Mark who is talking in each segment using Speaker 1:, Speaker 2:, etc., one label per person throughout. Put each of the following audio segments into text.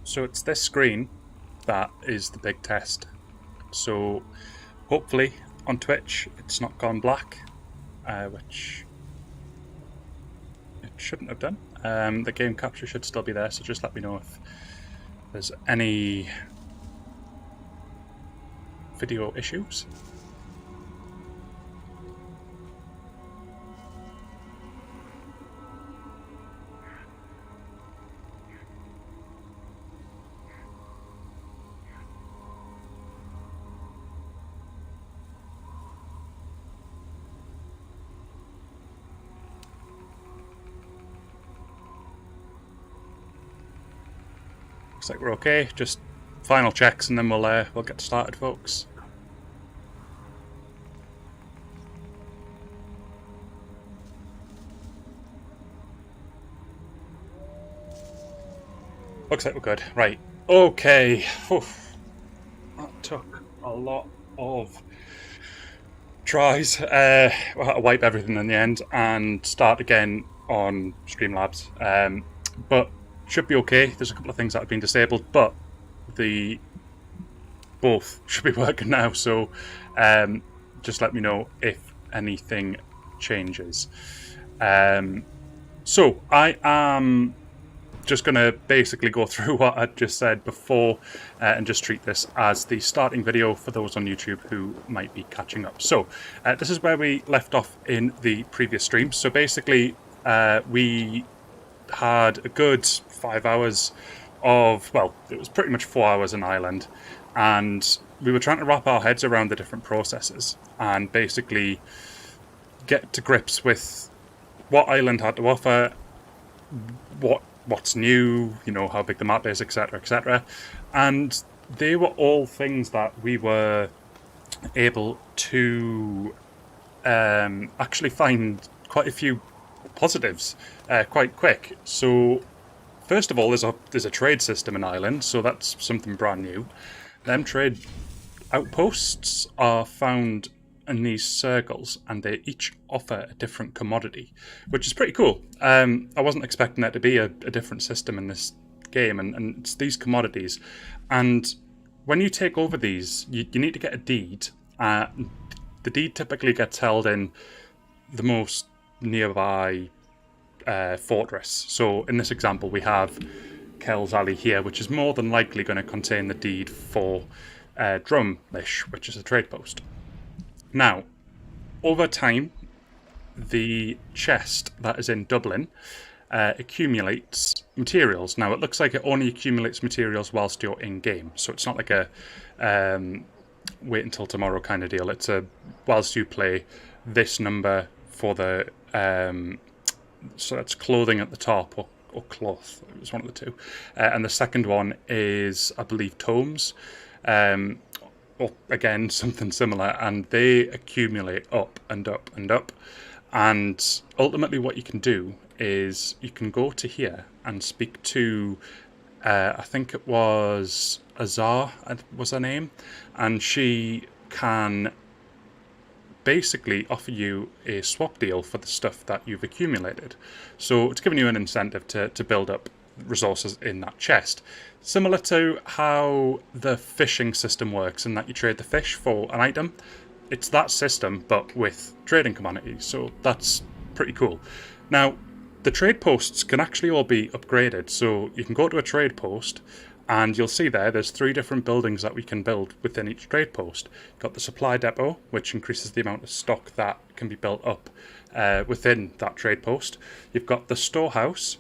Speaker 1: So it's this screen that is the big test. So hopefully on Twitch it's not gone black, which it shouldn't have done. The game capture should still be there, so just let me know if there's any video issues. Looks like we're okay. Just final checks, and then we'll get started, folks. Looks like we're good. Right. Okay. Oof. That took a lot of tries. We had to wipe everything in the end and start again on Streamlabs. But should be okay. There's a couple of things that have been disabled, but both should be working now. So just let me know if anything changes. So I am just going to basically go through what I just said before and just treat this as the starting video for those on YouTube who might be catching up. So this is where we left off in the previous stream. So basically we had a good 5 hours of, well, it was pretty much 4 hours in Ireland, and we were trying to wrap our heads around the different processes and basically get to grips with what Ireland had to offer, what's new, you know, how big the map is, etc., etc. And they were all things that we were able to actually find quite a few positives quite quick. So first of all, there's a trade system in Ireland, so that's something brand new. Them trade outposts are found in these circles, and they each offer a different commodity, which is pretty cool. I wasn't expecting there to be a different system in this game, and it's these commodities. And when you take over these, you need to get a deed. The deed typically gets held in the most nearby fortress. So in this example, we have Kells Alley here, which is more than likely going to contain the deed for Drumlish, which is a trade post. Now, over time, the chest that is in Dublin accumulates materials. Now, it looks like it only accumulates materials whilst you're in-game, so it's not like a wait until tomorrow kind of deal. It's a whilst you play this number for the so that's clothing at the top, or cloth. It was one of the two. And the second one is, I believe, tomes. Or again, something similar, and they accumulate up and up and up. And ultimately what you can do is you can go to here and speak to, I think it was Azar was her name, and she can basically offer you a swap deal for the stuff that you've accumulated. So it's giving you an incentive to build up resources in that chest. Similar to how the fishing system works, in that you trade the fish for an item. It's that system, but with trading commodities, so that's pretty cool. Now, the trade posts can actually all be upgraded, so you can go to a trade post, and you'll see there's 3 different buildings that we can build within each trade post. You've got the supply depot, which increases the amount of stock that can be built up within that trade post. You've got the storehouse.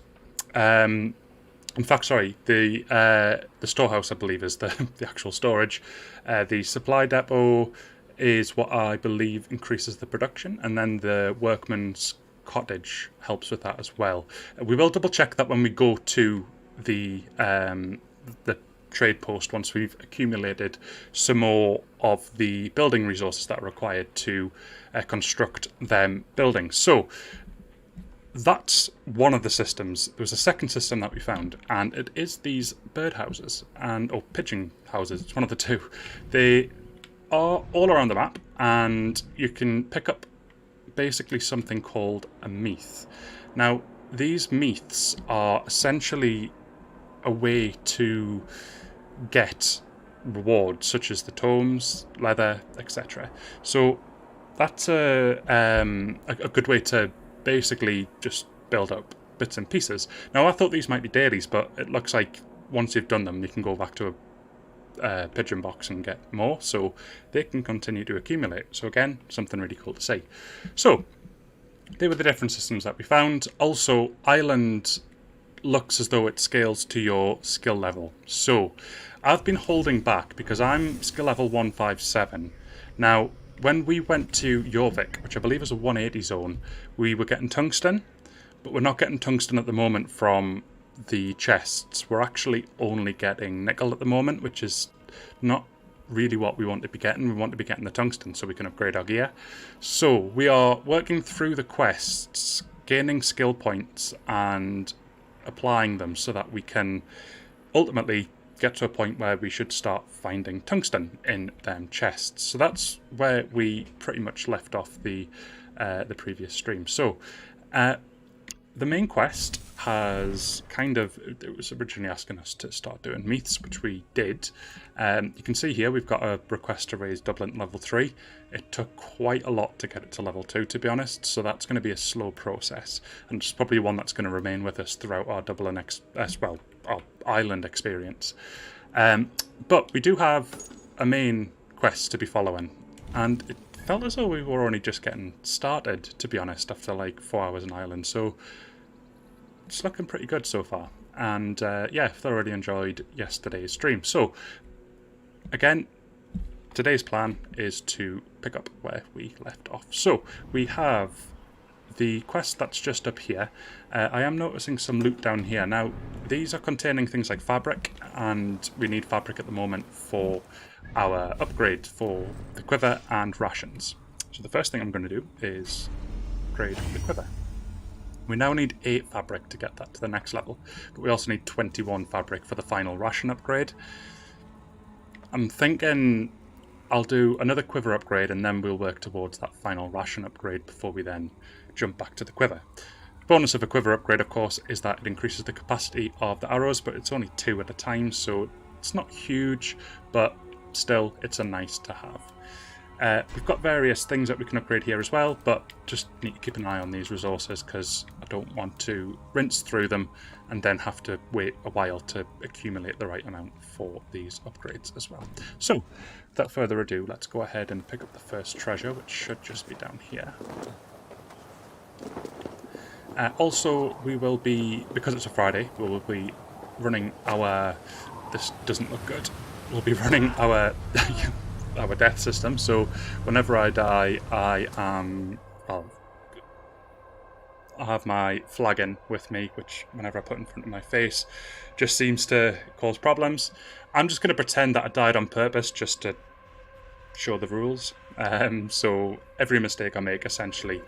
Speaker 1: In fact, sorry, the storehouse, I believe, is the actual storage. The supply depot is what I believe increases the production, and then the workman's cottage helps with that as well. We will double check that when we go to the trade post once we've accumulated some more of the building resources that are required to construct them buildings. So that's one of the systems. There was a second system that we found, and it is these bird houses, or pigeon houses. It's one of the two. They are all around the map, and you can pick up basically something called a meath. Now, these meaths are essentially a way to get rewards such as the tomes, leather, etc. So that's a good way to basically just build up bits and pieces. Now I thought these might be dailies, but it looks like once you've done them you can go back to a pigeon box and get more, so they can continue to accumulate. So again, something really cool to see. So they were the different systems that we found. Also, Island looks as though it scales to your skill level. So I've been holding back because I'm skill level 157. Now, when we went to Jorvik, which I believe is a 180 zone, we were getting tungsten, but we're not getting tungsten at the moment from the chests. We're actually only getting nickel at the moment, which is not really what we want to be getting. We want to be getting the tungsten so we can upgrade our gear. So we are working through the quests, gaining skill points and applying them so that we can ultimately get to a point where we should start finding tungsten in them chests. So that's where we pretty much left off the previous stream. So the main quest has it was originally asking us to start doing meaths, which we did. You can see here we've got a request to raise Dublin to level 3. It took quite a lot to get it to level 2, to be honest, so that's going to be a slow process, and it's probably one that's going to remain with us throughout our Dublin our island experience. But we do have a main quest to be following, and it felt as though we were only just getting started, to be honest, after like 4 hours in Ireland, so it's looking pretty good so far. And yeah, thoroughly enjoyed yesterday's stream. So again, today's plan is to pick up where we left off. So we have the quest that's just up here. I am noticing some loot down here. Now, these are containing things like fabric, and we need fabric at the moment for our upgrade for the quiver and rations. So the first thing I'm going to do is upgrade the quiver. We now need 8 fabric to get that to the next level, but we also need 21 fabric for the final ration upgrade. I'm thinking I'll do another quiver upgrade and then we'll work towards that final ration upgrade before we then jump back to the quiver. The bonus of a quiver upgrade, of course, is that it increases the capacity of the arrows, but it's only 2 at a time, so it's not huge, but still, it's a nice to have. We've got various things that we can upgrade here as well, but just need to keep an eye on these resources because I don't want to rinse through them and then have to wait a while to accumulate the right amount for these upgrades as well. So, without further ado, let's go ahead and pick up the first treasure, which should just be down here. Also, we will be, because it's a Friday, we will be running our... This doesn't look good. We'll be running our... our death system, so whenever I die, I have my flagon with me, which whenever I put in front of my face just seems to cause problems. I'm just going to pretend that I died on purpose just to show the rules. So every mistake I make essentially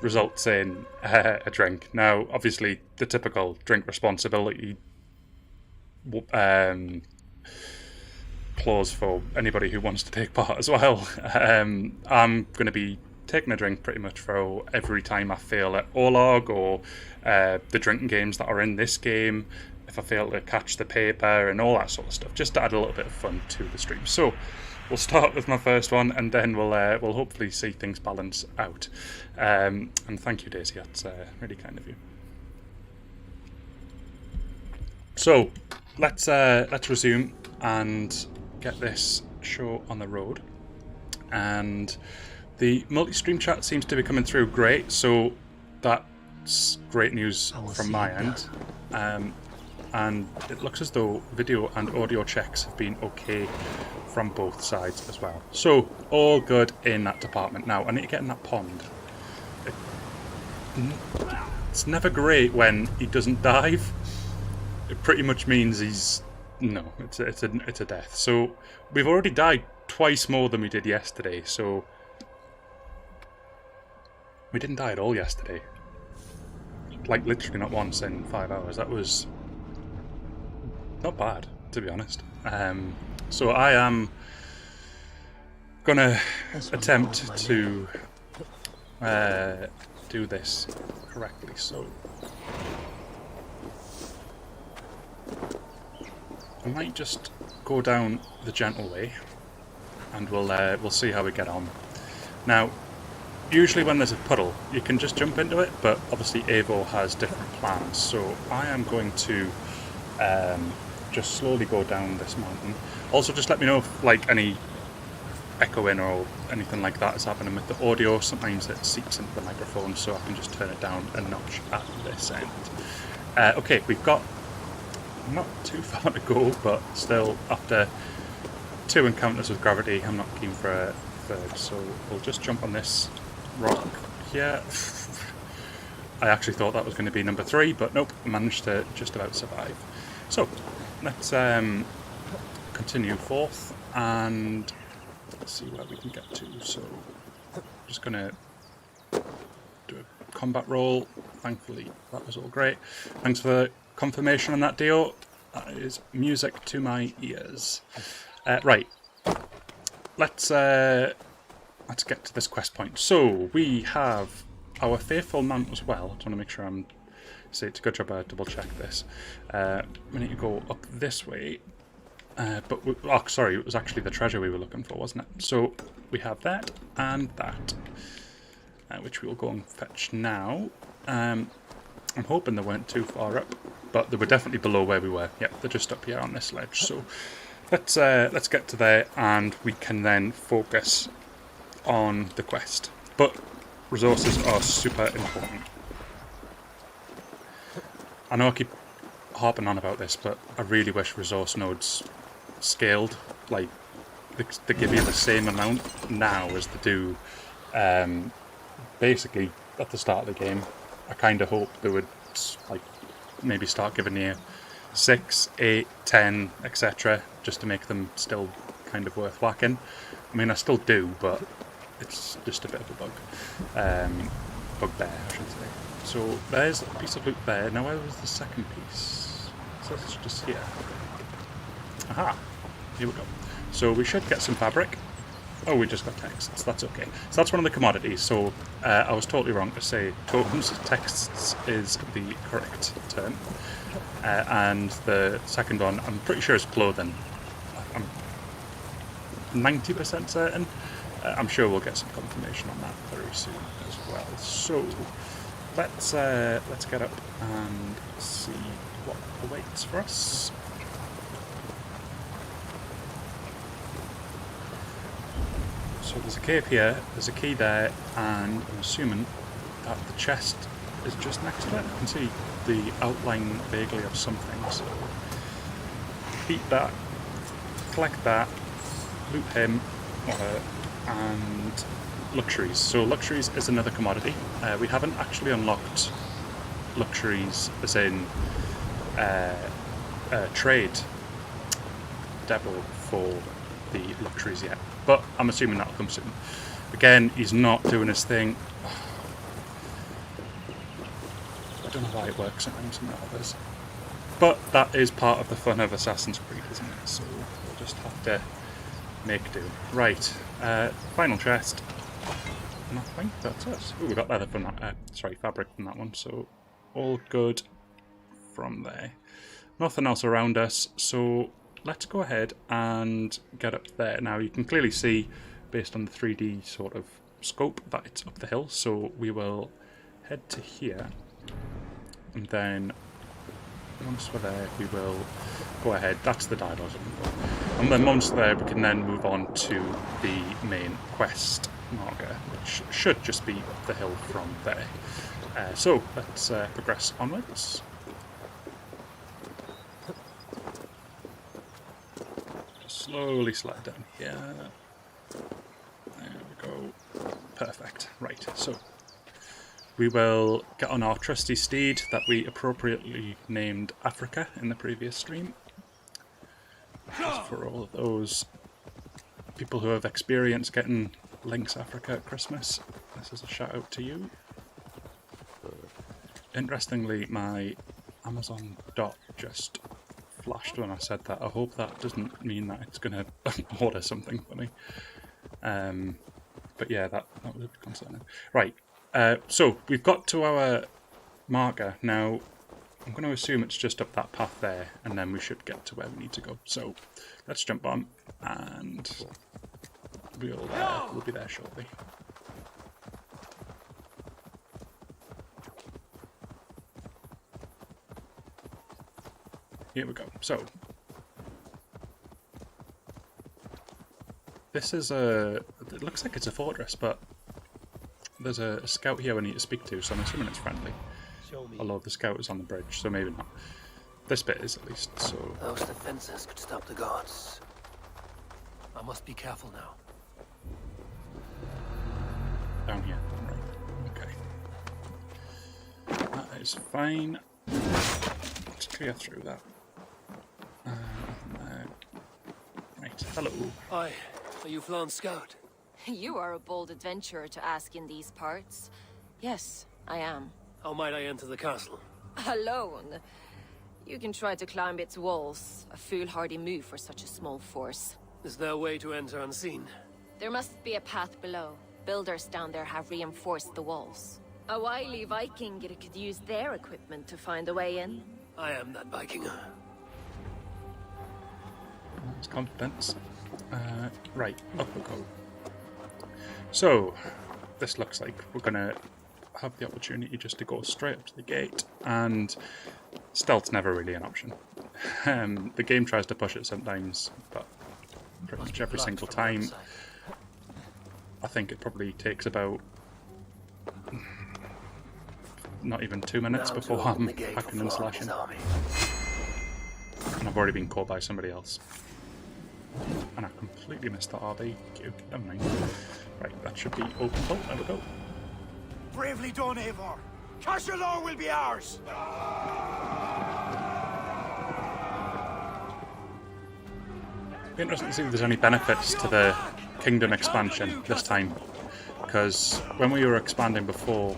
Speaker 1: results in a drink. Now, obviously, the typical drink responsibility clause for anybody who wants to take part as well. I'm going to be taking a drink pretty much for every time I fail at Orlog or the drinking games that are in this game, if I fail to catch the paper and all that sort of stuff, just to add a little bit of fun to the stream. So we'll start with my first one and then we'll hopefully see things balance out. And thank you, Daisy, that's really kind of you. So let's resume and get this show on the road. And the multi-stream chat seems to be coming through great, so that's great news from my end. And it looks as though video and audio checks have been okay from both sides as well. So all good in that department. Now I need to get in that pond. It's never great when he doesn't dive. It pretty much means he's... No, it's a death. So we've already died twice more than we did yesterday, so we didn't die at all yesterday. Like literally not once in 5 hours. That was not bad, to be honest. So I am gonna attempt to do this correctly. So I might just go down the gentle way, and we'll see how we get on. Now, usually when there's a puddle, you can just jump into it, but obviously Avo has different plans, so I am going to just slowly go down this mountain. Also, just let me know if like any echoing or anything like that is happening with the audio. Sometimes it seeps into the microphone, so I can just turn it down a notch at this end. Okay, we've got not too far to go, but still, after 2 encounters with gravity, I'm not keen for a third, so we'll just jump on this rock here. I actually thought that was going to be number 3, but nope, I managed to just about survive. So, let's continue forth and see where we can get to. So, just going to do a combat roll. Thankfully, that was all great. Thanks for the confirmation on that, Dio. That is music to my ears. Right, let's get to this quest point. So we have our faithful mount as well. I just want to make sure I'm. See, it's a good job I double check this. We need to go up this way. Oh, sorry, it was actually the treasure we were looking for, wasn't it? So we have that and that, which we will go and fetch now. I'm hoping they weren't too far up, but they were definitely below where we were. Yep, they're just up here on this ledge. So let's get to there, and we can then focus on the quest. But resources are super important. I know I keep harping on about this, but I really wish resource nodes scaled. Like, they give you the same amount now as they do basically at the start of the game. I kind of hope they would like maybe start giving you 6, 8, 10, etc. just to make them still kind of worth whacking. I mean, I still do, but it's just a bit of a bug. Bugbear, I should say. So there's a piece of loot there. Now where was the second piece? So it's just here. Aha! Here we go. So we should get some fabric. Oh, we just got texts. That's okay. So that's one of the commodities. So I was totally wrong to say tokens. Texts is the correct term. And the second one, I'm pretty sure is clothing. I'm 90% certain. I'm sure we'll get some confirmation on that very soon as well. So let's get up and see what awaits for us. So there's a cave here, there's a key there, and I'm assuming that the chest is just next to it. I can see the outline vaguely of something, so beat that, collect that, loot him or her, and luxuries. So luxuries is another commodity. We haven't actually unlocked luxuries as in trade depot for the luxuries yet, but I'm assuming that'll come soon. Again, he's not doing his thing. I don't know why it works sometimes and not others, but that is part of the fun of Assassin's Creed, isn't it? So we'll just have to make do. Right, final chest. And I think that's us. Oh, we got leather from that. Fabric from that one. So all good from there. Nothing else around us. So let's go ahead and get up there. Now you can clearly see, based on the 3D sort of scope, that it's up the hill. So we will head to here, and then once we're there, we will go ahead. That's the dial I was looking for. And then once there, we can then move on to the main quest marker, which should just be up the hill from there. So let's progress onwards. Just slowly slide down here. There we go. Perfect. Right, so we will get on our trusty steed that we appropriately named Africa in the previous stream. Just for all of those people who have experienced getting Link's Africa at Christmas, this is a shout out to you. Interestingly, my Amazon dot just flashed when I said that. I hope that doesn't mean that it's going to order something for me. But yeah, that was a bit concerning. Right, so we've got to our marker. Now, I'm going to assume it's just up that path there, and then we should get to where we need to go. So let's jump on, and we'll be there shortly. Here we go. So this is it looks like it's a fortress, but there's a scout here I need to speak to, so I'm assuming it's friendly. Although the scout is on the bridge, so maybe not. This bit is, at least, so...
Speaker 2: Those defenses could stop the gods. I must be careful now.
Speaker 1: Down here, right. Okay. That is fine. Let's clear through that. Right, hello.
Speaker 2: Aye, are you Flan's scout?
Speaker 3: You are a bold adventurer to ask in these parts. Yes, I am.
Speaker 2: How might I enter the castle?
Speaker 3: Alone? You can try to climb its walls. A foolhardy move for such a small force.
Speaker 2: Is there a way to enter unseen?
Speaker 3: There must be a path below. Builders down there have reinforced the walls. A wily Viking could use their equipment to find a way in.
Speaker 2: I am that Viking.
Speaker 1: That's confidence. Right, up we go. So, this looks like we're gonna have the opportunity just to go straight up to the gate, and stealth's never really an option. The game tries to push it sometimes, but pretty much every single time I think it probably takes about not even 2 minutes before I'm hacking and slashing. And I've already been caught by somebody else. And I completely missed that RB. Cute. Never mind. Right, that should be open. Oh, there we go.
Speaker 4: Bravely done, Eivor. Cashalor will be ours.
Speaker 1: Be interesting to see if there's any benefits to the kingdom expansion this time, because when we were expanding before,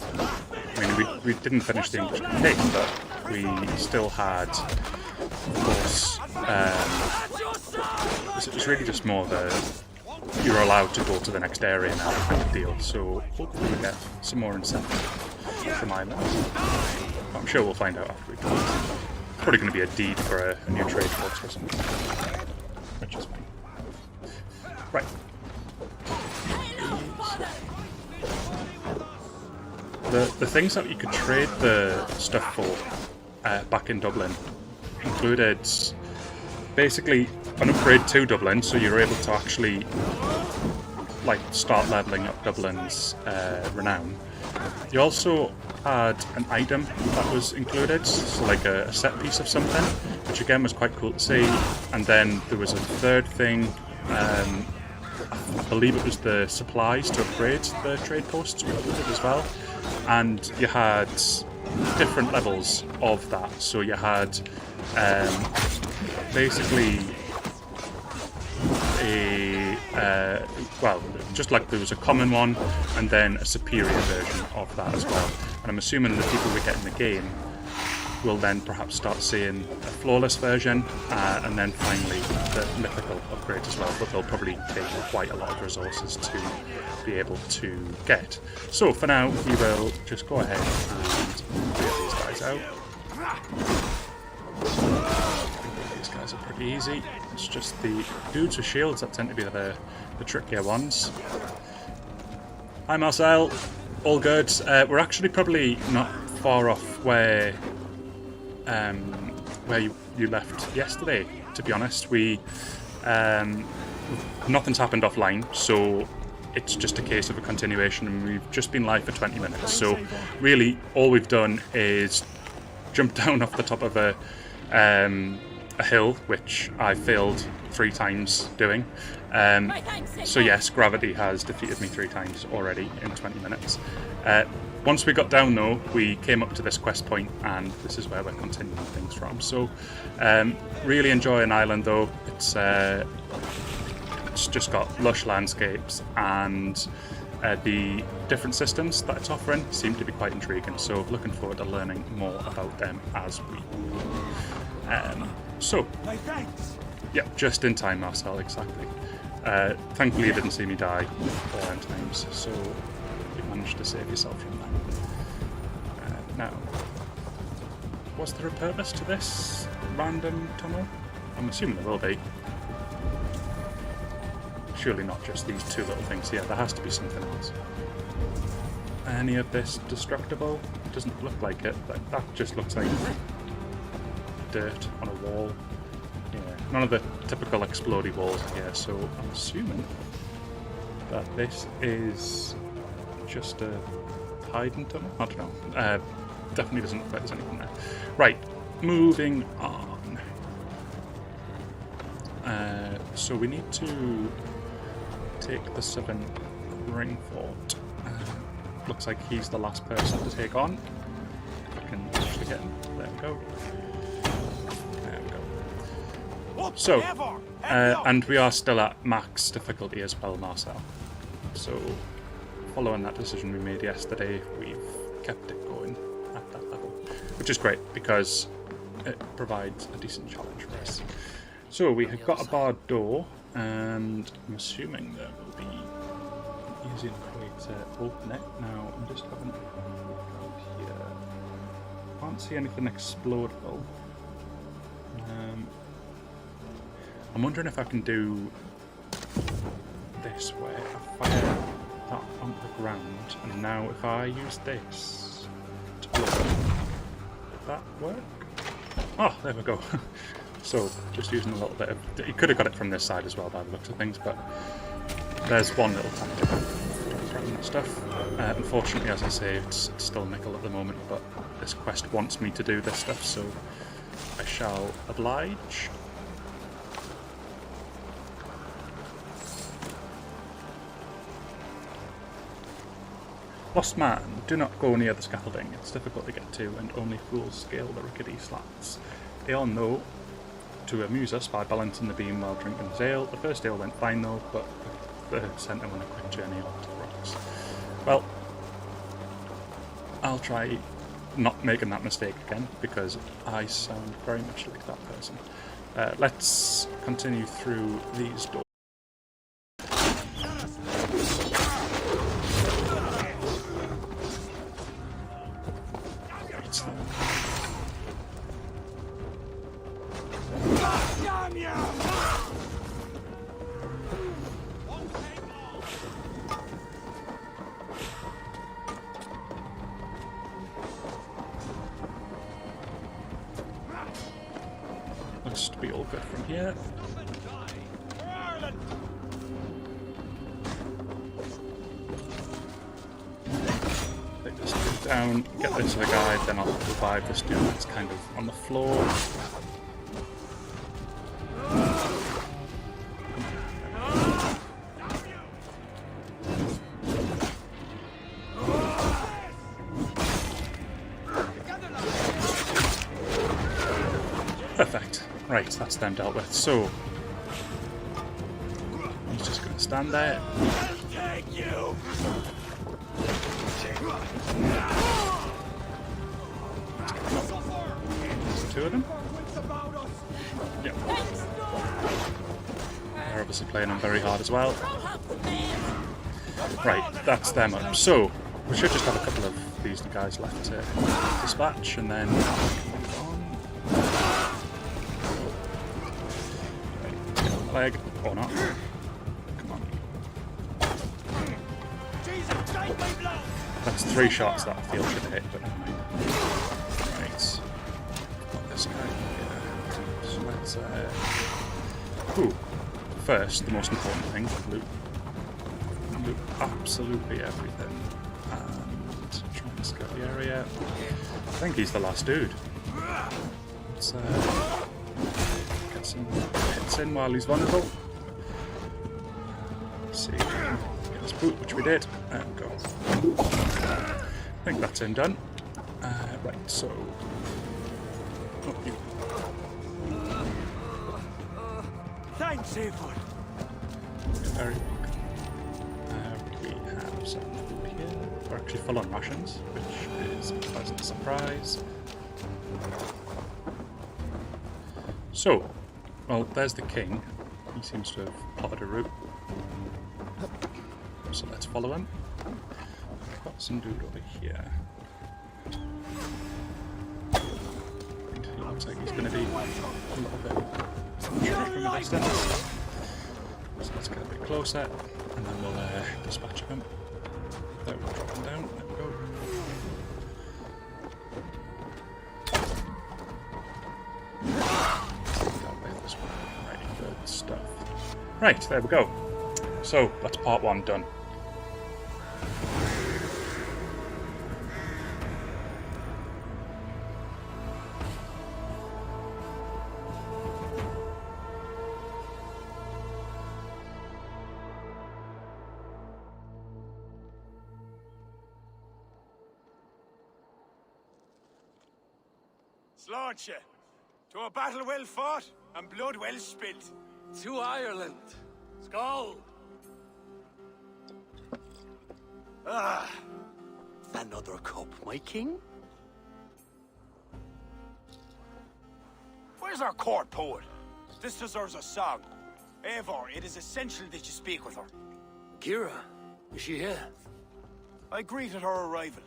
Speaker 1: I mean, we didn't finish the English campaign, but we still had, of course, it was really just more you're allowed to go to the next area now kind of deal, so hopefully we get some more incentive from islands. I'm sure we'll find out after we go. It's probably going to be a deed for a new trade force or something, which is fine. Right. The things that you could trade the stuff for back in Dublin included basically an upgrade to Dublin, so you're able to actually like start leveling up Dublin's renown. You also had an item that was included, so like a set piece of something, which again was quite cool to see. And then there was a third thing, I believe it was the supplies to upgrade the trade posts were included as well. And you had different levels of that, so you had basically well, just like there was a common one and then a superior version of that as well. And I'm assuming the people we get in the game will then perhaps start seeing a flawless version and then finally the mythical upgrade as well, but they'll probably take quite a lot of resources to be able to get. So for now we will just go ahead and clear these guys out. These guys are pretty easy. It's just the dudes with shields that tend to be the trickier ones. Hi Marcel, all good. We're actually probably not far off where you left yesterday, to be honest. Nothing's happened offline, so it's just a case of a continuation, and we've just been live for 20 minutes. So really all we've done is jump down off the top of a hill, which I failed 3 times doing. So yes, gravity has defeated me 3 times already in 20 minutes. Once we got down though, we came up to this quest point, and this is where we're continuing things from. So really enjoy an island though. It's just got lush landscapes, and the different systems that it's offering seem to be quite intriguing, so looking forward to learning more about them as we go. So, yeah, just in time, Marcel, exactly. Thankfully you didn't see me die 4 times, so you managed to save yourself from that. Now, Was there a purpose to this random tunnel? I'm assuming there will be. Surely not just these two little things here. There has to be something else. Any of this destructible? It doesn't look like it. That just looks like dirt on a wall. Yeah, none of the typical explodey walls here, so I'm assuming that this is just a hiding tunnel? I don't know. Definitely doesn't look like there's anything there. Right, moving on. So we need to take the southern ring fort. Looks like he's the last person to take on. If I can actually get him. There we go. There we go. So, and we are still at max difficulty as well, Marcel. So, following that decision we made yesterday, we've kept it going at that level, which is great because it provides a decent challenge for us. So we have got a barred door, and I'm assuming there will be an easy enough way to open it. Now I'm just having a look out here. Can't see anything explodable. I'm wondering if I can do this way. I fire that on the ground, and now if I use this to blow it, would that work? Oh, there we go. So, just using a little bit of... You could have got it from this side as well by the looks of things, but there's one little tactic grabbing that stuff. Unfortunately, as I say, it's still nickel at the moment, but this quest wants me to do this stuff, so I shall oblige. Lost man, do not go near the scaffolding. It's difficult to get to, and only fools scale the rickety slats. They all know to amuse us by balancing the beam while drinking his ale. The first ale went fine though, but the sent him on a quick journey up to the rocks. Well, I'll try not making that mistake again, because I sound very much like that person. Let's continue through these doors. Looks to be all good from here. Take this dude down, get this other guy, then I'll revive this dude that's kind of on the floor. Perfect. Right, that's them dealt with. So, he's just going to stand there. There's two of them. Yep. They're obviously playing on very hard as well. Right, that's them up. So, we should just have a couple of these guys left to dispatch, and then leg or not. Come on. That's 3 shots that I feel should hit, but never mind. Right. Got this guy here. So let's ooh. First, the most important thing, loot. Loot absolutely everything. And try and scout the area. I think he's the last dude. Let's get some hits in while he's vulnerable. Let's see, get his boot, which we did. There we go. I think that's him done. Right, so... Oh, you.
Speaker 4: Thanks, Avon.
Speaker 1: Very welcome. We have some food here. We're actually full on rations, which is a pleasant surprise. So, well, there's the king. He seems to have plotted a route. So let's follow him. We've got some dude over here. looks like he's going to be a little bit from a distance. So let's get a bit closer, and then we'll dispatch him. There we go, drop him down. There we go. That way this way. Right, good stuff. Right, there we go. So that's part 1 done.
Speaker 4: Slaunch ye. To a battle well fought and blood well spilt.
Speaker 2: To Ireland.
Speaker 4: Skull! Ah,
Speaker 2: Another cup, my king?
Speaker 4: where's our court poet? This deserves a song. Eivor, it is essential that you speak with her.
Speaker 2: Kira, is she here?
Speaker 4: I greeted her arrival.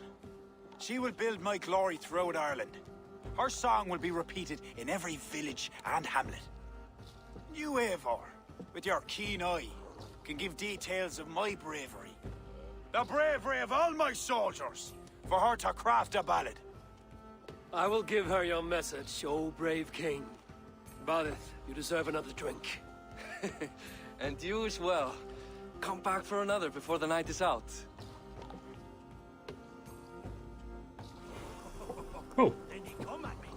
Speaker 4: She will build my glory throughout Ireland. Her song will be repeated in every village and hamlet. You, Eivor, with your keen eye, can give details of my bravery. The bravery of all my soldiers, for her to craft a ballad.
Speaker 2: I will give her your message, O brave king. Badith, you deserve another drink.
Speaker 5: And you as well. Come back for another before the night is out.
Speaker 1: Cool.
Speaker 4: Then he come at me,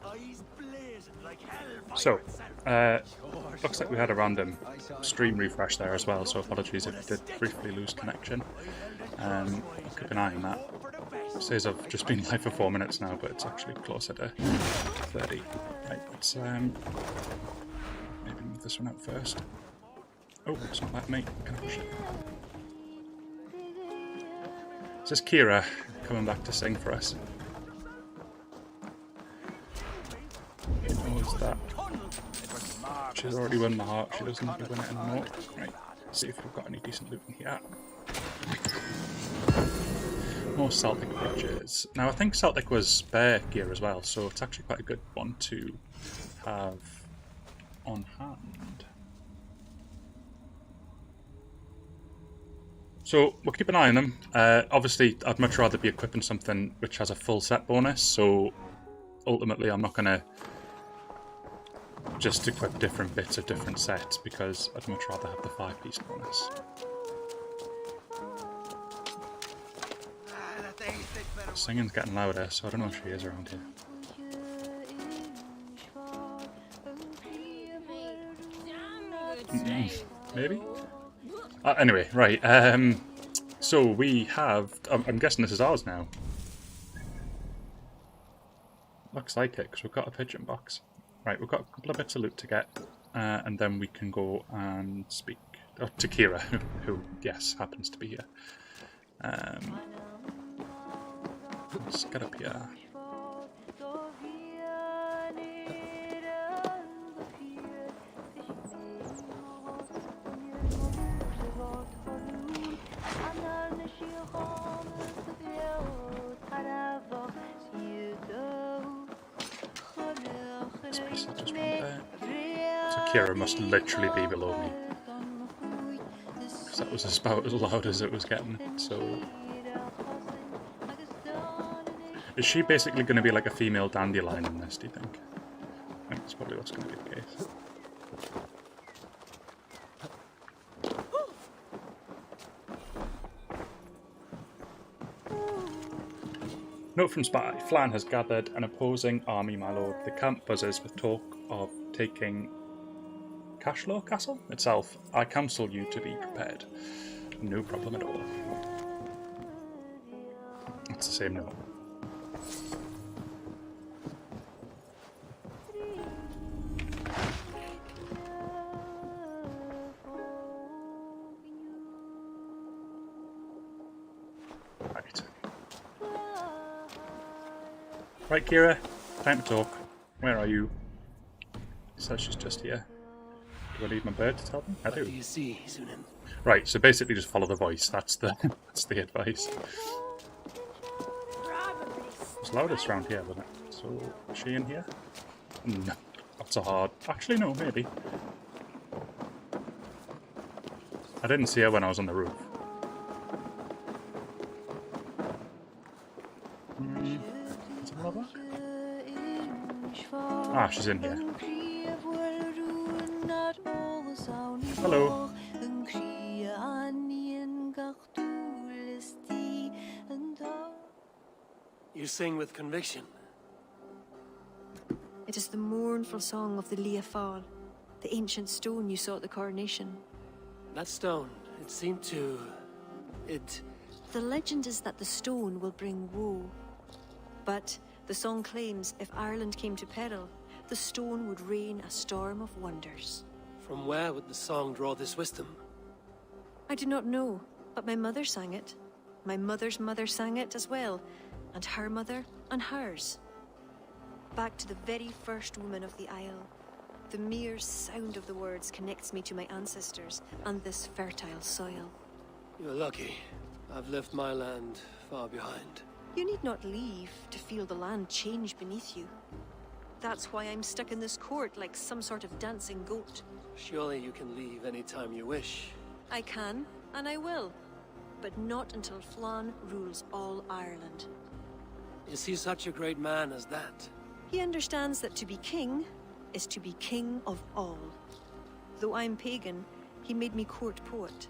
Speaker 4: eyes blazing like hellfire
Speaker 1: So,
Speaker 4: itself.
Speaker 1: looks like we had a random stream refresh there as well, so apologies if we did briefly lose connection. I'll keep an eye on that. It says I've just been live for 4 minutes now, but it's actually closer to 30. Right, let's maybe move this one out first. Oh, it's not letting me. Can I push it? This is Kira coming back to sing for us. What was that? She's already won my heart, she doesn't have to win it anymore. Right, let's see if we've got any decent loot in here. More Celtic bridges. Now I think Celtic was bear gear as well, so it's actually quite a good one to have on hand. So we'll keep an eye on them. Obviously I'd much rather be equipping something which has a full set bonus, so ultimately I'm not going to just equip different bits of different sets because I'd much rather have the 5-piece bonus. The singing's getting louder, so I don't know if she is around here. Maybe? Anyway, right, so we have, I'm guessing this is ours now. Looks like it, because we've got a pigeon box. Right, we've got a couple of bits of loot to get, and then we can go and speak to Kira, who, yes, happens to be here. Let's get up here. Space just went there. So Kira must literally be below me, because that was about as loud as it was getting. So, is she basically going to be like a female dandelion in this? Do you think? I think that's probably what's going to be the case. Note from Spy. Flan has gathered an opposing army, my lord. The camp buzzes with talk of taking Cashlow Castle itself. I counsel you to be prepared. No problem at all. That's the same note. Right. Right, Kira, time to talk. Where are you? She says she's just here. Do I leave my bird to tell them? I do.
Speaker 2: What do you see, Sunan?
Speaker 1: Right, so basically just follow the voice. That's the that's the advice. It's loudest around here, wasn't it? So is she in here? No, not so hard. Actually, no, maybe. I didn't see her when I was on the roof. Let's have a look. Ah, she's in here. Hello.
Speaker 2: You sing with conviction.
Speaker 6: It is the mournful song of the Liafal, the ancient stone you saw at the coronation.
Speaker 2: That stone, it seemed to...
Speaker 6: The legend is that the stone will bring woe. But the song claims if Ireland came to peril, the stone would rain a storm of wonders.
Speaker 2: From where would the song draw this wisdom?
Speaker 6: I do not know, but my mother sang it. My mother's mother sang it as well, and her mother and hers. Back to the very first woman of the Isle. The mere sound of the words connects me to my ancestors and this fertile soil.
Speaker 2: You're lucky. I've left my land far behind.
Speaker 6: You need not leave to feel the land change beneath you. That's why I'm stuck in this court like some sort of dancing goat.
Speaker 2: Surely you can leave any time you wish.
Speaker 6: I can, and I will. But not until Flann rules all Ireland.
Speaker 2: Is he such a great man as that?
Speaker 6: He understands that to be king is to be king of all. Though I'm pagan, he made me court poet.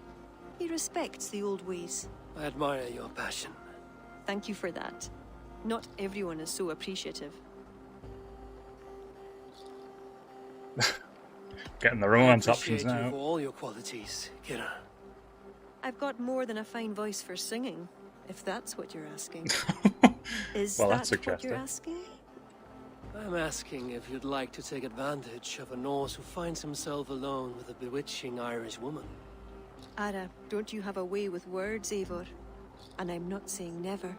Speaker 6: He respects the old ways.
Speaker 2: I admire your passion.
Speaker 6: Thank you for that. Not everyone is so appreciative.
Speaker 1: Getting the romance
Speaker 2: I
Speaker 1: options
Speaker 2: appreciate you
Speaker 1: now.
Speaker 2: for all your qualities, Kira.
Speaker 6: I've got more than a fine voice for singing, if that's what you're asking. Is
Speaker 1: Well,
Speaker 6: that
Speaker 1: that's
Speaker 6: what
Speaker 1: suggestive.
Speaker 6: you're asking?
Speaker 2: I'm asking if you'd like to take advantage of a Norse who finds himself alone with a bewitching Irish woman.
Speaker 6: Ara, don't you have a way with words, Eivor? And I'm not saying never.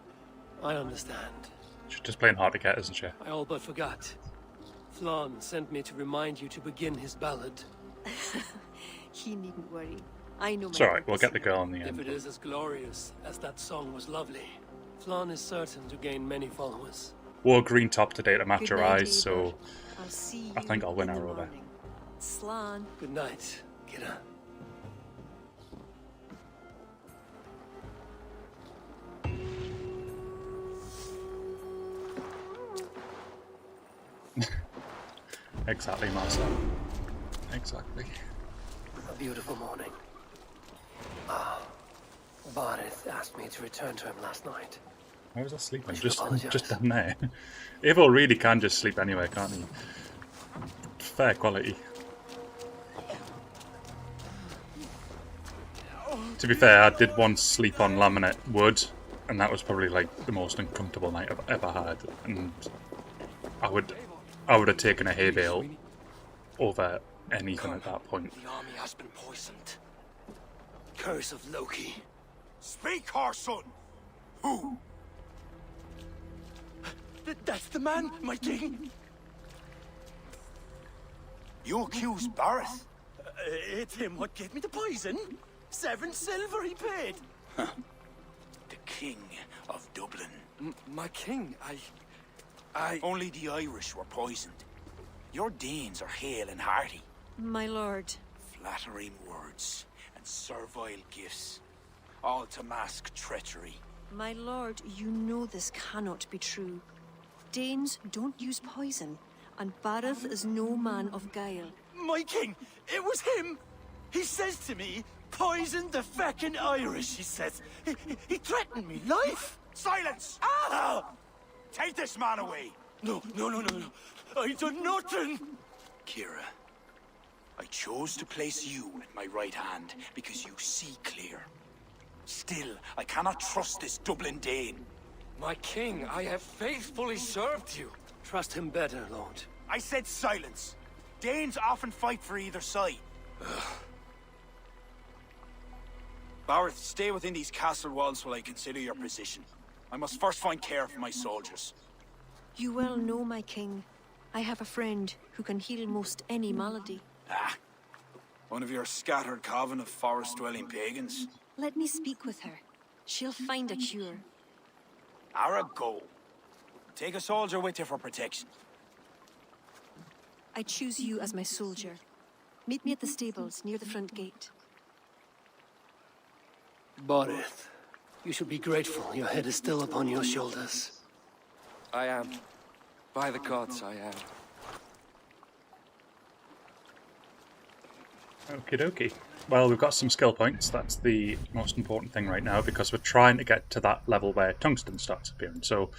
Speaker 2: I understand.
Speaker 1: She's just playing hard to get, isn't she?
Speaker 2: I all but forgot. Flann sent me to remind you to begin his ballad.
Speaker 6: He needn't worry. I know my
Speaker 1: It's alright, we'll
Speaker 6: purpose.
Speaker 1: get the girl in the
Speaker 2: If
Speaker 1: end.
Speaker 2: it is as glorious as that song was lovely, Flann is certain to gain many followers.
Speaker 1: Wore green top today to match
Speaker 6: Good
Speaker 1: her
Speaker 6: night,
Speaker 1: eyes, so
Speaker 6: Eivor. I'll see
Speaker 1: I think
Speaker 6: you
Speaker 1: I'll win
Speaker 6: in
Speaker 1: her
Speaker 6: the
Speaker 1: over.
Speaker 6: morning. Slan.
Speaker 2: Good night, Kira.
Speaker 1: Exactly, Marcel. Exactly.
Speaker 2: A beautiful morning. Barith asked me to return to him last night.
Speaker 1: Why was I sleeping?
Speaker 2: should
Speaker 1: Just
Speaker 2: apologise.
Speaker 1: down there. Evo really can just sleep anywhere, can't he? Fair quality. To be fair, I did once sleep on laminate wood, and that was probably like the most uncomfortable night I've ever had. And I would have taken a hay bale over anything at that point.
Speaker 2: The army has been poisoned. Curse of Loki.
Speaker 4: Speak, her son! Who?
Speaker 2: That's the man, my king.
Speaker 4: You accuse Bareth?
Speaker 2: It's him what gave me the poison. 7 silver he paid.
Speaker 4: The king of Dublin.
Speaker 5: My king, I...
Speaker 4: Only the Irish were poisoned. Your Danes are hale and hearty.
Speaker 6: My lord.
Speaker 4: Flattering words and servile gifts. All to mask treachery.
Speaker 6: My lord, you know this cannot be true. Danes don't use poison, and Bareth is no man of guile.
Speaker 2: My king, it was him. He says to me, poison the feckin' Irish, he says. He threatened me life.
Speaker 4: Silence!
Speaker 2: Ah!
Speaker 4: Take this man away!
Speaker 2: No. I done nothing.
Speaker 4: Kira, I chose to place you at my right hand because you see clear. Still, I cannot trust this Dublin Dane.
Speaker 5: My king, I have faithfully served you.
Speaker 2: Trust him better, Lord.
Speaker 4: I said silence. Danes often fight for either side. Bareth, stay within these castle walls while I consider your position. I must first find care for my soldiers.
Speaker 6: You well know, my king. I have a friend who can heal most any malady.
Speaker 4: Ah, one of your scattered coven of forest-dwelling pagans.
Speaker 6: Let me speak with her. She'll find a cure.
Speaker 4: Ara, go. Take a soldier with you for protection.
Speaker 6: I choose you as my soldier. Meet me at the stables near the front gate.
Speaker 7: Borith, you should be grateful your head is still upon your shoulders.
Speaker 5: I am. By the gods, I am.
Speaker 1: Okie dokie. Well, we've got some skill points. That's the most important thing right now because we're trying to get to that level where tungsten starts appearing. So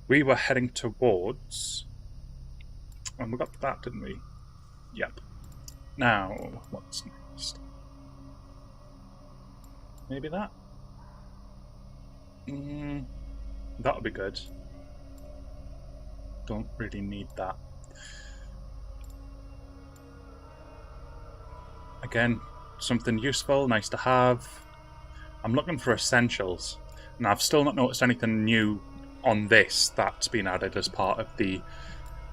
Speaker 1: we were heading towards... And we got that, didn't we? Yep. Now, what's next? Maybe that? That would be good. Don't really need that. Again, something useful, nice to have. I'm looking for essentials, and I've still not noticed anything new on this that's been added as part of the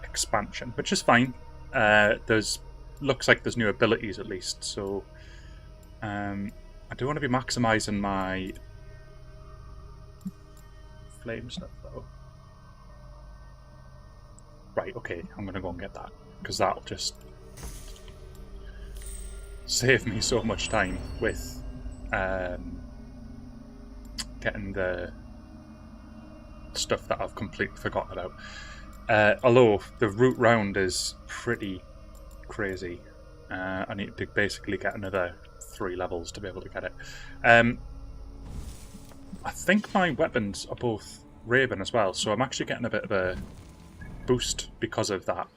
Speaker 1: expansion, which is fine. Looks like there's new abilities at least, so I do want to be maximizing my flame stuff though. Right, okay, I'm gonna go and get that because that'll just save me so much time with getting the stuff that I've completely forgotten about. Although the route round is pretty crazy. I need to basically get another 3 levels to be able to get it. I think my weapons are both Raven as well, so I'm actually getting a bit of a boost because of that.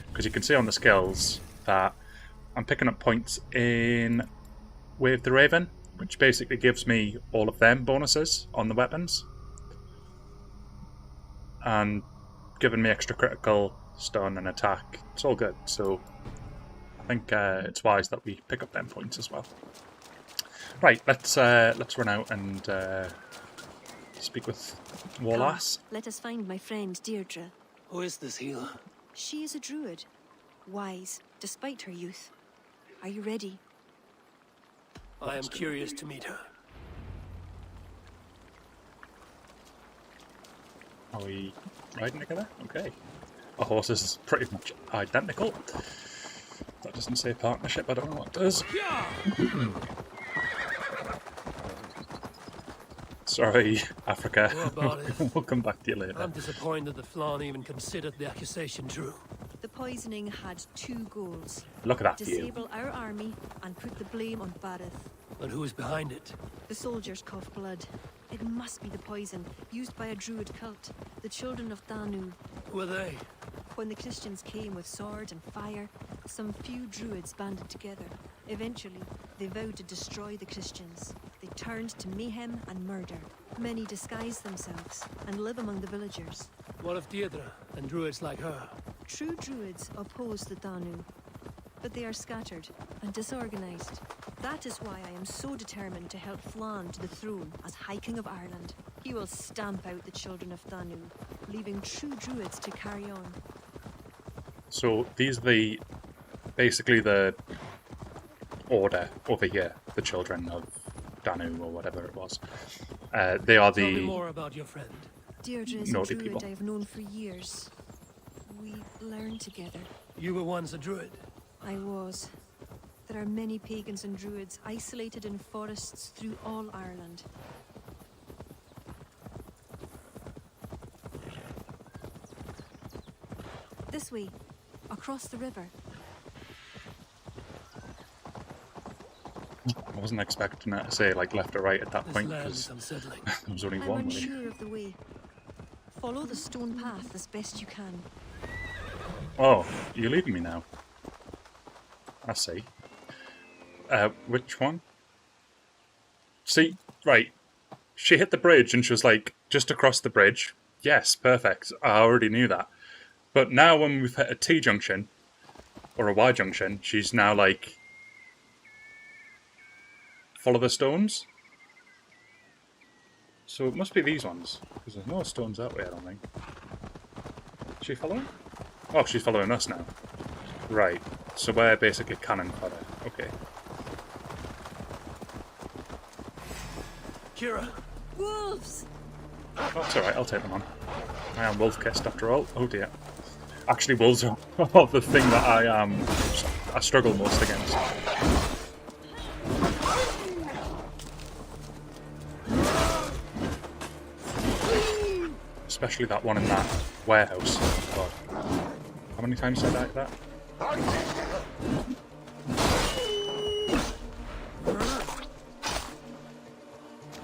Speaker 1: Because you can see on the skills that I'm picking up points in Wave the Raven, which basically gives me all of them bonuses on the weapons. And giving me extra critical, stun and attack. It's all good, so I think it's wise that we pick up them points as well. Right, let's run out and speak with Wallace.
Speaker 6: Let us find my friend Deirdre.
Speaker 7: Who is this healer?
Speaker 6: She is a druid, wise despite her youth. Are you ready?
Speaker 7: I am curious to meet her.
Speaker 1: Are we riding together? Okay. Our horses is pretty much identical. That doesn't say partnership, I don't know what does. Sorry, Africa. We'll come back to you later.
Speaker 7: I'm disappointed that Flann even considered the accusation true.
Speaker 6: The poisoning had 2 goals.
Speaker 1: Look at that view.
Speaker 6: Disable our army and put the blame on Bareth.
Speaker 7: And who is behind it?
Speaker 6: The soldiers cough blood. It must be the poison used by a druid cult, the children of Danu.
Speaker 7: Who are they?
Speaker 6: When the Christians came with sword and fire, some few druids banded together. Eventually, they vowed to destroy the Christians. They turned to mayhem and murder. Many disguise themselves and live among the villagers.
Speaker 7: What of Deirdre and druids like her?
Speaker 6: True druids oppose the Danu, but they are scattered and disorganized. That is why I am so determined to help Flann to the throne as High King of Ireland. He will stamp out the children of Danu, leaving true druids to carry on.
Speaker 1: So these are basically the order over here, the children of Danu or whatever it was. They are
Speaker 7: Tell me
Speaker 1: the
Speaker 7: more about your friend.
Speaker 6: Deirdre is a
Speaker 1: naughty
Speaker 6: druid
Speaker 1: people.
Speaker 6: I have known for years. We learned together.
Speaker 7: You were once a druid.
Speaker 6: I was. There are many pagans and druids isolated in forests through all Ireland. This way, across the river.
Speaker 1: I wasn't expecting it to say like left or right at that
Speaker 7: This
Speaker 1: point
Speaker 7: land
Speaker 1: because
Speaker 7: is unsettling.
Speaker 1: there was only
Speaker 6: I'm
Speaker 1: one way.
Speaker 6: unsure of the way. Follow the stone path as best you can.
Speaker 1: Oh, you're leaving me now. I see. Which one? See, right. She hit the bridge and she was like, just across the bridge. Yes, perfect. I already knew that. But now when we've hit a T-junction, or a Y-junction, she's now like, follow the stones? So it must be these ones, because there's no stones that way, I don't think. Is she following? Oh, she's following us now. Right, so we're basically cannon fodder. Okay.
Speaker 7: Kira,
Speaker 6: Wolves!
Speaker 1: Oh, it's alright, I'll take them on. I am wolf-kissed after all. Oh dear. Actually, wolves are the thing that I struggle most against. Especially that one in that warehouse. God. How many times did I die to that?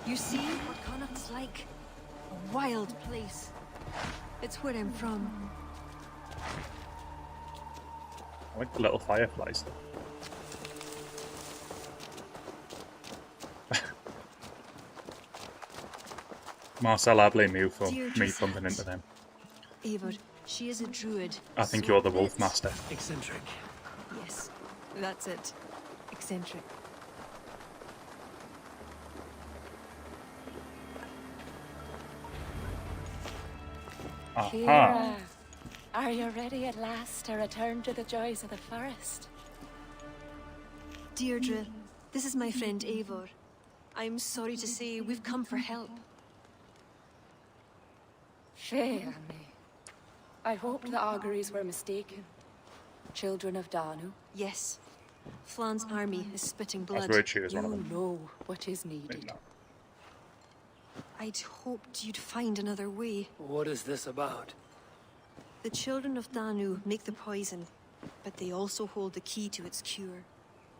Speaker 6: You see what Connacht's like? A wild place. It's where I'm from.
Speaker 1: I like the little fireflies. Marcel, I blame you for
Speaker 6: Dear
Speaker 1: me bumping into them.
Speaker 6: Eivor, she is a druid.
Speaker 1: I think
Speaker 6: so
Speaker 1: you're the
Speaker 6: a
Speaker 1: wolf
Speaker 6: bit-
Speaker 1: master.
Speaker 7: Eccentric.
Speaker 6: Yes, that's it. Eccentric.
Speaker 1: Aha!
Speaker 3: Kira, are you ready at last to return to the joys of the forest?
Speaker 6: Deirdre, this is my friend Eivor. I'm sorry to say we've come for help.
Speaker 3: Fear me. I hoped the auguries were mistaken. Children of Danu,
Speaker 6: Yes. Flan's army is spitting blood.
Speaker 1: I've heard she was
Speaker 3: you
Speaker 1: one of them.
Speaker 3: know what is needed.
Speaker 1: No.
Speaker 6: I'd hoped you'd find another way.
Speaker 7: What is this about?
Speaker 6: The children of Danu make the poison, but they also hold the key to its cure.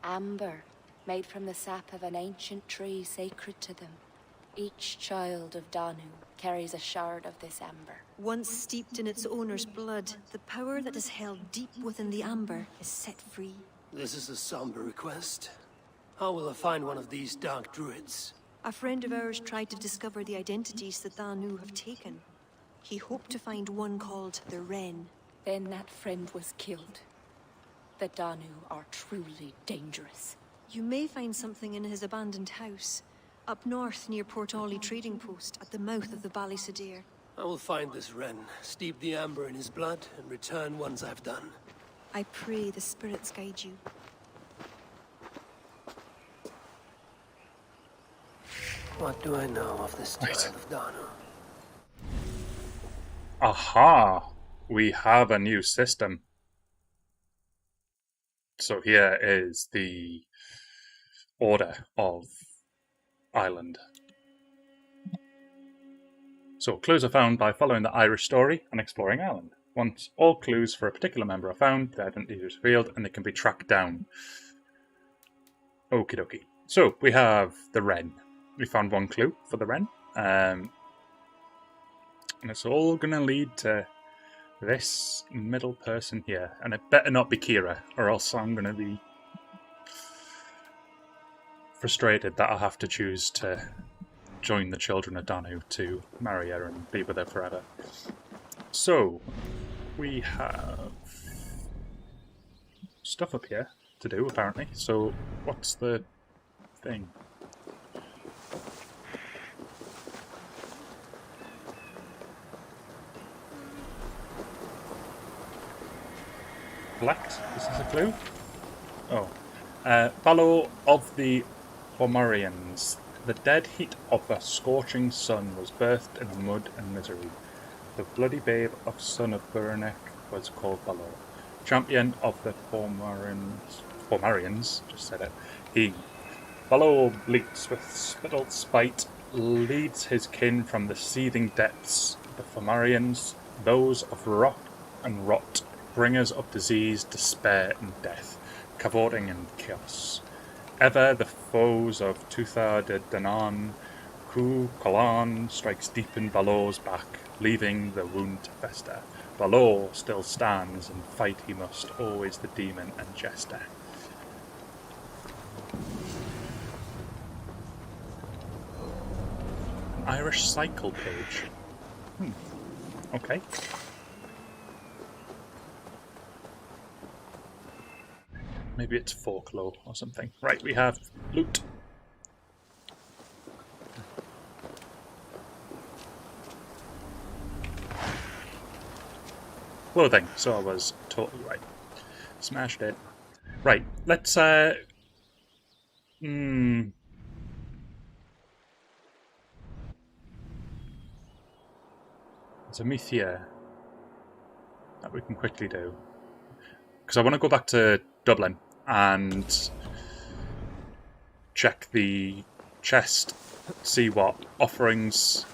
Speaker 3: Amber, made from the sap of an ancient tree sacred to them. Each child of Danu carries a shard of this amber.
Speaker 6: Once steeped in its owner's blood, the power that is held deep within the amber is set free.
Speaker 7: This is a somber request. How will I find one of these dark druids?
Speaker 6: A friend of ours tried to discover the identities the Danu have taken. He hoped to find one called the Wren.
Speaker 3: Then that friend was killed. The Danu are truly dangerous.
Speaker 6: You may find something in his abandoned house, up north near Port Ollie trading post at the mouth of the Ballysadare.
Speaker 7: I will find this Wren, steep the amber in his blood, and return once I've done.
Speaker 6: I pray the spirits guide you.
Speaker 7: What do I know of this child of Danu?
Speaker 1: Aha! We have a new system. So here is the order of Ireland. So clues are found by following the Irish story and exploring Ireland. Once all clues for a particular member are found, the identity is revealed and they can be tracked down. Okie dokie. So we have the Wren. We found one clue for the Wren. And it's all going to lead to this middle person here. And it better not be Kira, or else I'm going to be frustrated that I have to choose to join the children of Danu to marry her and be with her forever. So, we have stuff up here to do, apparently. So, what's the thing? Collect? Is this a clue? Oh. Fallow of the Fomorians. The dead heat of a scorching sun was birthed in mud and misery. The bloody babe of son of Burnech was called Fallow. Champion of the Fomorians, just said it. He, Fallow bleats with spittled spite, leads his kin from the seething depths. The Fomorians, those of rock and rot, bringers of disease, despair, and death, cavorting in chaos. Ever the foes of Tuatha de Danann, Cu Chulainn strikes deep in Balor's back, leaving the wound to fester. Balor still stands, and fight he must, always the demon and jester. An Irish cycle page. Okay. Maybe it's folklore or something. Right, we have loot. Clothing, so I was totally right. Smashed it. Right, let's Zamithia. that we can quickly do. Because I want to go back to Dublin and check the chest, see what offerings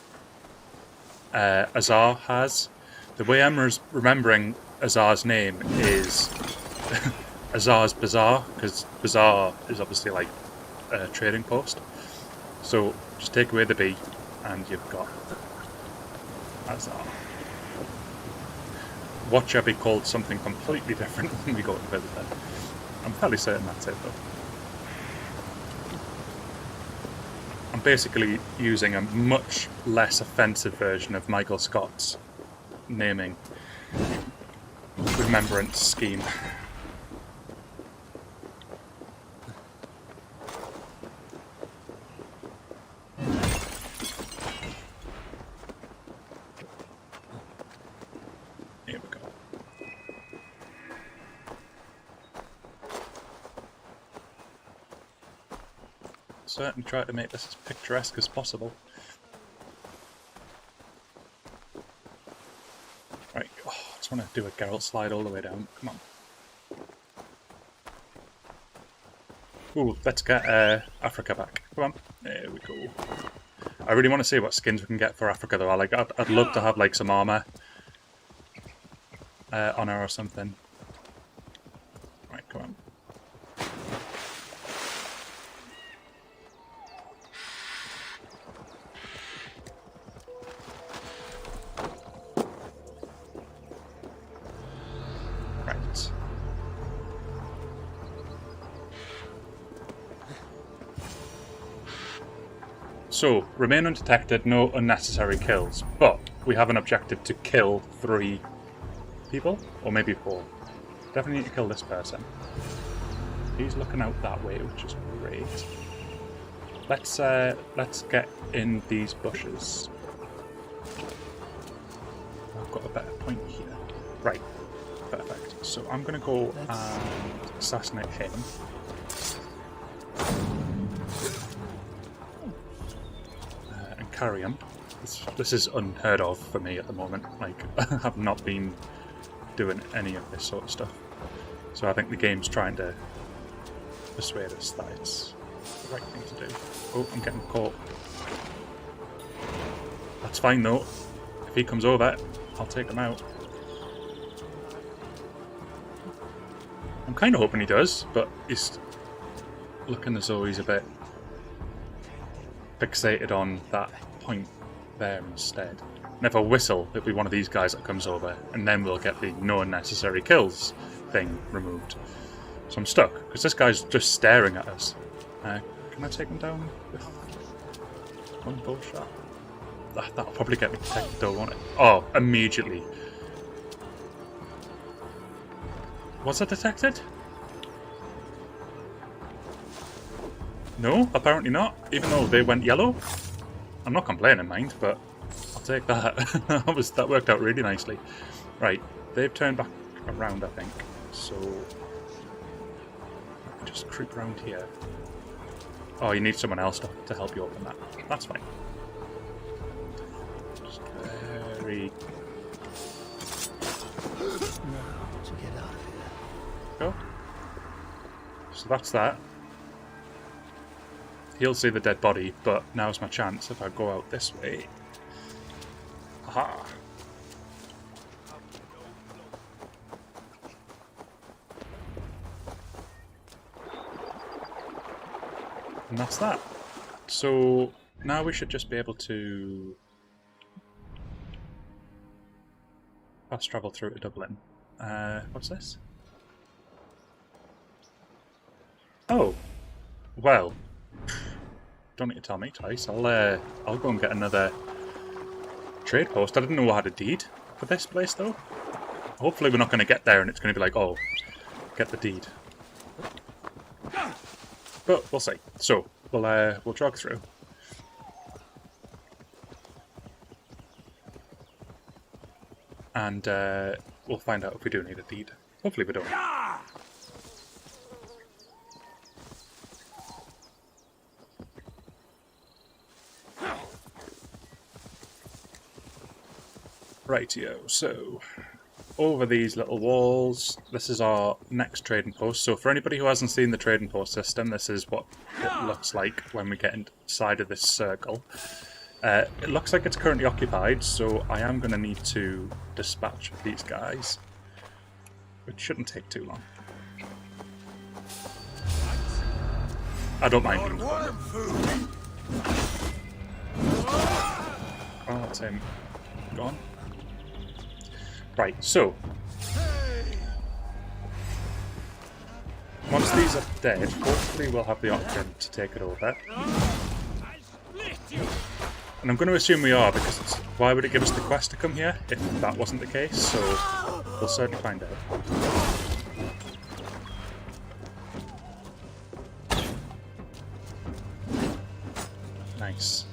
Speaker 1: Azar has. The way I'm remembering Azar's name is Azar's Bazaar, because Bazaar is obviously like a trading post. So just take away the B and you've got Azar. Watch her be called something completely different when we go to visit them. I'm fairly certain that's it though. I'm basically using a much less offensive version of Michael Scott's naming remembrance scheme. Here we go. Certainly try to make this as picturesque as possible. Right, oh, I just want to do a Geralt slide all the way down. Come on. Ooh, let's get Africa back. Come on. There we go. I really want to see what skins we can get for Africa though. I'd love to have like some armor on her or something. Right, come on. Right. So, remain undetected, no unnecessary kills, but we have an objective to kill 3 people, or maybe 4. Definitely need to kill this person. He's looking out that way, which is great. Let's get in these bushes. I've got a better point here. Right, perfect. So I'm gonna go and assassinate him. And carry him. This is unheard of for me at the moment. Like, I have not been doing any of this sort of stuff. So I think the game's trying to persuade us that it's the right thing to do. Oh, I'm getting caught. That's fine though. If he comes over, I'll take him out. I'm kind of hoping he does, but he's looking as though he's a bit fixated on that point there instead. And if I whistle, it'll be one of these guys that comes over, and then we'll get the no unnecessary kills thing removed. So I'm stuck, because this guy's just staring at us. Can I take him down with one bow shot? That'll probably get me detected though, won't it? Oh, immediately. Was it detected? No, apparently not, even though they went yellow. I'm not complaining, mind, but I'll take that. That worked out really nicely. Right, they've turned back around, I think. So just creep around here. Oh, you need someone else to help you open that. That's fine. Just very... Go. So that's that. He'll see the dead body, but now's my chance if I go out this way. Aha! And that's that. So now we should just be able to fast travel through to Dublin. What's this? Oh, well, don't need to tell me twice. I'll go and get another trade post. I didn't know I had a deed for this place though. Hopefully we're not going to get there and it's going to be like, oh, get the deed. But we'll see. So we'll jog through. And we'll find out if we do need a deed. Hopefully we don't. Rightio, so over these little walls. This is our next trading post. So for anybody who hasn't seen the trading post system, this is what it looks like when we get inside of this circle. It looks like it's currently occupied, so I am going to need to dispatch these guys, which shouldn't take too long. I don't mind being cornered. Oh, that's him. Gone. Right, so once these are dead, hopefully we'll have the option to take it over. And I'm going to assume we are, because it's, why would it give us the quest to come here if that wasn't the case? So we'll certainly find out. Nice.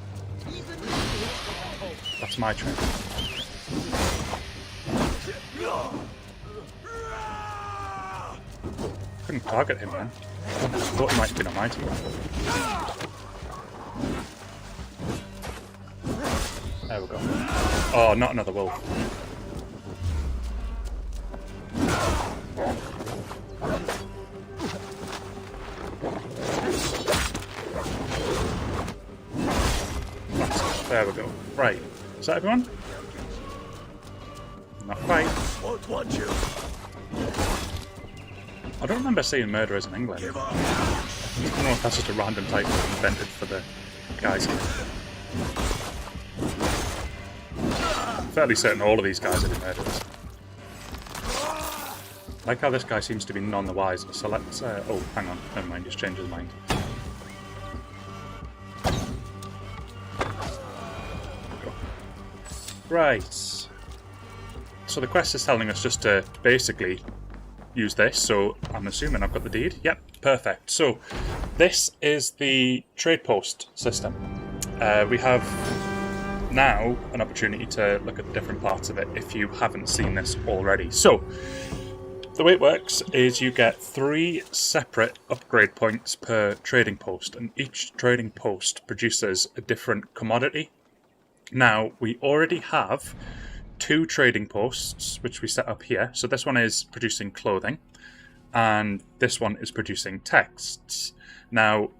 Speaker 1: That's my train. Couldn't target him then. I thought he might have been on my team. There we go. Oh, not another wolf. There we go. Right. Is that everyone? Not quite.
Speaker 2: Won't want you.
Speaker 1: I don't remember seeing murderers in England. I don't know if that's just a random title invented for the guys here. I'm fairly certain all of these guys are the murderers. I like how this guy seems to be none the wiser, so let's... oh, hang on. Never mind, just changed his mind. Right. So the quest is telling us just to basically use this, so I'm assuming I've got the deed. Yep, perfect. So this is the trade post system. We have now an opportunity to look at the different parts of it if you haven't seen this already. So the way it works is you get 3 separate upgrade points per trading post, and each trading post produces a different commodity. Now, we already have 2 trading posts, which we set up here. So this one is producing clothing, and this one is producing texts. Now,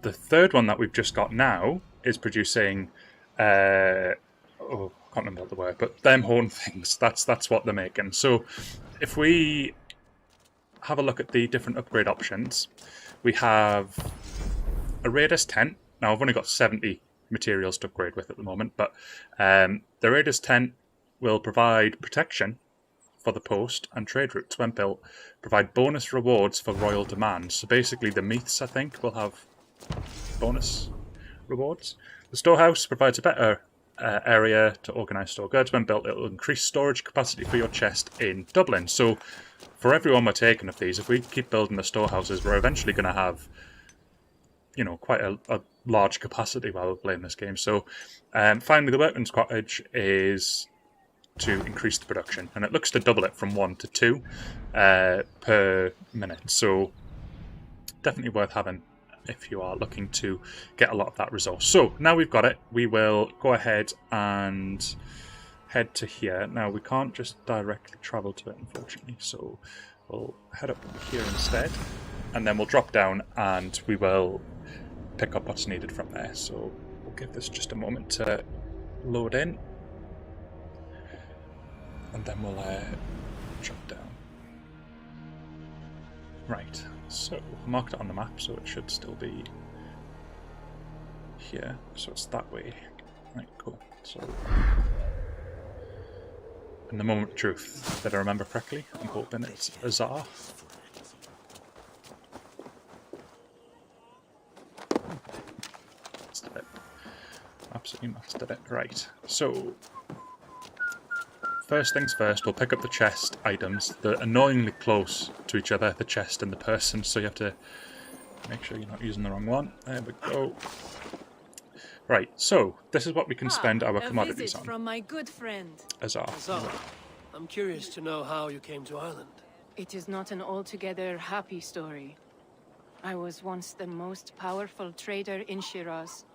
Speaker 1: the third one that we've just got now is producing, oh, I can't remember the word, but them horn things. That's what they're making. So if we have a look at the different upgrade options, we have a Raiders tent. Now, I've only got 70 materials to upgrade with at the moment, but the Raiders tent will provide protection for the post, and trade routes, when built, provide bonus rewards for royal demands. So basically the meaths, I think, will have bonus rewards. The storehouse provides a better area to organise store goods. When built, it will increase storage capacity for your chest in Dublin. So for everyone we're taking of these, if we keep building the storehouses, we're eventually going to have, you know, quite a large capacity while we're playing this game. So finally, the workman's cottage is to increase the production, and it looks to double it from 1 to 2 per minute. So definitely worth having if you are looking to get a lot of that resource. So now we've got it, we will go ahead and head to here. Now we can't just directly travel to it, unfortunately, so we'll head up here instead, and then we'll drop down and we will pick up what's needed from there. So we'll give this just a moment to load in, and then we'll drop down. Right, so I marked it on the map, so it should still be here. So it's that way. Right, cool. So, in the moment of truth, did I remember correctly? I'm hoping it's Azar. Mastered it. Absolutely mastered it. Right, so first things first, we'll pick up the chest items. They're annoyingly close to each other, the chest and the person, so you have to make sure you're not using the wrong one. There we go. Right, so this is what we can spend our commodities on.
Speaker 8: From my good friend.
Speaker 1: Azar.
Speaker 7: I'm curious to know how you came to Ireland.
Speaker 8: It is not an altogether happy story. I was once the most powerful trader in Shiraz.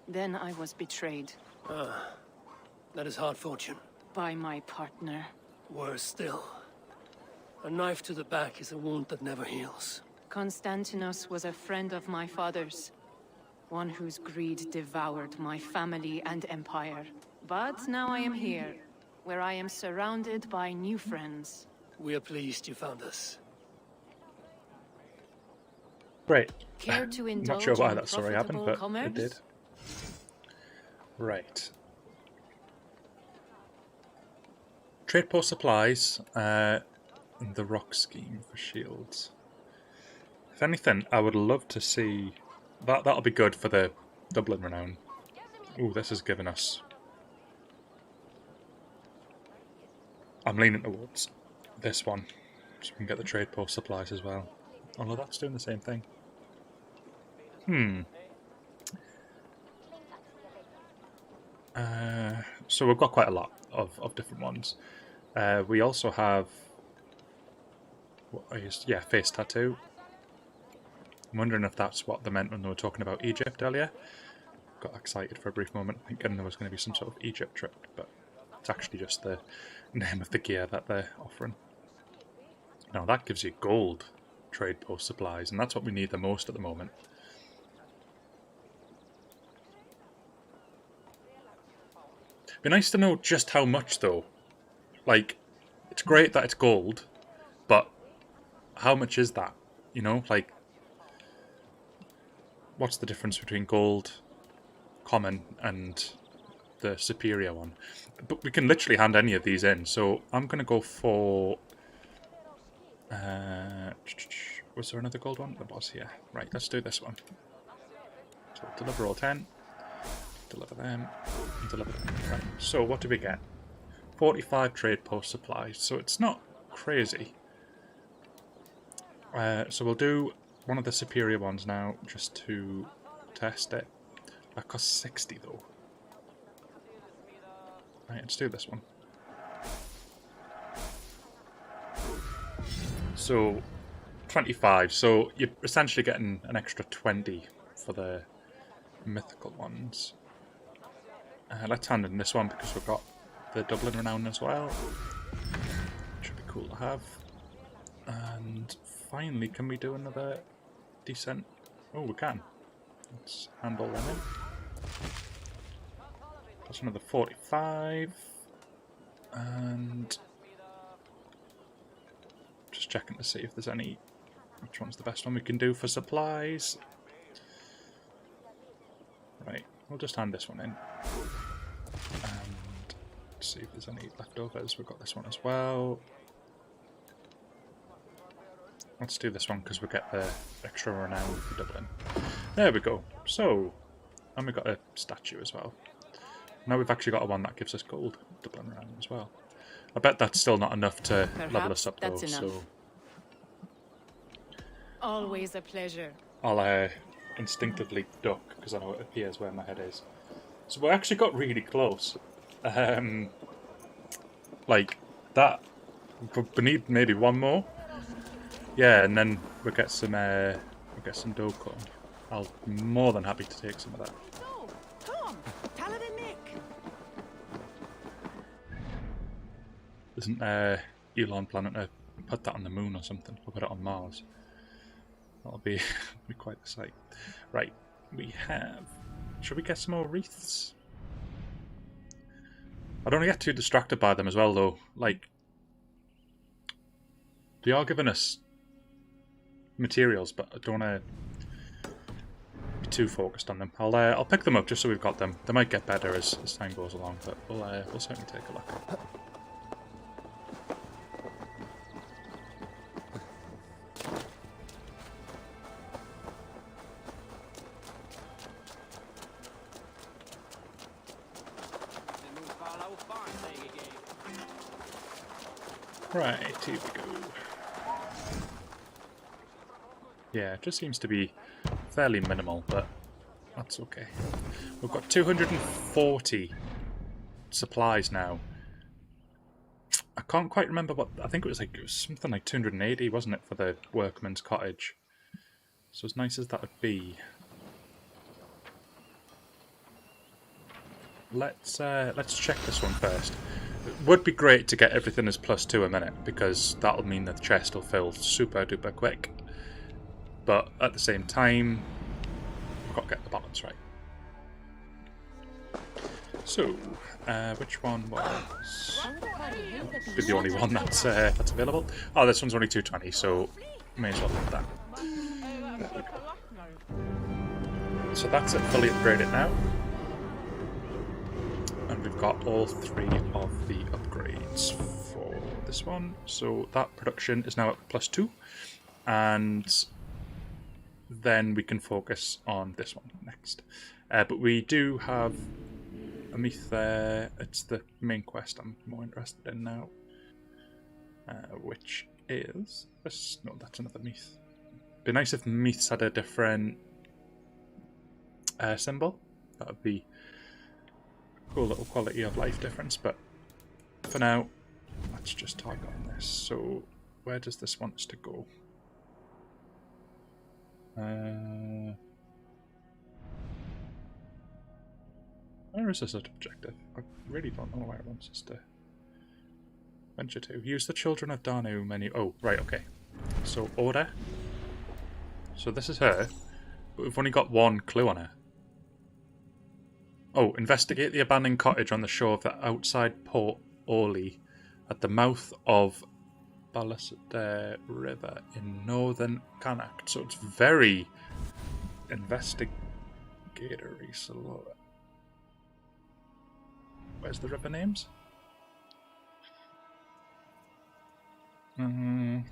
Speaker 8: Then I was betrayed.
Speaker 7: Ah, that is hard fortune.
Speaker 8: By my partner.
Speaker 7: Worse still. A knife to the back is a wound that never heals.
Speaker 8: Constantinos was a friend of my father's. One whose greed devoured my family and empire. But now I am here, where I am surrounded by new friends.
Speaker 7: We are pleased you found us.
Speaker 1: Great.
Speaker 8: Care to
Speaker 1: Not
Speaker 8: indulge
Speaker 1: sure why
Speaker 8: in
Speaker 1: that story happened,
Speaker 8: profitable
Speaker 1: but
Speaker 8: commerce?
Speaker 1: it did. Right. Trade post supplies. The rock scheme for shields. If anything, I would love to see that. That'll be good for the Dublin renown. Ooh, this has given us. I'm leaning towards this one, so we can get the trade post supplies as well. Although that's doing the same thing. So we've got quite a lot of different ones. We also have, face tattoo. I'm wondering if that's what they meant when they were talking about Egypt earlier. Got excited for a brief moment, thinking there was going to be some sort of Egypt trip, but it's actually just the name of the gear that they're offering. Now that gives you gold trade post supplies, and that's what we need the most at the moment. Be nice to know just how much though. Like, it's great that it's gold, but how much is that? You know, like, what's the difference between gold, common, and the superior one? But we can literally hand any of these in, so I'm going to go for... was there another gold one? There was, yeah. Right, let's do this one. So deliver all 10, deliver them, and deliver them. Right, so what do we get? 45 trade post supplies, so it's not crazy. So we'll do one of the superior ones now, just to test it. That costs 60 though. Right, let's do this one. So 25, so you're essentially getting an extra 20 for the mythical ones. Let's hand in this one because we've got the Dublin renown as well. Should be cool to have. And finally, can we do another decent... Oh, we can. Let's handle them in. That's another 45. And... just checking to see if there's any... which one's the best one we can do for supplies. Right, we'll just hand this one in. And see if there's any leftovers. We've got this one as well. Let's do this one because we'll get the extra renown for Dublin. There we go. So, and we've got a statue as well. Now we've actually got a one that gives us gold Dublin renown as well. I bet that's still not enough to level us up though.
Speaker 8: That's enough.
Speaker 1: So
Speaker 8: Always a pleasure.
Speaker 1: I'll instinctively duck because I know it appears where my head is. So we actually got really close. Like that. We need maybe one more. Yeah, and then we'll get some dough corn. I'll be more than happy to take some of that.
Speaker 2: No, Tom, tell it in Nick.
Speaker 1: Isn't Elon planning to put that on the moon or something? Or put it on Mars? That'll be quite the sight. Right, we have... should we get some more wreaths? I don't want to get too distracted by them as well though. Like, they are giving us materials, but I don't want to be too focused on them. I'll pick them up just so we've got them. They might get better as time goes along, but we'll certainly take a look. Right, here we go. Yeah, it just seems to be fairly minimal, but that's okay. We've got 240 supplies now. I can't quite remember what... I think it was something like 280, wasn't it, for the workman's cottage? So as nice as that would be... Let's check this one first. would be great to get everything as +2 a minute, because that'll mean that the chest will fill super duper quick. But at the same time, we've got to get the balance right. So, which one was the only one that's available? Oh, this one's only 220, so may as well look at that. So that's it, fully upgraded now. And we've got all 3 of the upgrades for this one. So that production is now at +2. And then we can focus on this one next. But we do have a myth there. It's the main quest I'm more interested in now. Which is... no, that's another myth. It'd be nice if myths had a different symbol. That would be a cool little quality of life difference, but for now, let's just target on this. So, where does this want us to go? Where is this objective? I really don't know where it wants us to venture to. Use the Children of Danu menu. Oh, right, okay. So, order. So this is her, but we've only got one clue on her. Oh, investigate the abandoned cottage on the shore of the outside Port Orly at the mouth of Ballasadair River in northern Connacht. So it's very investigatory. So where's the river names? None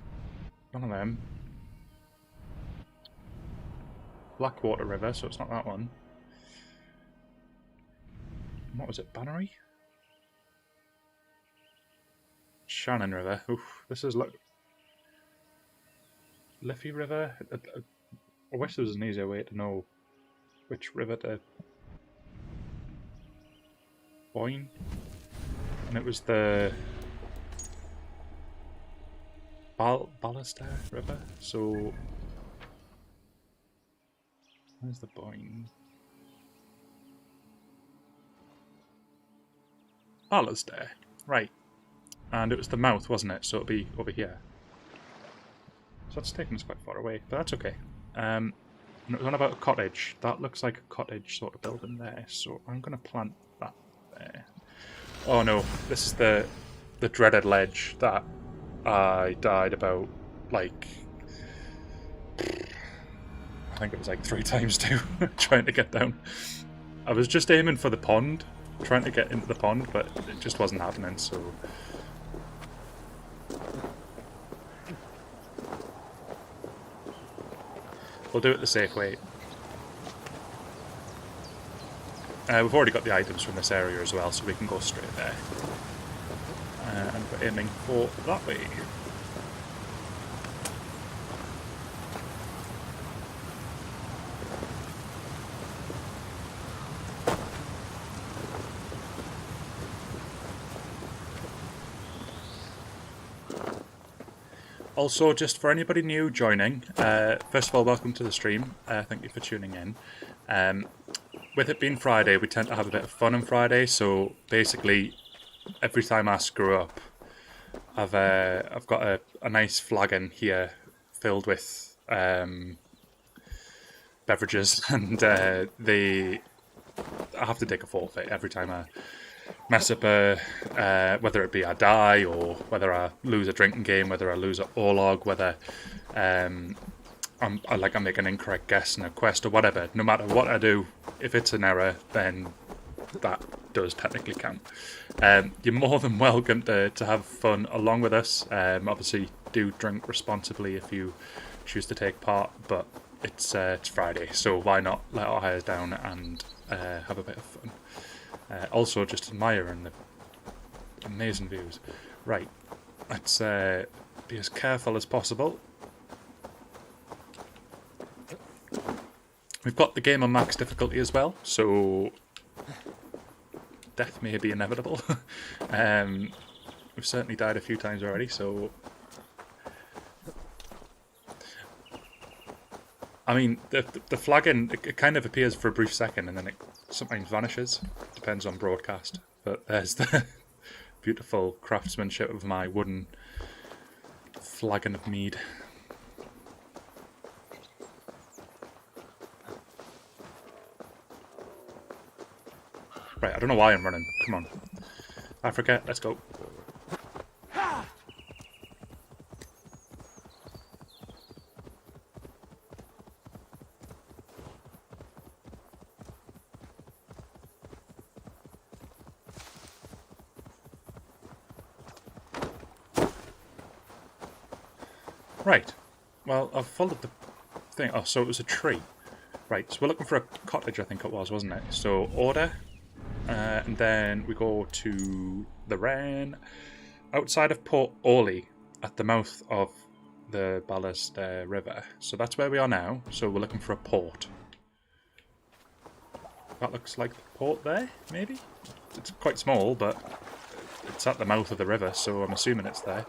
Speaker 1: of them. Blackwater River, so it's not that one. What was it, Bannery? Shannon River. Oof, this is like Liffey River. I wish there was an easier way to know which river to Boyne. And it was the Ballasadair River. So where's the Boyne? Ballasadair, right. And it was the mouth, wasn't it? So it'll be over here. So that's taken us quite far away, but that's okay. And it was on about a cottage. That looks like a cottage sort of building there, so I'm going to plant that there. Oh no, this is the dreaded ledge that I died about, like, I think it was like 3 times too, trying to get down. I was just aiming for the pond, trying to get into the pond, but it just wasn't happening, so... we'll do it the safe way. We've already got the items from this area as well, so we can go straight there. And we're aiming for that way. Also, just for anybody new joining, first of all, welcome to the stream. Thank you for tuning in. With it being Friday, we tend to have a bit of fun on Friday, so basically, every time I screw up, I've got a nice flagon here filled with beverages, and I have to take a forfeit every time I mess up whether it be I die, or whether I lose a drinking game, whether I lose an Orlog, whether I make an incorrect guess in a quest or whatever. No matter what I do, if it's an error, then that does technically count. You're more than welcome to have fun along with us. Obviously, do drink responsibly if you choose to take part, but it's Friday, so why not let our hairs down and have a bit of fun. Also, just admiring the amazing views. Right, let's be as careful as possible. We've got the game on max difficulty as well, so death may be inevitable. We've certainly died a few times already, so... I mean, the flagon, it kind of appears for a brief second and then it sometimes vanishes. Depends on broadcast. But there's beautiful craftsmanship of my wooden flagon of mead. Right, I don't know why I'm running. Come on. Africa, let's go. Right. Well, I've followed the thing. Oh, so it was a tree. Right, so we're looking for a cottage, I think it was, wasn't it? So, order. And then we go to the Wren. Outside of Port Orley, at the mouth of the Ballast River. So that's where we are now. So we're looking for a port. That looks like the port there, maybe? It's quite small, but it's at the mouth of the river, so I'm assuming it's there.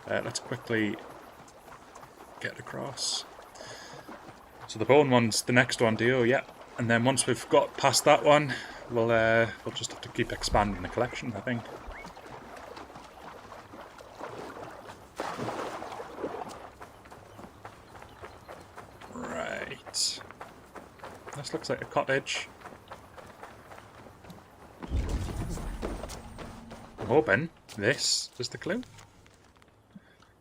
Speaker 1: Let's quickly get across. So the bone one's the next one, Dio, yeah. And then once we've got past that one, we'll just have to keep expanding the collection, I think. Right. This looks like a cottage. I'm hoping this is the clue.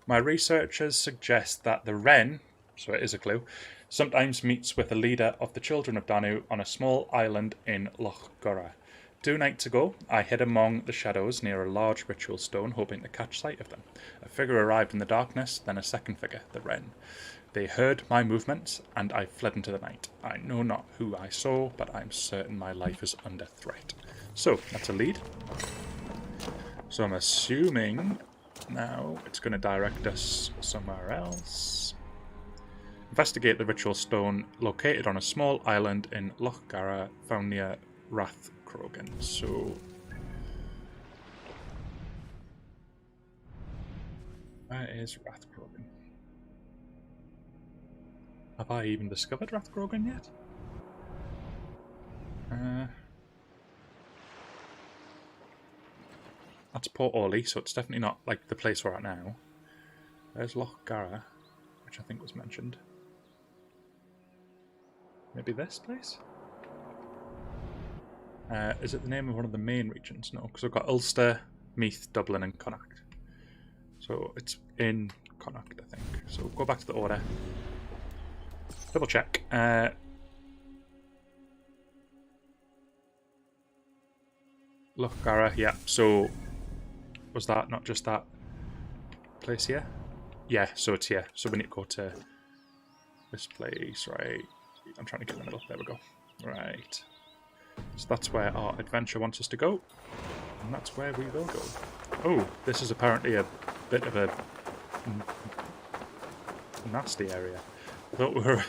Speaker 1: My researchers suggest that the Wren, so it is a clue, sometimes meets with a leader of the children of Danu on a small island in Loch Gora. 2 nights ago, I hid among the shadows near a large ritual stone, hoping to catch sight of them. A figure arrived in the darkness, then a second figure, the Wren. They heard my movements, and I fled into the night. I know not who I saw, but I'm certain my life is under threat. So, that's a lead. So I'm assuming now it's going to direct us somewhere else. Investigate the ritual stone located on a small island in Loch Gara, found near Rathcrogan. So where is Rathcrogan? Have I even discovered Rathcrogan yet? That's Port Orley, so it's definitely not like the place we're at now. There's Loch Gara, which I think was mentioned. Maybe this place? Is it the name of one of the main regions? No, because we've got Ulster, Meath, Dublin and Connacht. So it's in Connacht, I think. So we'll go back to the order. Double check. Loch Gara, yeah, so was that not just that place here? Yeah, so it's here. So we need to go to this place, right? I'm trying to get in the middle. There we go. Right. So that's where our adventure wants us to go. And that's where we will go. Oh, this is apparently a bit of a nasty area. I thought we were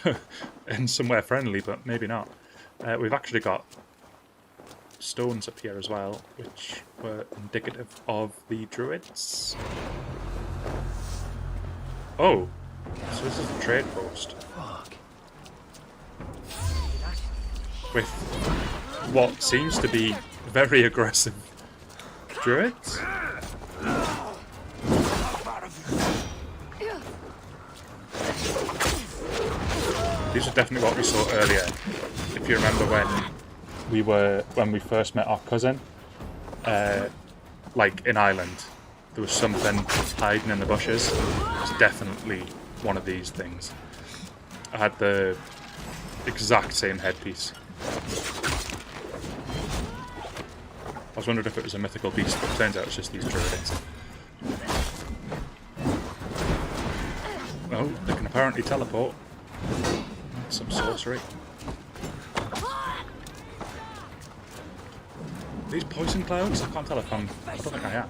Speaker 1: in somewhere friendly, but maybe not. We've actually got stones up here as well, which were indicative of the Druids. Oh, so this is the trade post. With what seems to be very aggressive Druids. These are definitely what we saw earlier. If you remember when we first met our cousin, like in Ireland, there was something hiding in the bushes. It's definitely one of these things. I had the exact same headpiece. I was wondering if it was a mythical beast, but it turns out it's just these Druids. Oh, they can apparently teleport. That's some sorcery. These poison clouds? I can't tell if I don't think I am.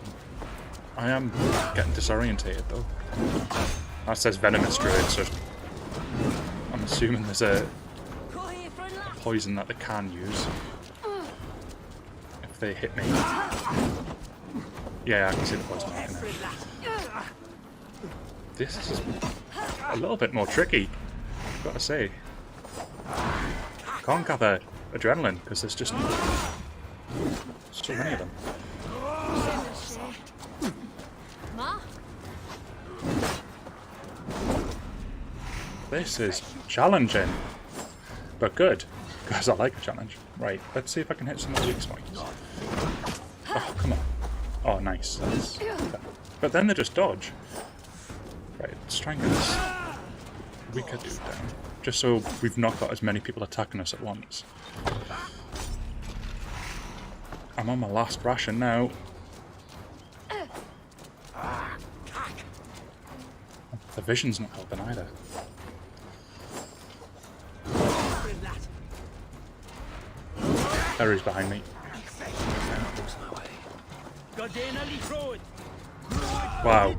Speaker 1: I am getting disorientated though. That says venomous druid, so I'm assuming there's a poison that they can use if they hit me. Yeah, I can see the poison. This is a little bit more tricky, I've got to say. I can't gather adrenaline because there's just so many of them.
Speaker 3: Ma?
Speaker 1: This is challenging, but good, because I like a challenge. Right, let's see if I can hit some of the weak spots. Oh, come on. Oh, nice. That's okay. But then they just dodge. Right, let's try and get this weaker dude down, just so we've not got as many people attacking us at once. I'm on my last ration now. The vision's not helping either. Harry's behind me. Wow.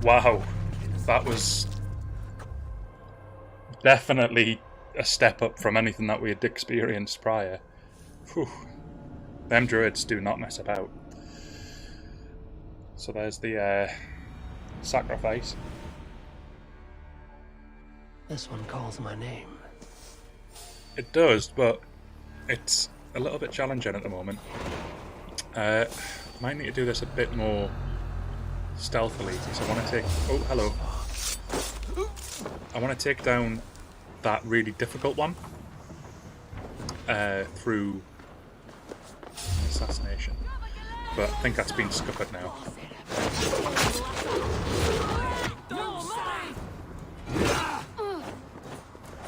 Speaker 1: Wow. That was definitely a step up from anything that we had experienced prior. Whew. Them druids do not mess about. So there's the sacrifice.
Speaker 7: This one calls my name.
Speaker 1: It does, but it's a little bit challenging at the moment. Might need to do this a bit more stealthily, because I want to take... Oh, hello. I want to take down that really difficult one through assassination. But I think that's been scuppered now.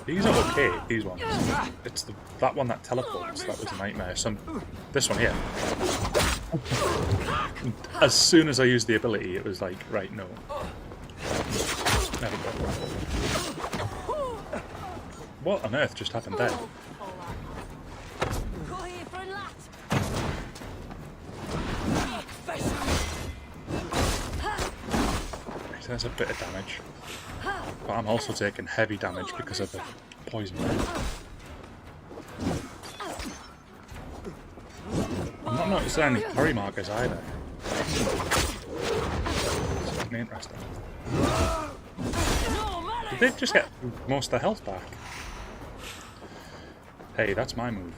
Speaker 1: These are okay, these ones. It's that one that teleports that was a nightmare. This one here. As soon as I used the ability, it was like, right, no. Never got that. What on earth just happened there? There's a bit of damage. But I'm also taking heavy damage because of the poison. I'm not noticing any parry markers either. It's interesting. Did they just get most of their health back? Hey, that's my move.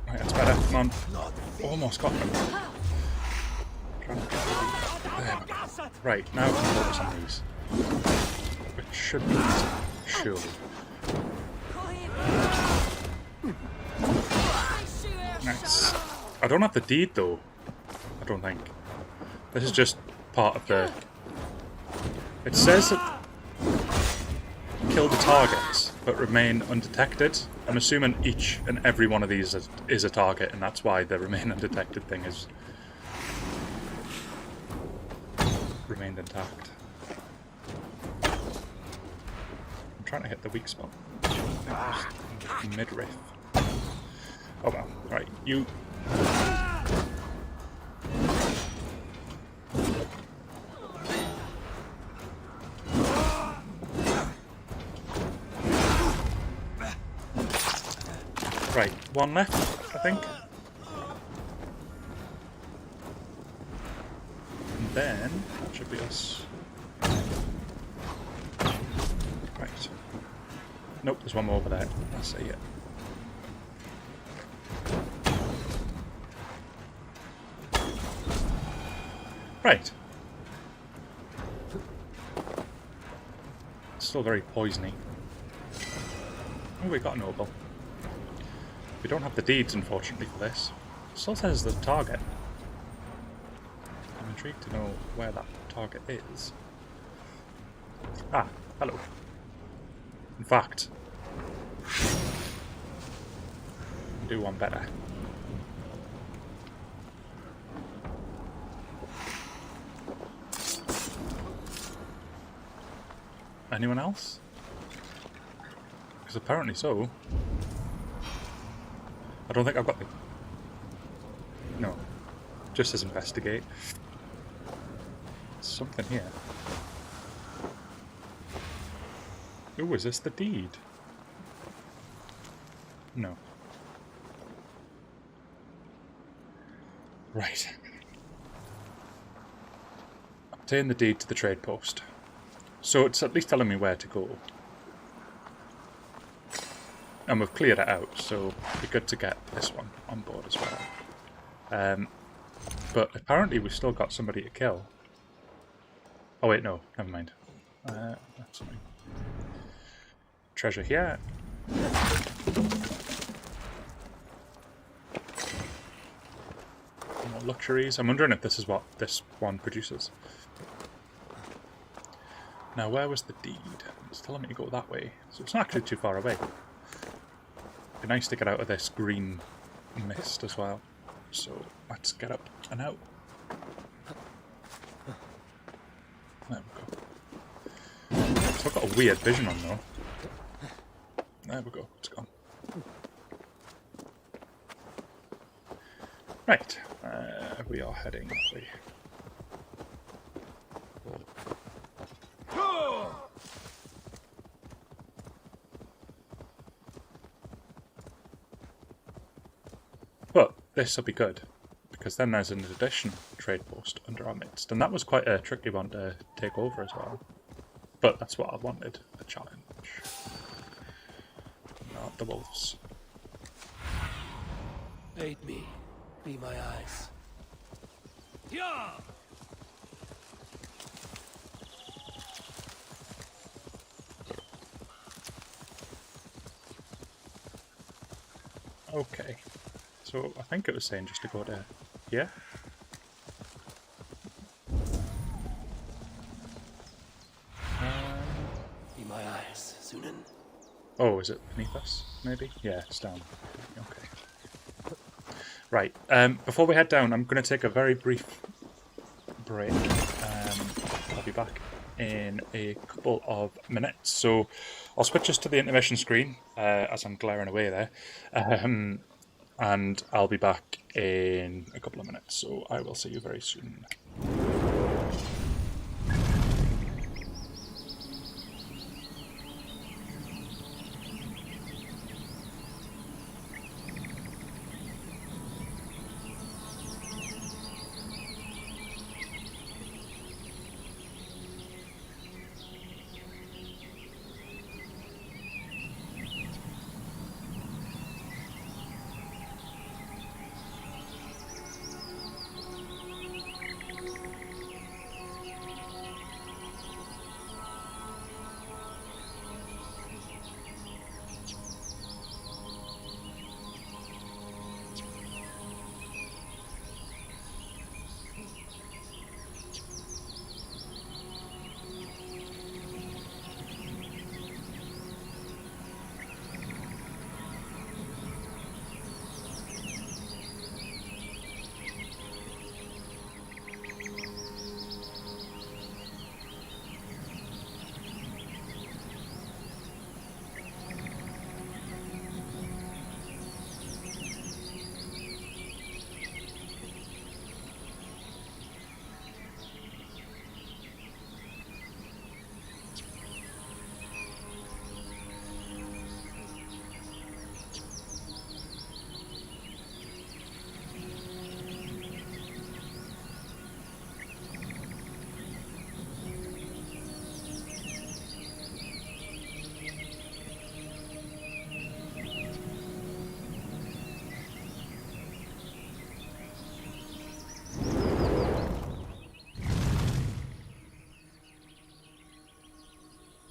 Speaker 1: Right, that's better. Come on. Almost got them. There we go. Right, now we can focus on these. Which should be easy, surely. Nice. I don't have the deed though. I don't think. This is just part of the... It says that kill the targets, but remain undetected. I'm assuming each and every one of these is a target, and that's why the remain undetected thing is remained intact. I'm trying to hit the weak spot. Midriff. Oh well, right, you... Right, one left, I think. And then, that should be us. Right. Nope, there's one more over there. I see it. Right. Still very poisony. Oh, we got a noble. We don't have the deeds, unfortunately, for this. Still says the target. I'm intrigued to know where that target is. Ah, hello. In fact, I'll do one better. Anyone else? Because apparently so. I don't think I've got the... No. Just as investigate. Something here. Ooh, is this the deed? No. Right. Obtain the deed to the trade post. So it's at least telling me where to go. and we've cleared it out, so it'd be good to get this one on board as well. But apparently we've still got somebody to kill. Oh wait, no, never mind. That's fine. Treasure here. More luxuries. I'm wondering if this is what this one produces. Now, where was the deed? It's telling me to go that way, so it's not actually too far away. It'd be nice to get out of this green mist as well. So let's get up and out. There we go. Still got a weird vision on though. There we go, it's gone. Right, we are heading that way. But this will be good, because then there's an additional trade post under our midst, and that was quite a tricky one to take over as well. But that's what I wanted, a challenge. Not the wolves.
Speaker 7: Aid me. Be my eyes. Yeah!
Speaker 1: Okay. So I think it was saying just to go to here.
Speaker 7: Be my eyes, Sunan.
Speaker 1: Oh, is it beneath us? Maybe? Yeah, it's down. Okay. Right. Before we head down, I'm going to take a very brief break. I'll be back in a couple of minutes. So I'll switch us to the intermission screen as I'm glaring away there. And I'll be back in a couple of minutes. So I will see you very soon.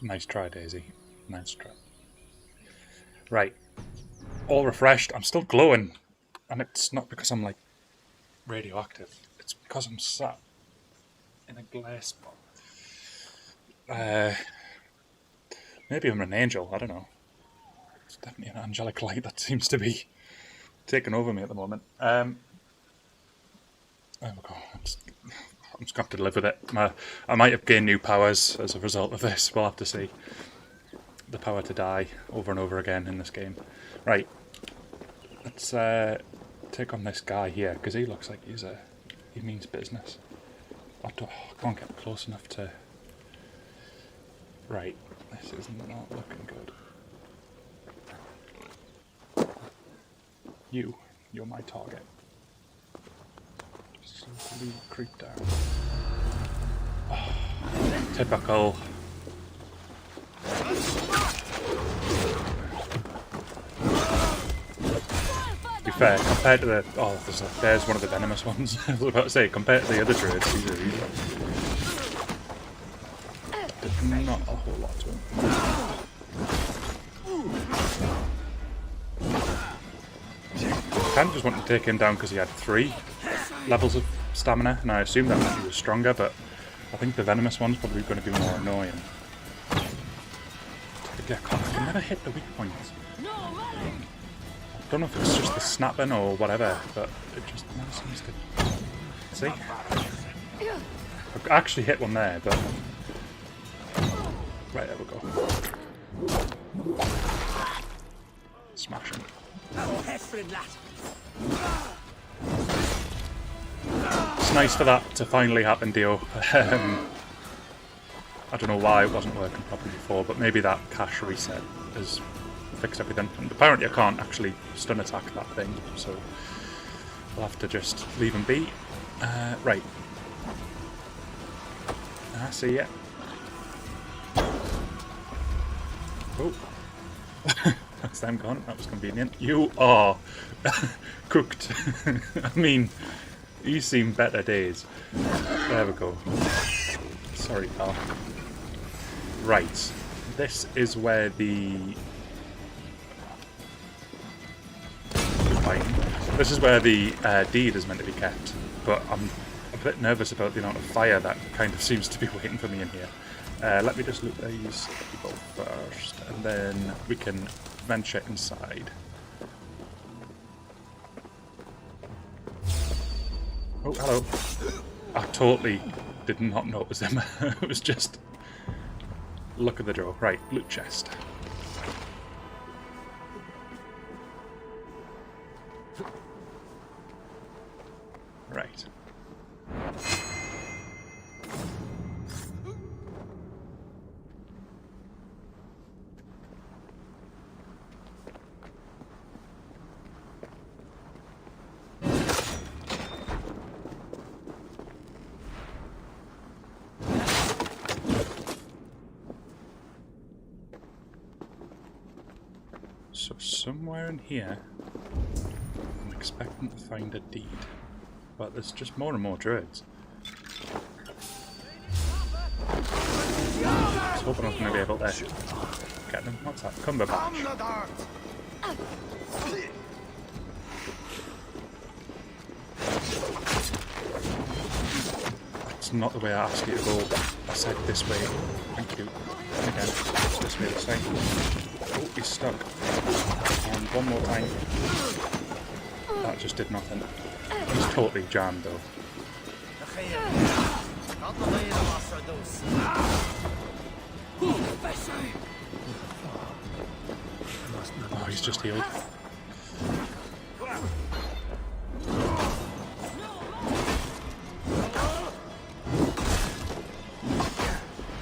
Speaker 1: Nice try, Daisy. Nice try. Right. All refreshed. I'm still glowing. And it's not because I'm, like, radioactive. It's because I'm sat in a glare spot. Maybe I'm an angel. I don't know. It's definitely an angelic light that seems to be taking over me at the moment. There we go. I'm just going to have to live with it. I might have gained new powers as a result of this. We'll have to see. The power to die over and over again in this game. Right. Let's take on this guy here, because he looks like he means business. I can't get close enough to... Right. This is not looking good. You're my target. Slowly creep down. Oh, typical. fair, compared to the... Oh, there's one of the venomous ones. I was about to say, compared to the other druids, these are easy. Did not a whole lot to him. I kind of just wanted to take him down because he had 3 levels of stamina, and I assumed that meant he was stronger, but I think the venomous one's probably going to be more annoying. I can never hit the weak points. I don't know if it's just the snapping or whatever, but it just never seems to... See? I actually hit one there, but... Right, there we go. Smash him. It's nice for that to finally happen, Dio. I don't know why it wasn't working properly before, but maybe that cache reset has fixed everything. And apparently I can't actually stun attack that thing, so I'll have to just leave him be. Right. I see ya. Oh. That's them gone. That was convenient. You are cooked. I mean, you've seen better days. There we go. Sorry, pal. Right. This is where the... This is where the deed is meant to be kept, but I'm a bit nervous about the amount of fire that kind of seems to be waiting for me in here. Let me just loot these people first, and then we can venture inside. Oh, hello. I totally did not notice them. It was just... Look at the draw. Right, loot chest. Right. So somewhere in here, I'm expecting to find a deed. But there's just more and more druids. I was hoping I was going to be able to get them. What's that? Cumberbatch. That's not the way I asked you to go. I said this way. Thank you. And again, this way this time. Oh, he's stuck. And one more time. That just did nothing. He's totally jammed though. Oh, he's just healed.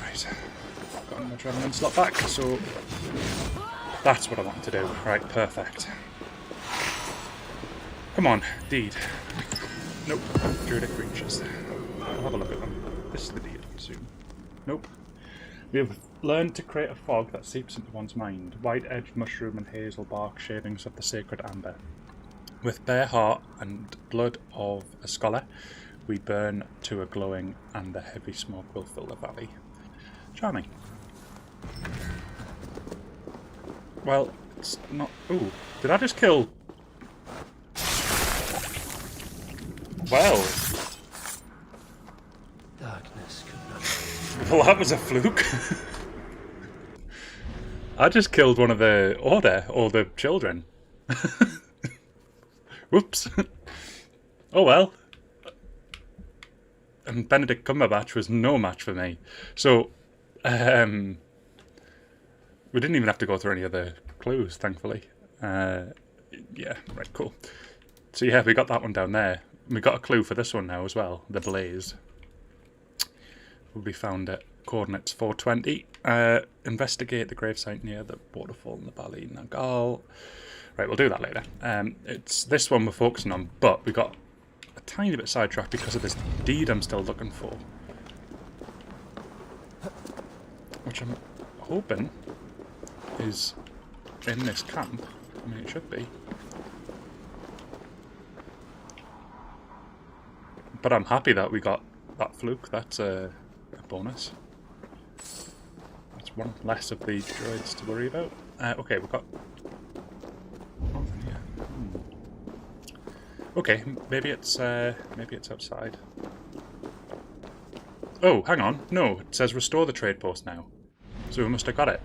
Speaker 1: Right. Got an adrenaline slot back, so that's what I wanted to do. Right, perfect. Come on, deed. Nope. Druidic creatures. I'll have a look at them. This is the deed, I assume. Nope. We have learned to create a fog that seeps into one's mind. White-edged mushroom and hazel bark shavings of the sacred amber. With bare heart and blood of a scholar, we burn to a glowing and the heavy smoke will fill the valley. Charming. Well, it's not... Ooh, did I just kill... Well...
Speaker 7: Darkness could not...
Speaker 1: Well, that was a fluke. I just killed one of the Order, or the children. Whoops. Oh well. And Benedict Cumberbatch was no match for me. So, we didn't even have to go through any other clues, thankfully. Yeah, right, cool. So yeah, we got that one down there. We got a clue for this one now as well, the blaze. Will be found at coordinates 420. Investigate the gravesite near the waterfall in the Valley Nagal. Right, we'll do that later. It's this one we're focusing on, but we got a tiny bit sidetracked because of this deed I'm still looking for. Which I'm hoping is in this camp. I mean, it should be. but I'm happy that we got that fluke. That's a bonus. That's one less of the droids to worry about. Okay, we've got... Okay, maybe it's outside. Oh, hang on. No, it says restore the trade post now. So we must have got it.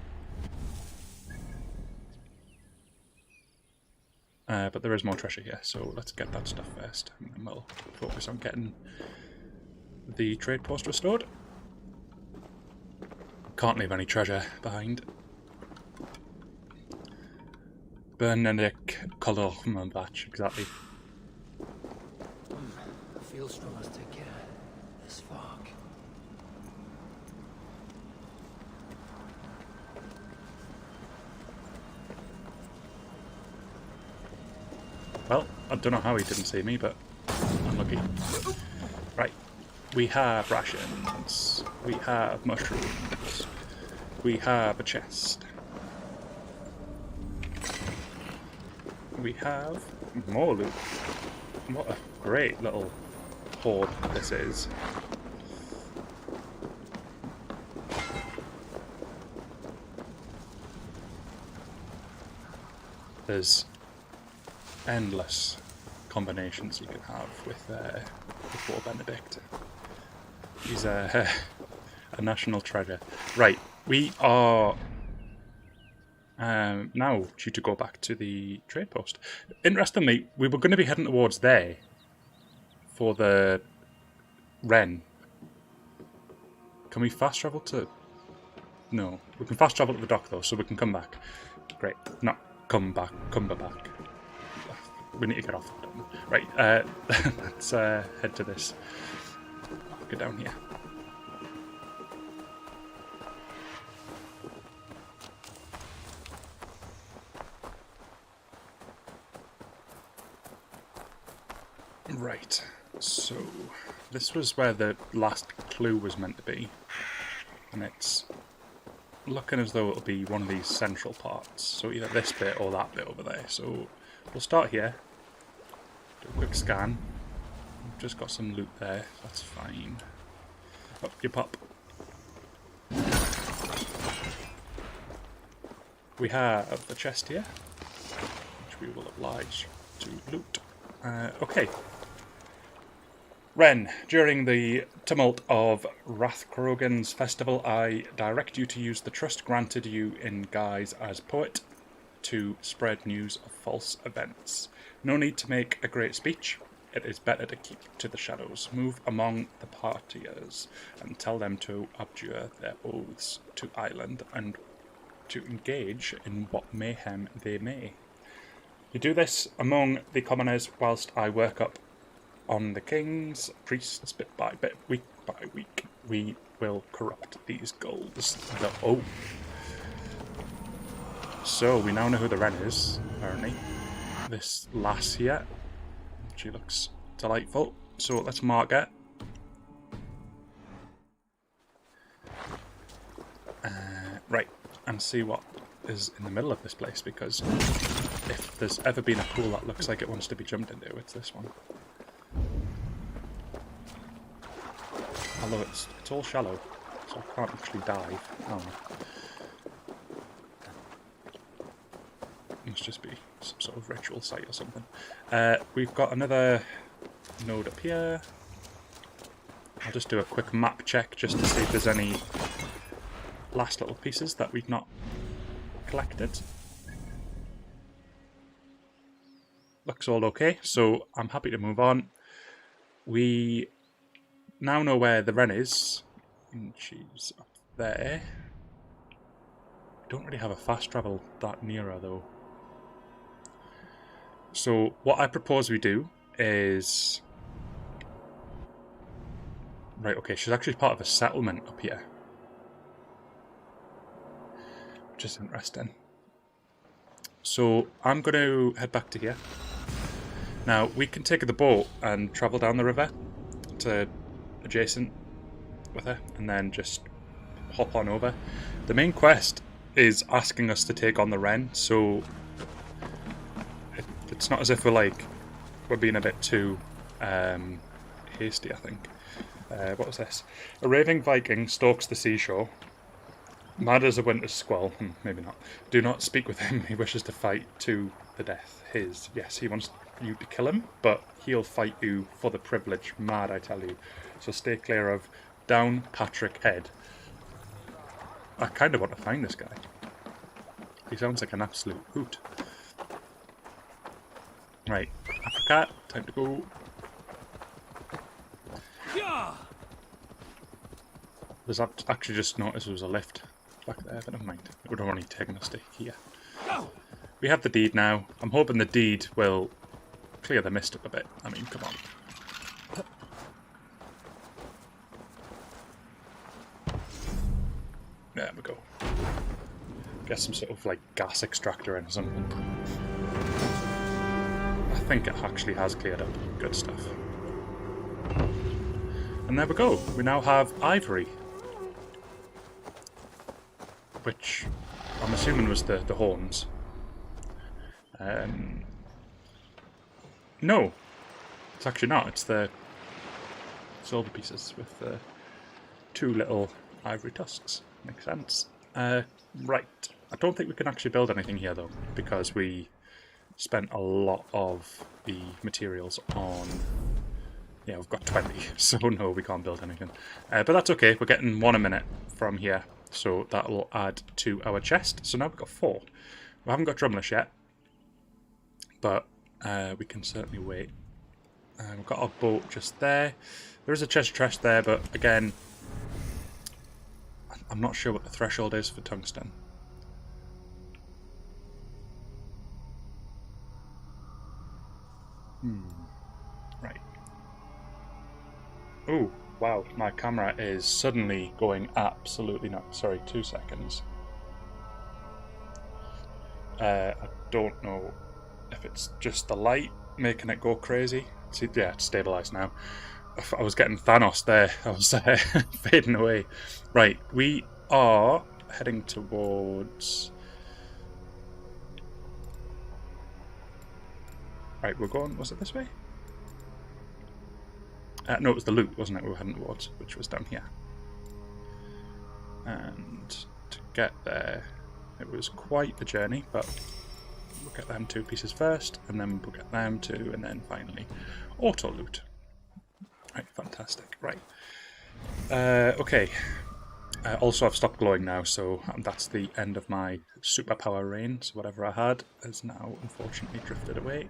Speaker 1: But there is more treasure here, so let's get that stuff first. And then we'll focus on getting the trade post restored. Can't leave any treasure behind. Benedict colour batch, exactly.
Speaker 7: Feels from us take care. This fog.
Speaker 1: Well, I don't know how he didn't see me, but unlucky. Right, we have rations, we have mushrooms, we have a chest, we have more loot. What a great little hoard this is. There's endless combinations you can have with poor Benedict. He's a national treasure. Right, we are now due to go back to the trade post. Interestingly, we were going to be heading towards there for the Wren. Can we fast travel to... No, we can fast travel to the dock though, so we can come back. Great, not come back, come back. We need to get off that button. Right, let's head to this. Get down here. Right, so this was where the last clue was meant to be, and it's looking as though it'll be one of these central parts, so either this bit or that bit over there. So we'll start here, do a quick scan. We've just got some loot there, that's fine. Up you pop. We have the chest here, which we will oblige to loot. Okay. Wren, during the tumult of Rathkrogan's festival, I direct you to use the trust granted you in guise as poet to spread news of false events. No need to make a great speech. It is better to keep to the shadows. Move among the partiers and tell them to abjure their oaths to Ireland and to engage in what mayhem they may. You do this among the commoners whilst I work up on the king's priests bit by bit, week by week. We will corrupt these goals. So we now know who the Wren is, apparently. This lass here. She looks delightful. So let's mark it. Right, and see what is in the middle of this place, because if there's ever been a pool that looks like it wants to be jumped into, it's this one. Although it's all shallow, so I can't actually dive. Oh. Must just be some sort of ritual site or something. We've got another node up here. I'll just do a quick map check just to see if there's any last little pieces that we've not collected. Looks all okay, so I'm happy to move on. We now know where the Wren is, and she's up there. We don't really have a fast travel that near her though. So what I propose we do is... Right, okay, she's actually part of a settlement up here. Which is interesting. So I'm going to head back to here. Now, we can take the boat and travel down the river to adjacent with her, and then just hop on over. The main quest is asking us to take on the Wren, so it's not as if we're being a bit too hasty, I think. What was this? A raving Viking stalks the seashore. Mad as a winter squall. Maybe not. Do not speak with him. He wishes to fight to the death. Yes, he wants you to kill him, but he'll fight you for the privilege. Mad, I tell you. So stay clear of Down Patrick Head. I kind of want to find this guy. He sounds like an absolute hoot. Right, Africa, time to go. Was that actually just noticed there was a lift back there, but never mind. It would have only taken us to here. We have the deed now. I'm hoping the deed will clear the mist up a bit. I mean, come on. There we go. Get some sort of like gas extractor in or something. I think it actually has cleared up. Good stuff. And there we go. We now have ivory. Which I'm assuming was the horns. No, it's actually not. It's the silver pieces with the two little ivory tusks. Makes sense. Right. I don't think we can actually build anything here though, because we spent a lot of the materials on... Yeah, we've got 20, so no, we can't build anything. But that's okay. We're getting 1 a minute from here. So that will add to our chest. So now we've got 4. We haven't got drumless yet, but we can certainly wait. We've got our boat just there. There is a chest there, but again, I'm not sure what the threshold is for tungsten. Right. Oh. Wow, my camera is suddenly going absolutely nuts. Sorry, 2 seconds. I don't know if it's just the light making it go crazy. See, yeah, it's stabilised now. I was getting Thanos there. I was fading away. Right, we are heading towards... Right, we're going... Was it this way? No, it was the loot, wasn't it, we were heading towards, which was down here. And to get there, it was quite the journey, but we'll get them 2 pieces first, and then we'll get them 2, and then finally auto loot. Right, fantastic. Right. Okay. Also, I've stopped glowing now, so that's the end of my superpower reign. So whatever I had has now unfortunately drifted away.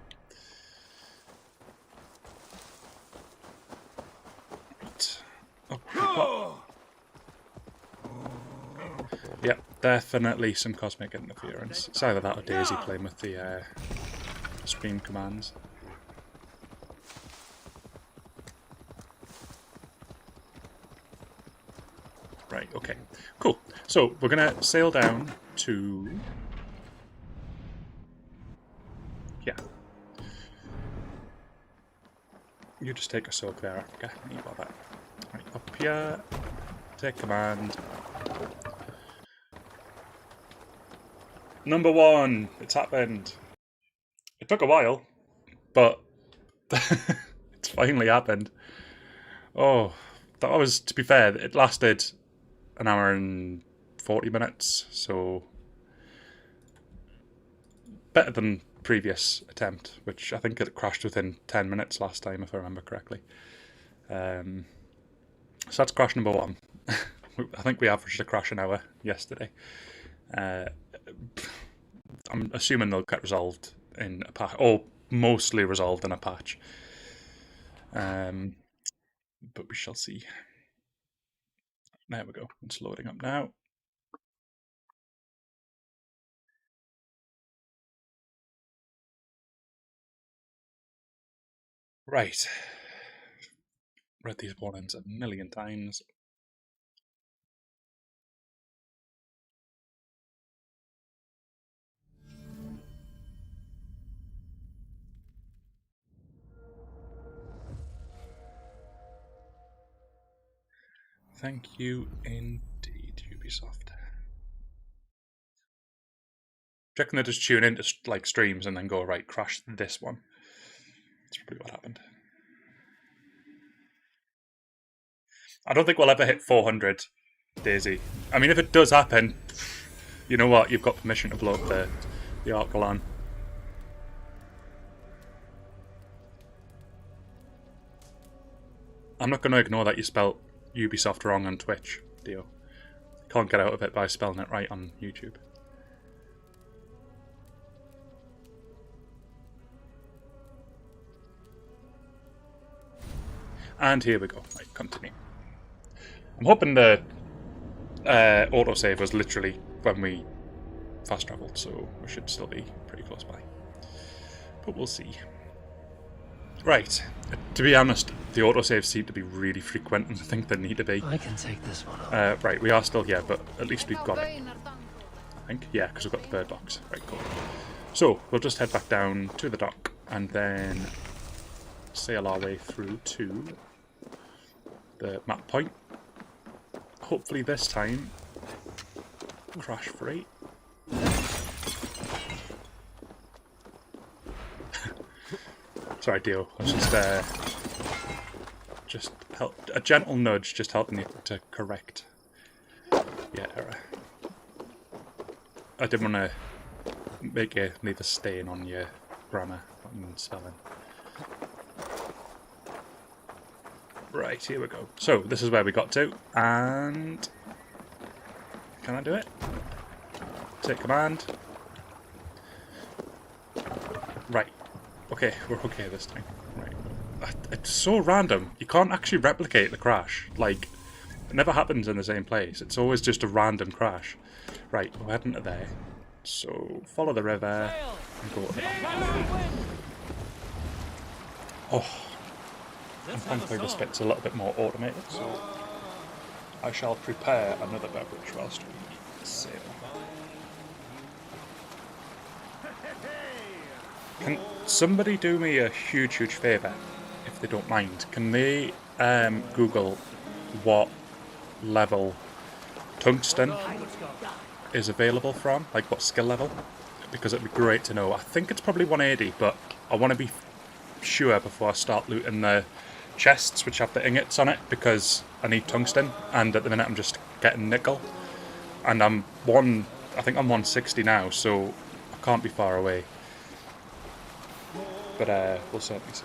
Speaker 1: Yep, definitely some cosmic interference. It's either that or Daisy playing with the stream commands. Right, okay, cool. So we're going to sail down to... Yeah. You just take a soak there, Africa. You got that. Right, up here. Take command. Number 1! It's happened. It took a while, but it's finally happened. Oh, that was, to be fair, it lasted an hour and 40 minutes, so better than previous attempt, which I think it crashed within 10 minutes last time, if I remember correctly. So that's crash number 1. I think we averaged a crash an hour yesterday. I'm assuming they'll get resolved in a patch, or mostly resolved in a patch. But we shall see. There we go. It's loading up now. Right. Read these warnings a million times. Thank you indeed, Ubisoft. Do you reckon they just tune into like streams and then go, right, crash this one? That's probably what happened. I don't think we'll ever hit 400, Daisy. I mean, if it does happen, you know what? You've got permission to blow up the Arcalan. I'm not going to ignore that you spelt Ubisoft wrong on Twitch, Dio. Can't get out of it by spelling it right on YouTube. And here we go. Right, continue. I'm hoping the autosave was literally when we fast travelled, so we should still be pretty close by. But we'll see. Right. To be honest, the autosaves seem to be really frequent, and I think they need to be.
Speaker 7: I can take this one.
Speaker 1: Right, we are still here, but at least we've got it. I think. Yeah, because we've got the bird box. Right, cool. So, we'll just head back down to the dock, and then sail our way through to the map point. Hopefully this time, crash free. Sorry, Dio. I was just a gentle nudge, just helping you to correct your error. I didn't want to make you leave a stain on your grammar and spelling. Right, here we go. So, this is where we got to, and can I do it? Take command. Right. Okay, we're okay this time. Right. It's so random. You can't actually replicate the crash. Like, it never happens in the same place. It's always just a random crash. Right, we're heading to there. So, follow the river and go up. Oh. And thankfully this bit's a little bit more automated, so I shall prepare another beverage whilst we sail. Can somebody do me a huge favour, if they don't mind? Can they Google what level tungsten is available from? Like what skill level? Because it'd be great to know. I think it's probably 180, but I want to be sure before I start looting the chests which have the ingots on it, because I need tungsten, and at the minute I'm just getting nickel, and I think I'm 160 now, so I can't be far away, but we'll certainly see.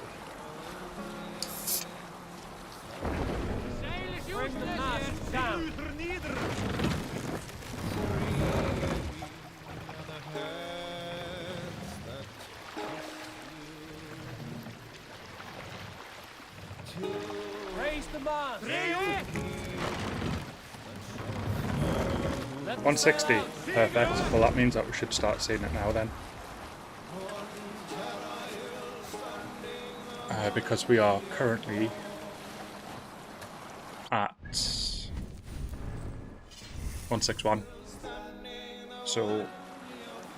Speaker 2: the man.
Speaker 1: 160. Perfect. Well, that means that we should start seeing it now then. Because we are currently at 161. So,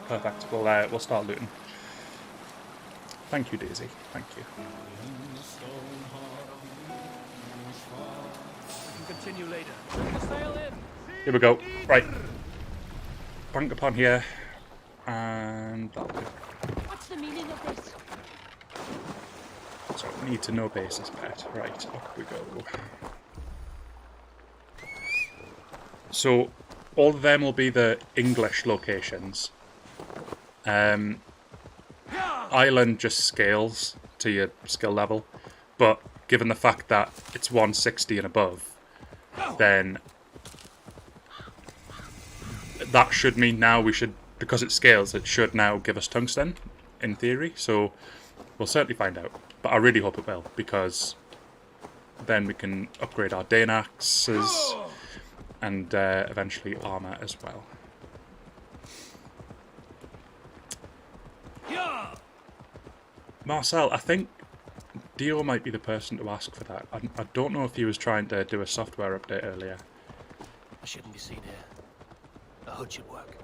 Speaker 1: perfect. We'll start looting. Thank you, Daisy. Thank you.
Speaker 2: We can continue later. Sail in.
Speaker 1: Here we go. Right. Bank upon here. And that'll do.
Speaker 3: What's the meaning of this?
Speaker 1: So, need to know basis pet. Right, up we go. So, all of them will be the English locations. Island just scales to your skill level, but given the fact that it's 160 and above, then that should mean now we should, because it scales, it should now give us tungsten, in theory, so we'll certainly find out. But I really hope it will, because then we can upgrade our Dane axes and eventually armor as well. Marcel, I think Dio might be the person to ask for that. I don't know if he was trying to do a software update earlier.
Speaker 7: I shouldn't be seen here. A hood should work.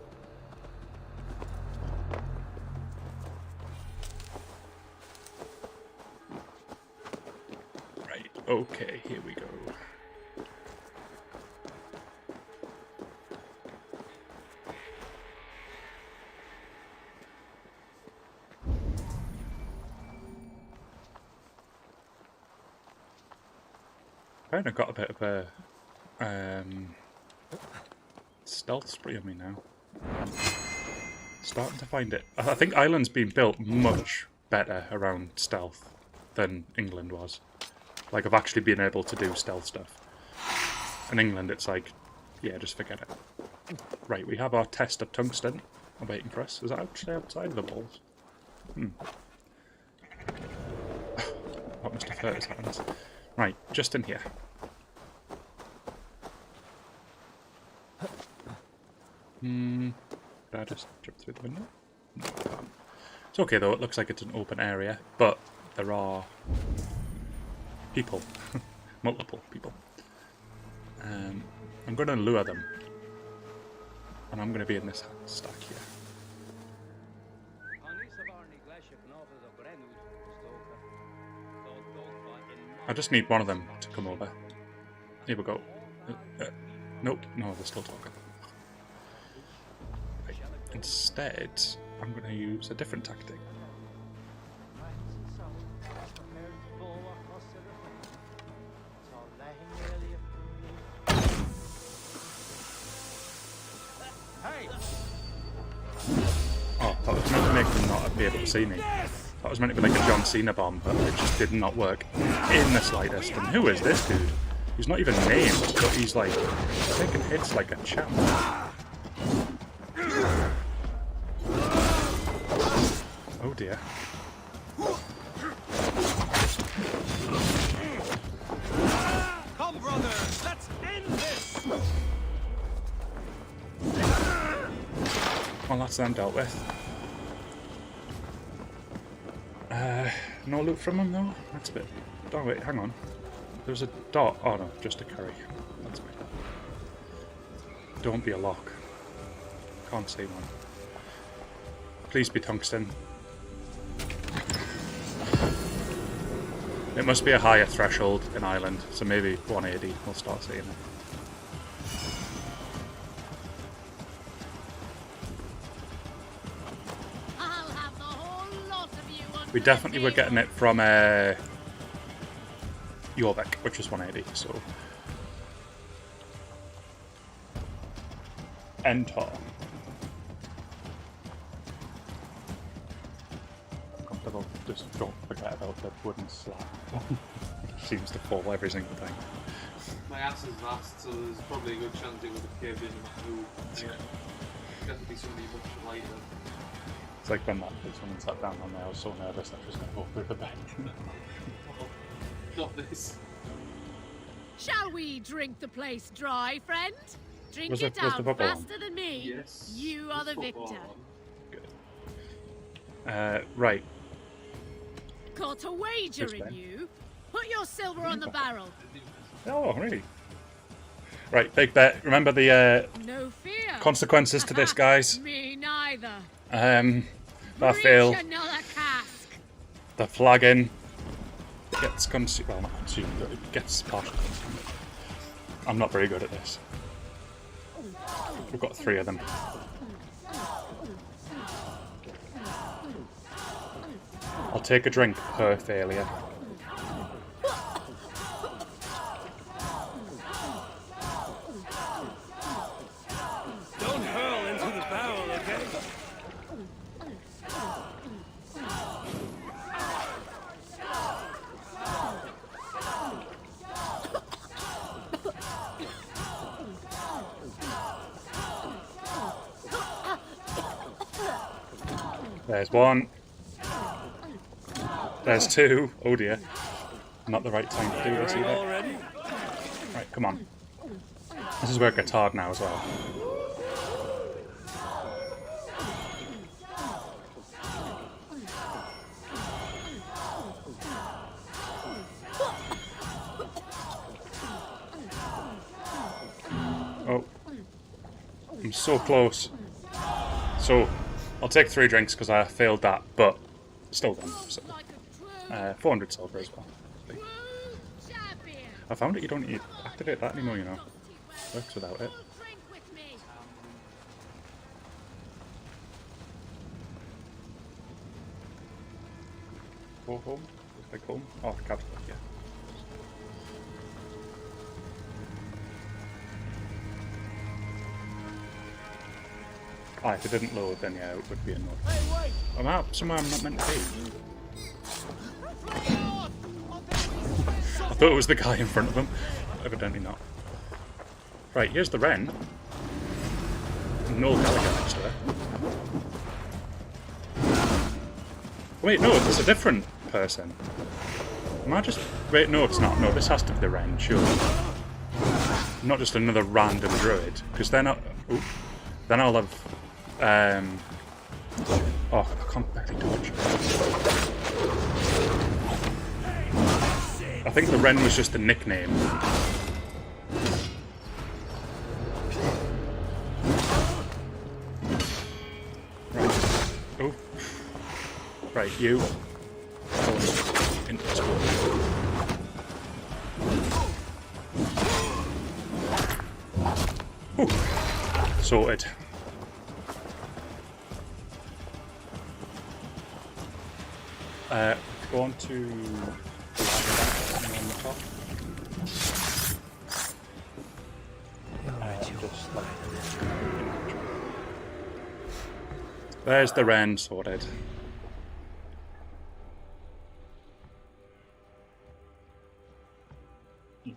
Speaker 1: Right, okay, here we go. kind of got a bit of a stealth spree on me now. Starting to find it. I think Ireland's been built much better around stealth than England was. Like, I've actually been able to do stealth stuff. In England, it's like, yeah, just forget it. Right, we have our test of tungsten. I'm waiting for us. Is that actually outside of the balls? What must have hurt his hands? Right, just in here. Did I just jump through the window? No, I can't. It's okay though, it looks like it's an open area, but there are people. Multiple people. I'm going to lure them. And I'm going to be in this stack here. I just need one of them to come over. Here we go. Nope, no, they're still talking. Right. Instead, I'm going to use a different tactic. Oh, that was meant to make them not be able to see me. That was meant to be like a John Cena bomb, but it just did not work in the slightest. And who is this dude? He's not even named, but he's like taking hits like a champ. Oh dear.
Speaker 2: Come, brother, let's end this.
Speaker 1: Well, that's them dealt with. No loot from him though? That's a bit... Oh wait, hang on. There's a dot. Oh no, just a curry. That's fine. Don't be a lock. Can't see one. Please be tungsten. It must be a higher threshold in Ireland, so maybe 180 we'll start seeing it. We definitely were getting it from Jorvik, which is 180, so... Enter. Comfortable. Just don't forget about the wooden slab. Seems to fall every single time.
Speaker 9: My ass is vast, so there's probably a good chance it would have caved in and moved. Yeah. Definitely somebody much lighter.
Speaker 1: It's like when someone sat down on there, I was so nervous I was going to go through the bed.
Speaker 9: Oh, not this.
Speaker 10: Shall we drink the place dry, friend? Drink
Speaker 1: Was
Speaker 10: it
Speaker 1: the
Speaker 10: down
Speaker 1: bubble on?
Speaker 10: faster than me.
Speaker 9: Yes.
Speaker 10: You are the victor.
Speaker 1: Good. Right.
Speaker 10: Got a wager in you. Put your silver on the barrel.
Speaker 1: Oh, really? Right, big bet. Remember the
Speaker 10: No fear.
Speaker 1: consequences to this, guys.
Speaker 10: Me neither.
Speaker 1: That fail.
Speaker 10: Reach another cask.
Speaker 1: The flagon gets consumed. Well, not consumed, but it gets partially consumed. I'm not very good at this. We've got 3 of them. I'll take a drink per failure.
Speaker 2: Don't hurl into the barrel, okay?
Speaker 1: There's 1. There's 2. Oh dear. Not the right time to do this either.
Speaker 2: Already?
Speaker 1: Right, come on. This is where it gets hard now as well. Oh. I'm so close. So, I'll take 3 drinks because I failed that, but still done. So. 400 silver as well. I found that you don't need to activate that anymore, you know. Works without it. Go home? Just like home? Oh, the cab's back, yeah. Ah, if it didn't load, then yeah, it would be annoying. I'm out somewhere I'm not meant to be. I thought it was the guy in front of him. Evidently not. Right, here's the wren. Noel Gallagher next to her. Wait, no, it's a different person. Am I just... Wait, no, it's not. No, this has to be the wren, surely. Not just another random druid, because they're not... Ooh. Then I'll have... Oh, I can't barely dodge. I think the wren was just a nickname. Right. Oh. Right, you. Into this wall. Ooh. Sorted. Go on to on the top. There's the wren sorted. Okay.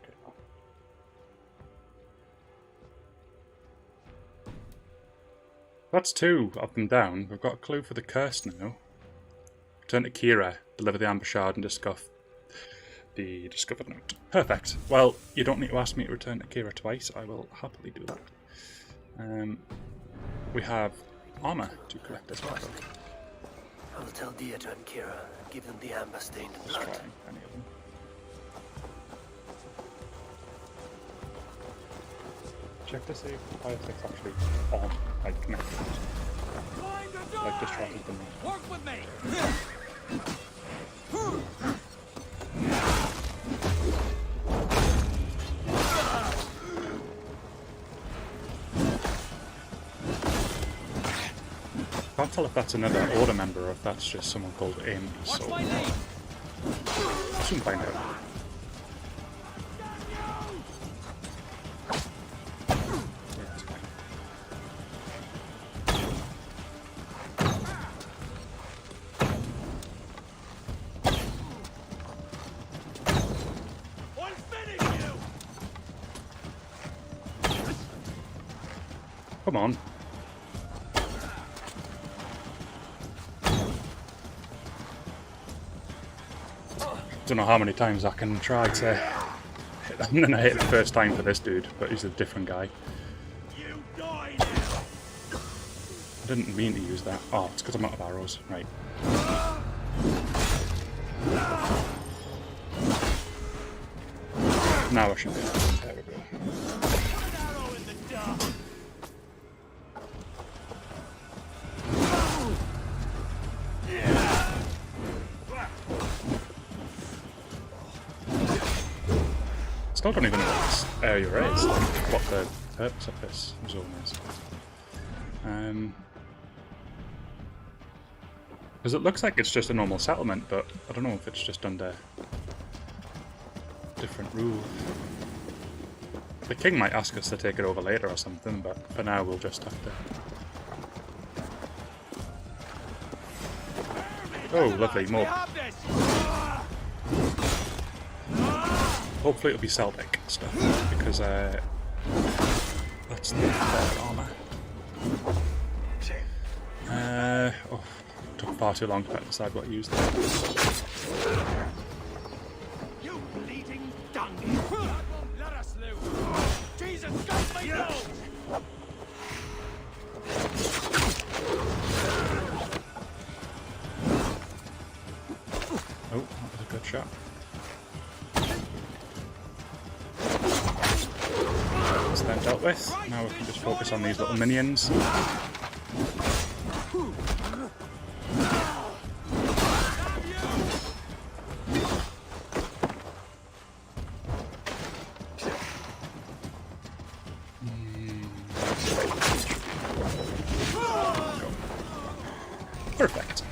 Speaker 1: That's 2 of them down. We've got a clue for the curse now. Return to Kira, deliver the amber shard, and discover the discovered note. Perfect. Well, you don't need to ask me to return to Kira twice. I will happily do that. We have armor to collect as well.
Speaker 7: I will tell Deirdre and Kira, give them the amber stained blood.
Speaker 1: Just try any of them. Check to see if the fire stick's actually on, like connected. Like distracted them.
Speaker 2: Work with me.
Speaker 1: Can't tell if that's another order member or if that's just someone called Amy. So soon find out. Come on. Don't know how many times I can try to hit. I'm gonna hit the first time for this dude, but he's a different guy. I didn't mean to use that. Oh, it's because I'm out of arrows. Right. Now I should be. There we go. Still don't even know what this area is, like what the purpose of this zone is. Because it looks like it's just a normal settlement, but I don't know if it's just under different rule. The king might ask us to take it over later or something, but for now we'll just have to... Oh, lovely, more. Hopefully it'll be Celtic stuff, because that's the third armour. Oh, took far too long to decide what to use there.
Speaker 2: You bleeding donkey! Let us loose! Jesus, God, my nose!
Speaker 1: Oh, that was a good shot. That's that dealt with. Now we can just focus on these little minions. Perfect.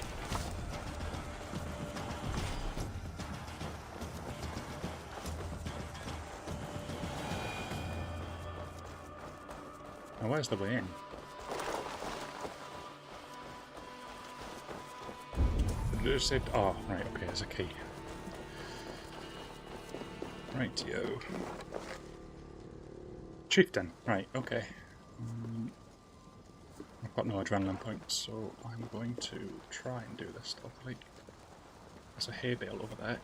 Speaker 1: Now where's the way in? Just said, oh, right, okay, there's a key. Rightio. Chieftain, right, okay. I've got no adrenaline points, so I'm going to try and do this stealthily. There's a hay bale over there.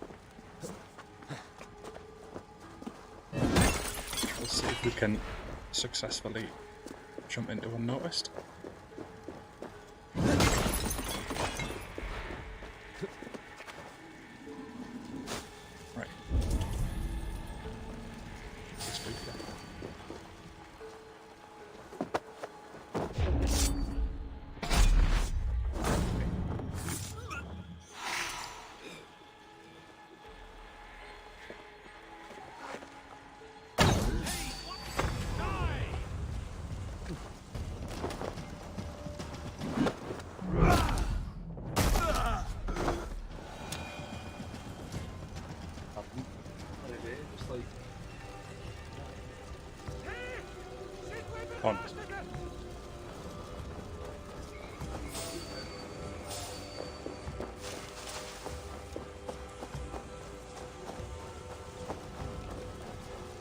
Speaker 1: We'll see if we can successfully jump into unnoticed. Right. Let's do that. On.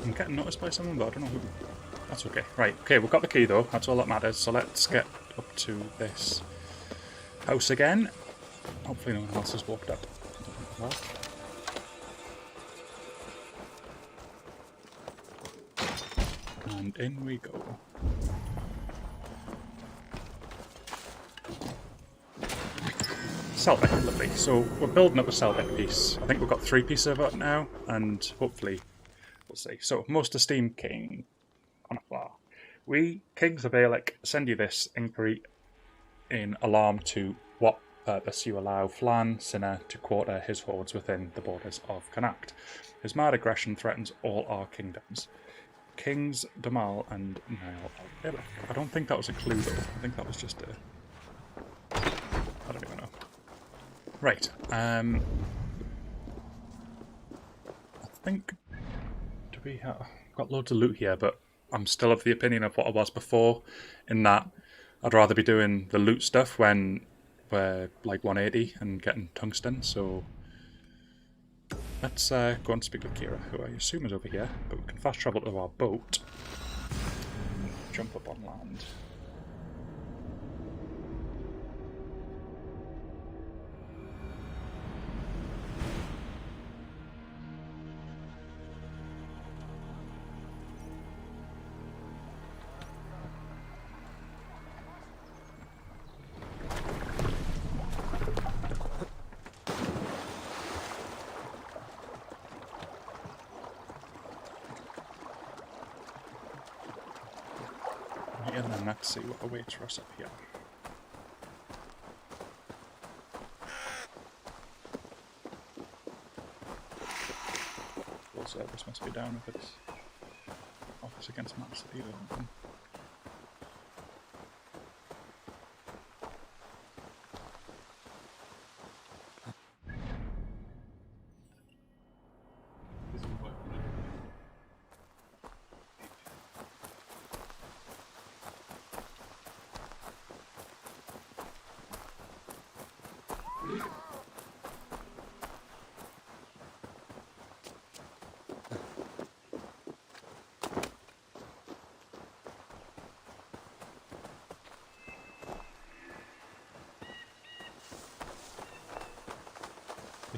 Speaker 1: I'm getting noticed by someone, but I don't know who. That's okay. Right, okay, we've got the key though, that's all that matters, so let's get up to this house again. Hopefully no one else has walked up. And in we go. Celtic, lovely. So we're building up a Celtic piece. I think we've got 3 pieces of it now, and hopefully we'll see. So, most esteemed king, on a flower. We, kings of Gaelic, send you this inquiry in alarm to what purpose you allow Flan Sinner to quarter his hordes within the borders of Connacht. His mad aggression threatens all our kingdoms. Kings Damal and Niall of Gaelic. I don't think that was a clue though. I think that was just a... I don't even know. Right. I think... Do we have... I've got loads of loot here, but I'm still of the opinion of what I was before, in that I'd rather be doing the loot stuff when we're like 180 and getting tungsten, so let's go and speak with Kira, who I assume is over here, but we can fast travel to our boat and jump up on land. And then let's see what awaits for us up here. Full service must be down if it's office against Man City or something.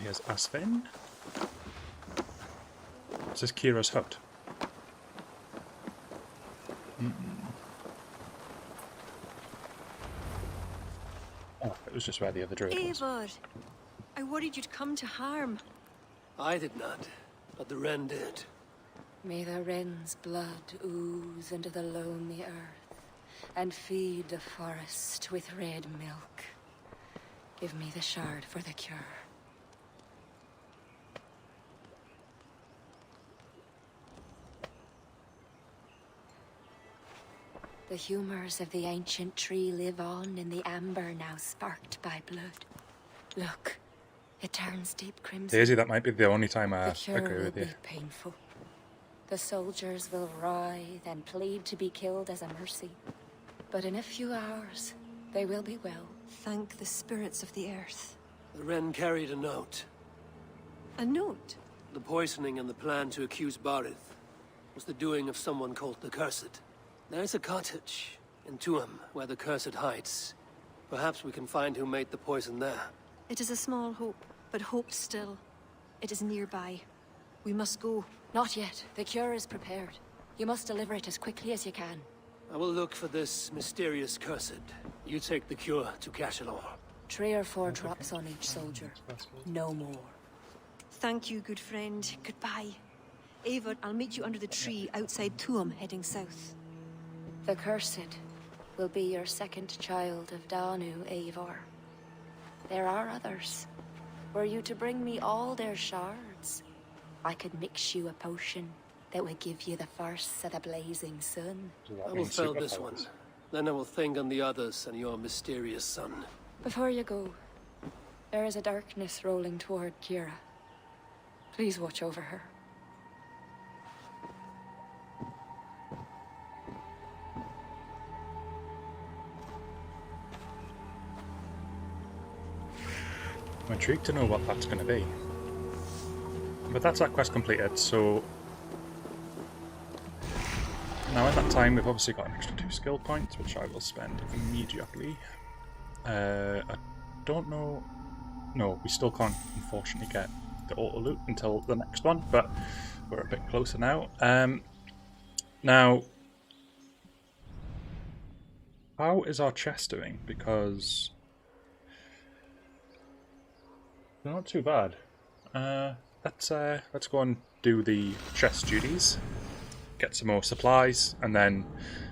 Speaker 1: Here's Asvin. This is Kira's hut. Oh, it was just where the other druid was.
Speaker 6: Eivor, I worried you'd come to harm.
Speaker 7: I did not, but the wren did.
Speaker 3: May the wren's blood ooze into the lonely earth and feed the forest with red milk. Give me the shard for the cure. The humours of the ancient tree live on in the amber now sparked by blood. Look, it turns deep crimson.
Speaker 1: Daisy, that might be the only time I
Speaker 3: The cure
Speaker 1: agree
Speaker 3: will
Speaker 1: with you.
Speaker 3: be painful. The soldiers will writhe and plead to be killed as a mercy. But in a few hours, they will be well.
Speaker 6: Thank the spirits of the earth.
Speaker 7: The Wren carried a note.
Speaker 6: A note?
Speaker 7: The poisoning and the plan to accuse Barith was the doing of someone called the Cursed. There's a cottage in Tuam where the Cursed hides. Perhaps we can find who made the poison there.
Speaker 6: It is a small hope, but hope still. It is nearby. We must go.
Speaker 3: Not yet. The cure is prepared. You must deliver it as quickly as you can.
Speaker 7: I will look for this mysterious Cursed. You take the cure to Cachalor.
Speaker 3: 3 or 4 drops on each soldier. No more.
Speaker 6: Thank you, good friend. Goodbye. Eivor, I'll meet you under the tree outside Tuam, heading south.
Speaker 3: The Cursed will be your second child of Danu, Eivor. There are others. Were you to bring me all their shards, I could mix you a potion that would give you the first of the blazing sun.
Speaker 7: I will fill this one. Then I will think on the others and your mysterious son.
Speaker 3: Before you go, there is a darkness rolling toward Kira. Please watch over her.
Speaker 1: I'm intrigued to know what that's going to be. But that's that quest completed, so... Now in that time we've obviously got an extra 2 skill points, which I will spend immediately. I don't know... No, we still can't unfortunately get the auto loot until the next one, but we're a bit closer now. Now, how is our chest doing? Because they're not too bad. Let's go and do the chest duties, get some more supplies, and then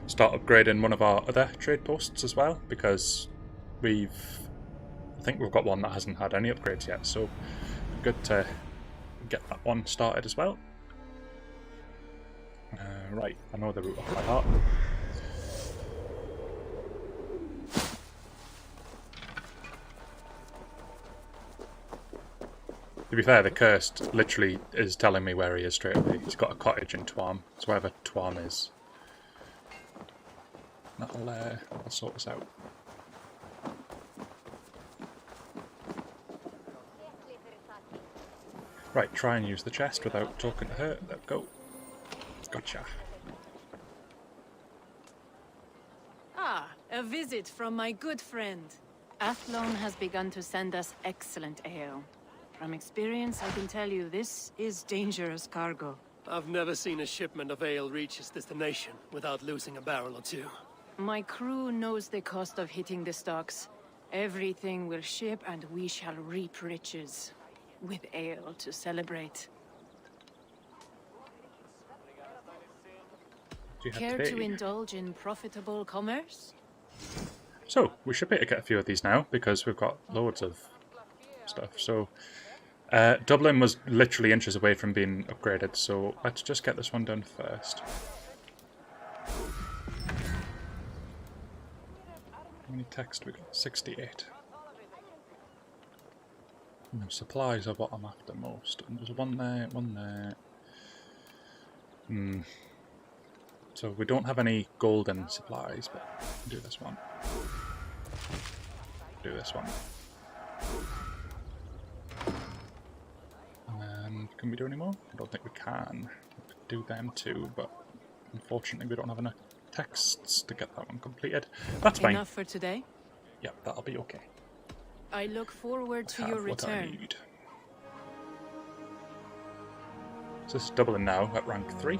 Speaker 1: start upgrading one of our other trade posts as well, because I think we've got one that hasn't had any upgrades yet, so good to get that one started as well. Right, I know the route off by heart. To be fair, the Cursed literally is telling me where he is straight away. He's got a cottage in Tuam, so wherever Tuam is. That'll sort us out. Right, try and use the chest without talking to her. There we go. Gotcha.
Speaker 8: Ah, a visit from my good friend. Athlone has begun to send us excellent ale. From experience, I can tell you this is dangerous cargo.
Speaker 7: I've never seen a shipment of ale reach its destination without losing a barrel or two.
Speaker 8: My crew knows the cost of hitting the stocks. Everything will ship and we shall reap riches. With ale to celebrate. Care to indulge in profitable commerce?
Speaker 1: So, we should be able to get a few of these now, because we've got loads of stuff. So, Dublin was literally inches away from being upgraded, so let's just get this one done first. How many text we got? 68. No, supplies are what I'm after most. And there's one there, one there. So we don't have any golden supplies, but we'll do this one. Do this one. And can we do any more? I don't think we can. We could do them too, but unfortunately we don't have enough texts to get that one completed. That's fine.
Speaker 8: Enough for today?
Speaker 1: Yep, that'll be okay.
Speaker 8: I look forward to your return. So this is Dublin now at rank 3.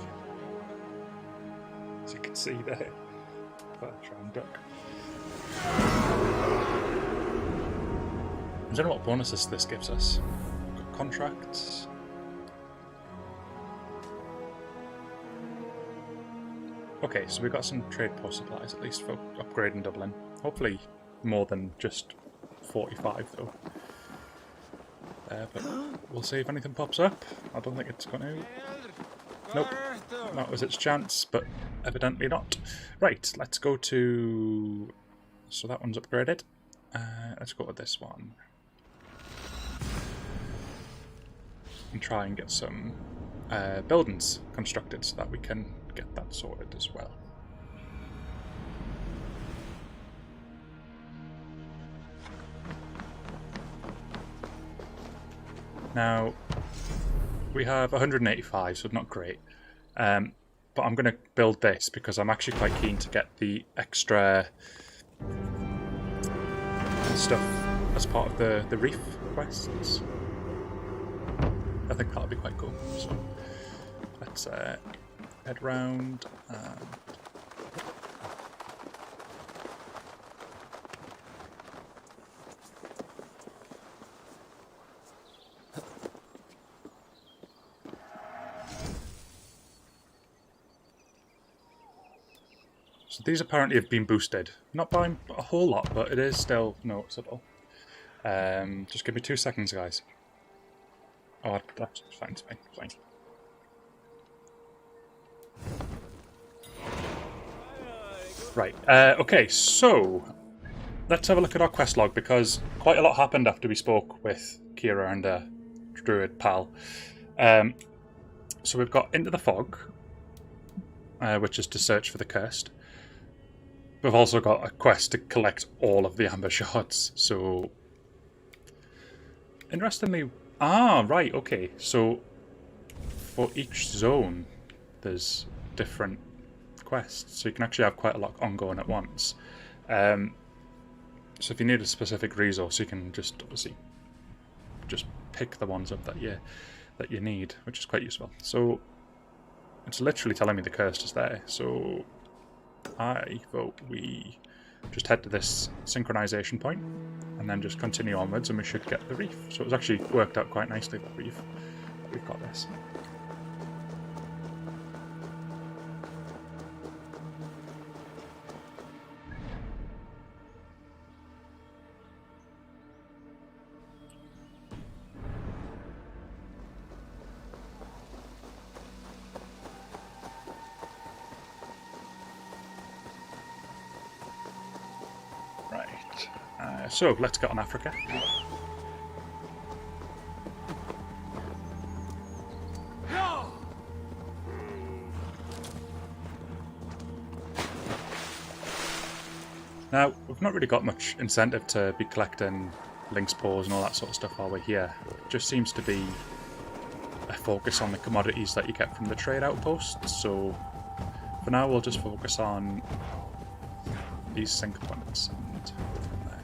Speaker 8: As you can see there. If I try and duck. I don't know what bonuses this gives us. We've got contracts. Okay, so we've got some trade post supplies at least for upgrading Dublin. Hopefully more than just 45 though. But we'll see if anything pops up. I don't think it's going to. Nope. That was its chance, but evidently not. Right, let's go to... So that one's upgraded. Let's go to this one. And try and get some buildings constructed so that we can get that sorted as well.
Speaker 1: Now, we have 185, so not great. But I'm going to build this because I'm actually quite keen to get the extra stuff as part of the reef quests. I think that'll be quite cool. So let's head round and so these apparently have been boosted. Not by a whole lot, but it is still noticeable. Just give me 2 seconds, guys. Oh, that's fine, it's fine, it's fine. Right, okay, so let's have a look at our quest log, because quite a lot happened after we spoke with Kira and a druid pal. So we've got Into the Fog, which is to search for the cursed. We've also got a quest to collect all of the amber shards, so interestingly, right, okay, so for each zone there's different quests, so you can actually have quite a lot ongoing at once. So if you need a specific resource, you can just obviously just pick the ones up that you need, which is quite useful. So it's literally telling me the cursed is there, so I vote we just head to this synchronization point and then just continue onwards, and we should get the reef. So it's actually worked out quite nicely that we've got this. So let's get on Africa. Now, we've not really got much incentive to be collecting lynx paws and all that sort of stuff while we're here. It just seems to be a focus on the commodities that you get from the trade outposts, so for now we'll just focus on these sync points and from there.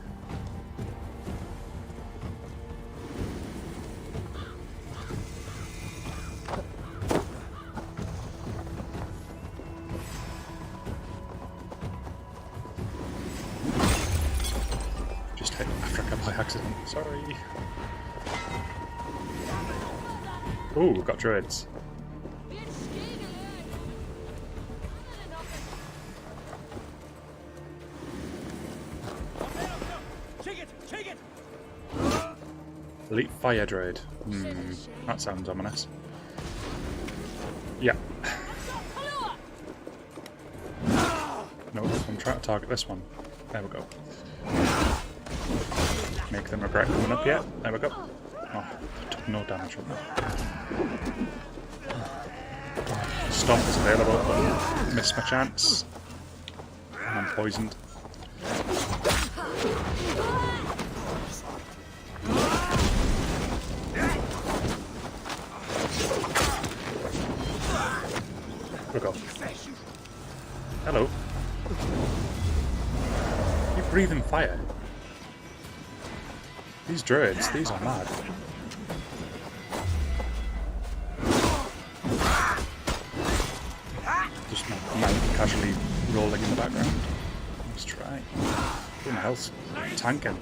Speaker 1: Just hit Africa by accident, sorry. Ooh, we've got druids. Elite Fire Druid. That sounds ominous. Yeah. No, I'm trying to target this one. There we go. Make them regret coming up yet. There we go. Oh, took no damage from that. Stomp is available, but missed my chance. And I'm poisoned. We go. Hello. You breathing fire. These druids, these are mad. Just casually rolling in the background. Let's try. Who the hell's tanking?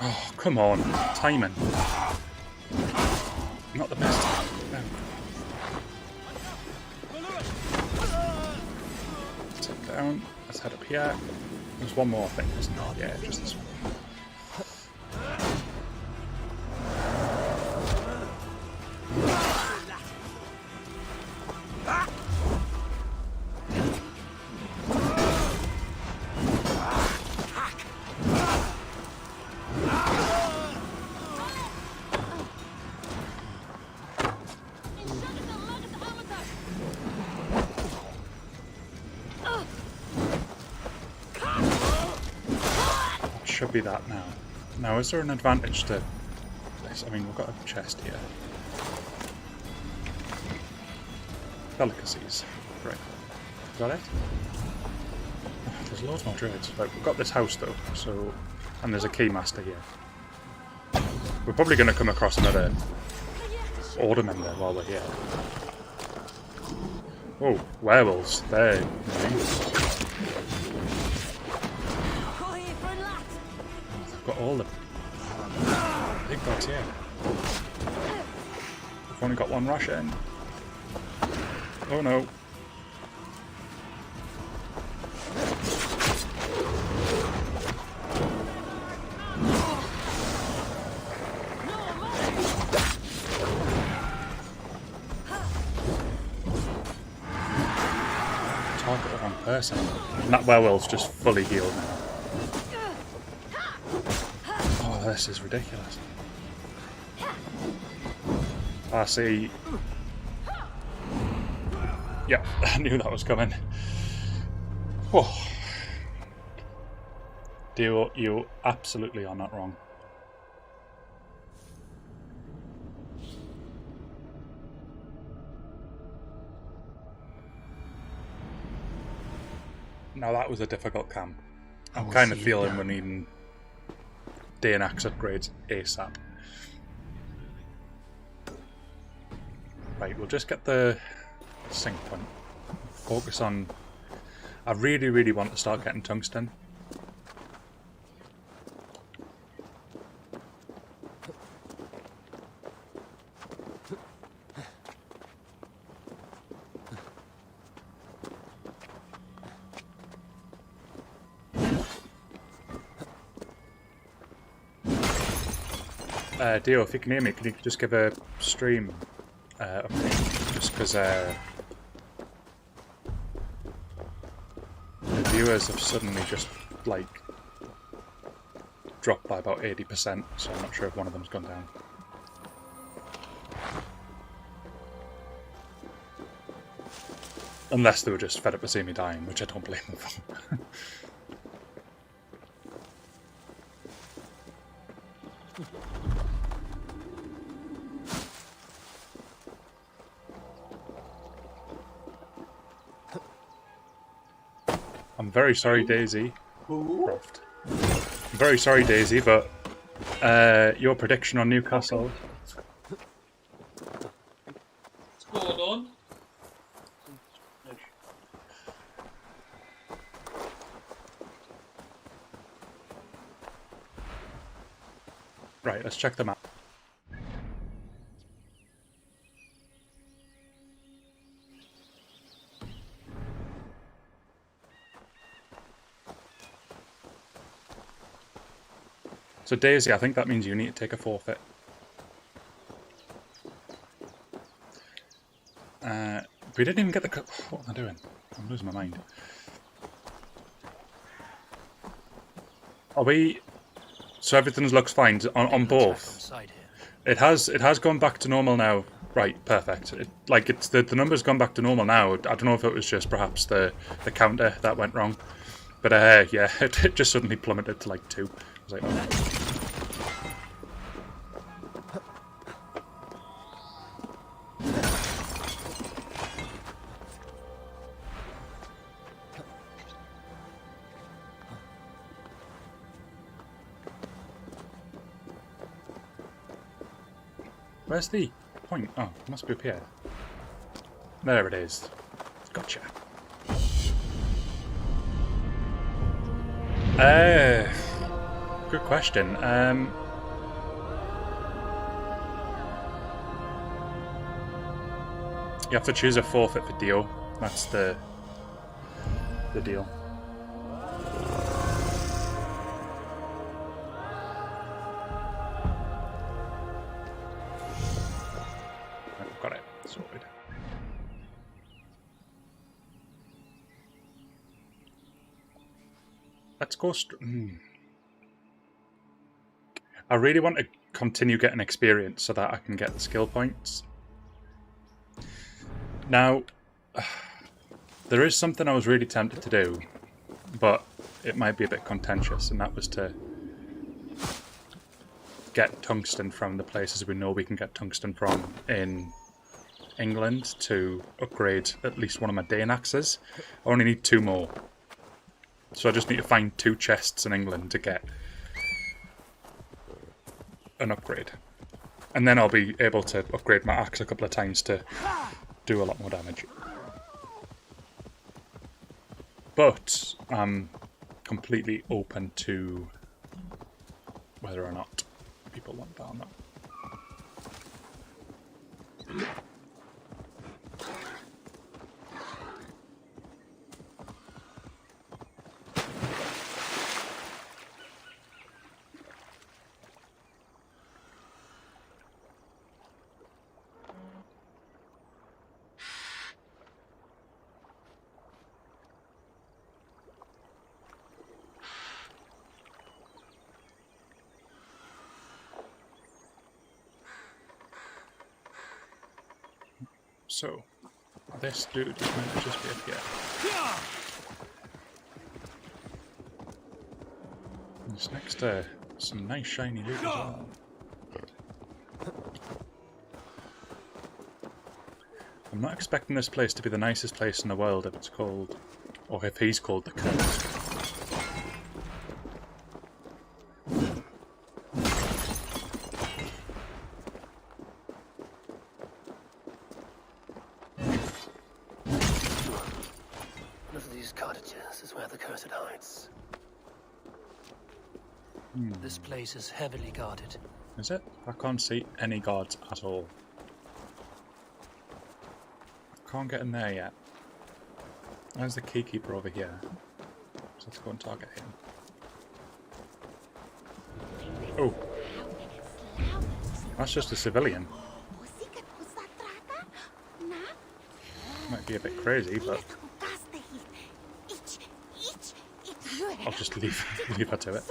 Speaker 1: Oh, come on. Timing. Not the best time. No. Let's head down. Let's head up here. There's one more thing, isn't there? Yeah, just this one. should be that now. Now, is there an advantage to this? I mean, we've got a chest here. Delicacies. Right. Is that it? Oh, there's loads more druids. Right, we've got this house though, so... And there's a keymaster here. We're probably going to come across another order member while we're here. Oh, werewolves. They're nice. I've got all the big dogs here. I've only got one Russian. Oh no. Target the wrong person. And that werewolf's just fully healed now. Oh, this is ridiculous. I see. Yeah, I knew that was coming. Whoa. You absolutely are not wrong. Now that was a difficult cam. I'm kind of feeling we're needing day and axe upgrades ASAP. Right, we'll just get the sync point. Focus on... I really, really want to start getting tungsten. Dio, if you can hear me, can you just give a stream update? Just because the viewers have suddenly just, like, dropped by about 80%, so I'm not sure if one of them's gone down. Unless they were just fed up with seeing me dying, which I don't blame them for. I'm very sorry, Daisy. Croft. I'm very sorry, Daisy, but your prediction on Newcastle.
Speaker 9: What's going on?
Speaker 1: Right, let's check the map. So Daisy, I think that means you need to take a forfeit. We didn't even get the... What am I doing? I'm losing my mind. Are we... So everything looks fine on both? It has gone back to normal now. Right, perfect. The number's gone back to normal now. I don't know if it was just perhaps the counter that went wrong. But yeah, it just suddenly plummeted to like 2. I was like, oh. Where's the point? Oh, it must be up here. There it is. Gotcha. Good question. You have to choose a forfeit for Dio. That's the deal. I've got it sorted. Let's go. I really want to continue getting experience so that I can get the skill points. Now, there is something I was really tempted to do, but it might be a bit contentious, and that was to get tungsten from the places we know we can get tungsten from in England to upgrade at least one of my Dane axes. I only need 2 more. So I just need to find 2 chests in England to get an upgrade. And then I'll be able to upgrade my axe a couple of times to do a lot more damage. But I'm completely open to whether or not people want that or not. So, this dude is meant to just be up here. It's next to some nice shiny loot as well. I'm not expecting this place to be the nicest place in the world if it's called, or if he's called the Cursed.
Speaker 7: This place is heavily guarded.
Speaker 1: Is it? I can't see any guards at all. Can't get in there yet. There's the keykeeper over here. So let's go and target him. Oh. That's just a civilian. Might be a bit crazy, but I'll just leave her to it.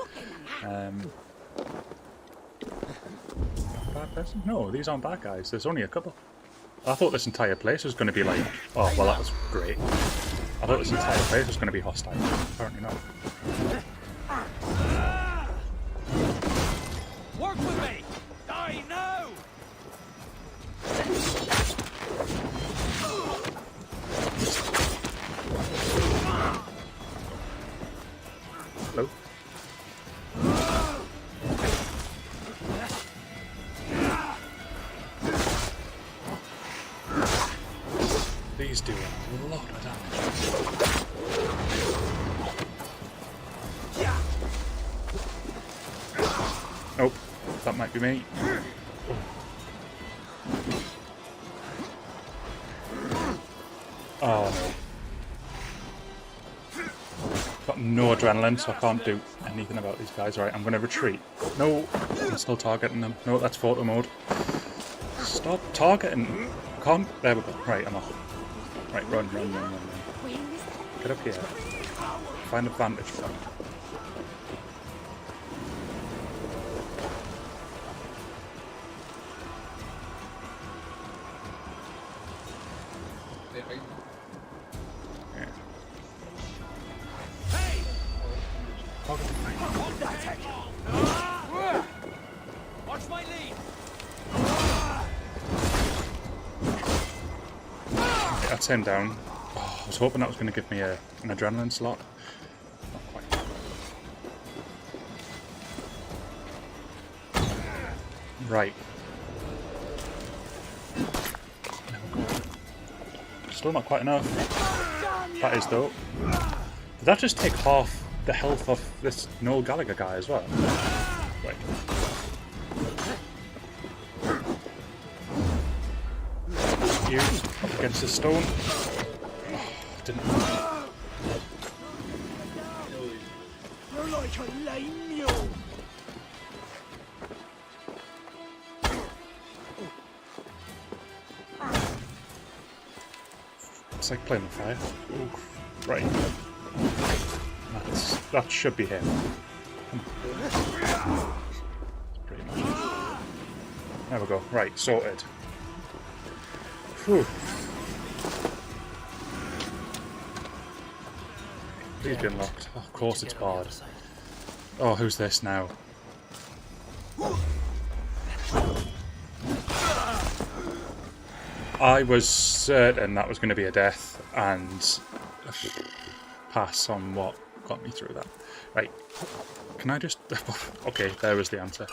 Speaker 1: Bad person? No, these aren't bad guys. There's only a couple. I thought this entire place was going to be like... Oh, well, that was great. I thought this entire place was going to be hostile. Apparently not.
Speaker 2: Work with me! Die now!
Speaker 1: Hello? These do a lot of damage. Oh, that might be me. Oh no. Got no adrenaline, so I can't do anything about these guys. Right, I'm going to retreat. No, I'm still targeting them. No, that's photo mode. Stop targeting. Can't. There we go. Right, I'm off. Right, run. Get up here. Find a vantage point. Yeah.
Speaker 2: Hey! Watch my lead!
Speaker 1: That's him down. Oh, I was hoping that was going to give me an adrenaline slot. Not quite. Right. Still not quite enough. That is though. Did that just take half the health of this Noel Gallagher guy as well? Wait. You up against the stone. Oh, didn't.
Speaker 2: You're like a lame mule.
Speaker 1: It's like playing with fire. Ooh, right. That should be him. Pretty much. There we go. Right, sorted. Whew. He's been locked. Oh, of course it's barred. Oh, who's this now? I was certain that was going to be a death, and pass on what got me through that. Right, can I just... okay, there was the answer.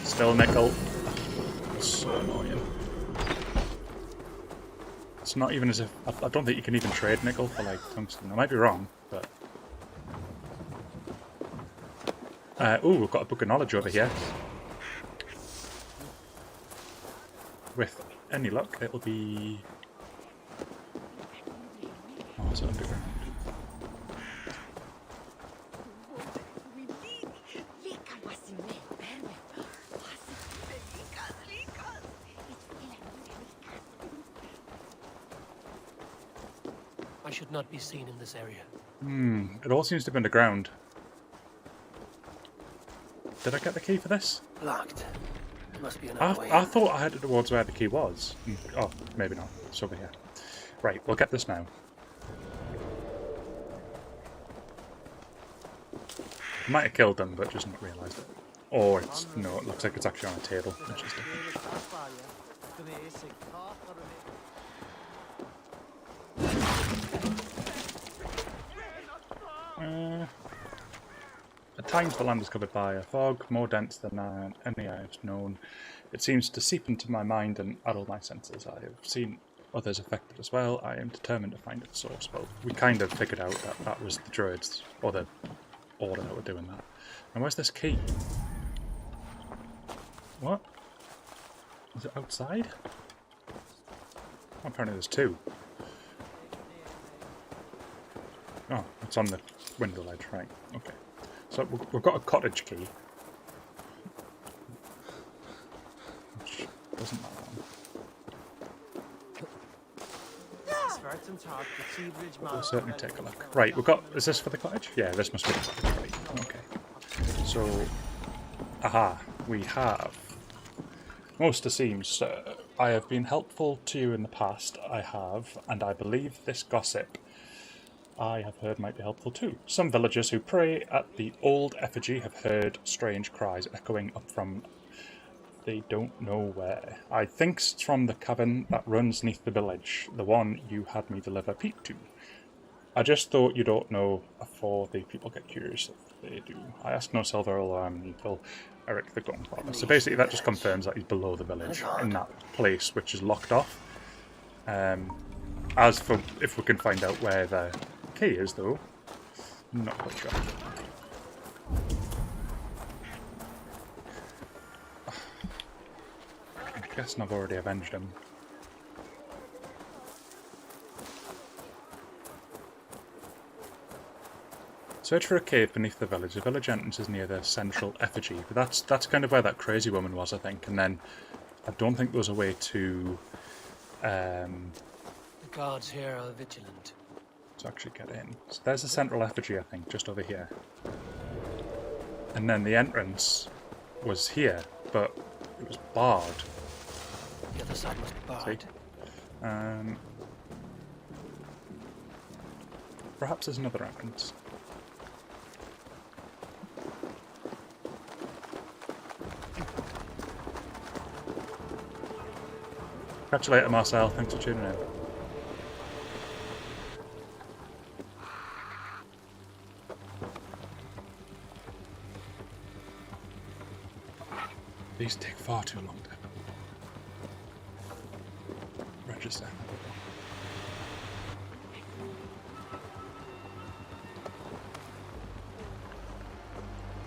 Speaker 1: Still nickel. So annoying. It's not even as if... I don't think you can even trade nickel for, like, tungsten. I might be wrong, but... ooh, we've got a book of knowledge over here. With any luck, it'll be... oh, it's underground.
Speaker 7: I should not be seen in this area.
Speaker 1: It all seems to be underground. Did I get the key for this?
Speaker 7: Locked. There must be another way.
Speaker 1: I thought I headed towards where the key was. Oh, maybe not. It's over here. Right, we'll get this now. I might have killed them, but just not realised it. Or it's... no, it looks like it's actually on a table, which is different. At times the land is covered by a fog, more dense than any I have known. It seems to seep into my mind and addle my senses. I have seen others affected as well. I am determined to find its source. Well, we kind of figured out that that was the Druids, or the Order that were doing that. And where's this key? What? Is it outside? Oh, apparently there's two. Oh, it's on the window ledge, right, okay. So we've got a cottage key. Which doesn't matter. We'll certainly take a look. Right, we've got... is this for the cottage? Yeah, this must be the cottage, right. Okay. So... aha, we have... most seems, I have been helpful to you in the past, I have, and I believe this gossip I have heard might be helpful too. Some villagers who pray at the old effigy have heard strange cries echoing up from they don't know where. I think it's from the cavern that runs neath the village, the one you had me deliver Pete to. I just thought you don't know, for the people get curious if they do. I ask no silver or until Eric the Gunfather. So basically that just confirms that he's below the village, in that place which is locked off. As for if we can find out where the key is though, I'm not quite sure. I'm guessing I've already avenged him. Search for a cave beneath the village. The village entrance is near the central effigy. But that's kind of where that crazy woman was, I think. And then I don't think there was a way to...
Speaker 7: the guards here are vigilant.
Speaker 1: to actually get in. So there's the central effigy, I think, just over here. And then the entrance was here, but it was barred.
Speaker 7: The other side must be barred.
Speaker 1: See? Perhaps there's another entrance. Catch you later, Marcel. Thanks for tuning in. These take far too long to register.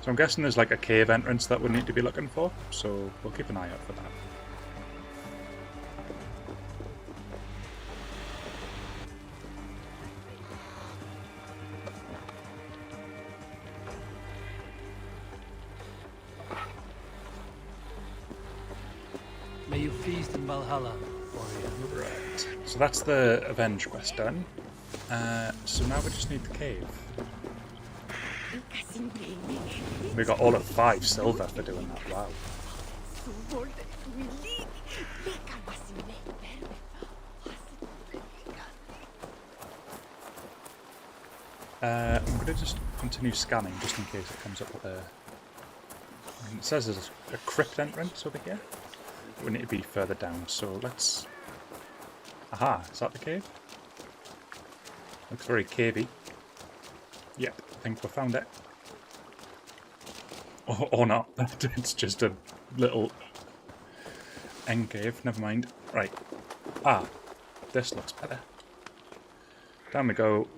Speaker 1: So I'm guessing there's like a cave entrance that we need to be looking for, so we'll keep an eye out for that.
Speaker 7: May you feast in Valhalla, warrior.
Speaker 1: Right, so that's the Avenge quest done. So now we just need the cave. We got all of 5 silver for doing that, wow. I'm going to just continue scanning just in case it comes up with a And it says there's a crypt entrance over here. We need to be further down, so let's... Aha, is that the cave? Looks very cavey. Yep, I think we found it. Or not. It's just a little end cave. Never mind. Right. Ah, this looks better. Down we go.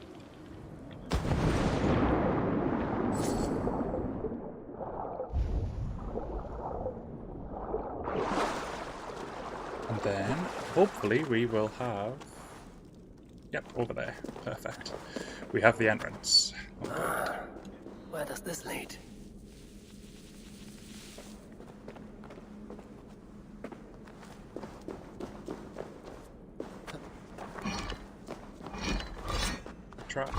Speaker 1: And then, hopefully, we will have... Yep, over there. Perfect. We have the entrance.
Speaker 7: Where does this lead?
Speaker 1: Trap.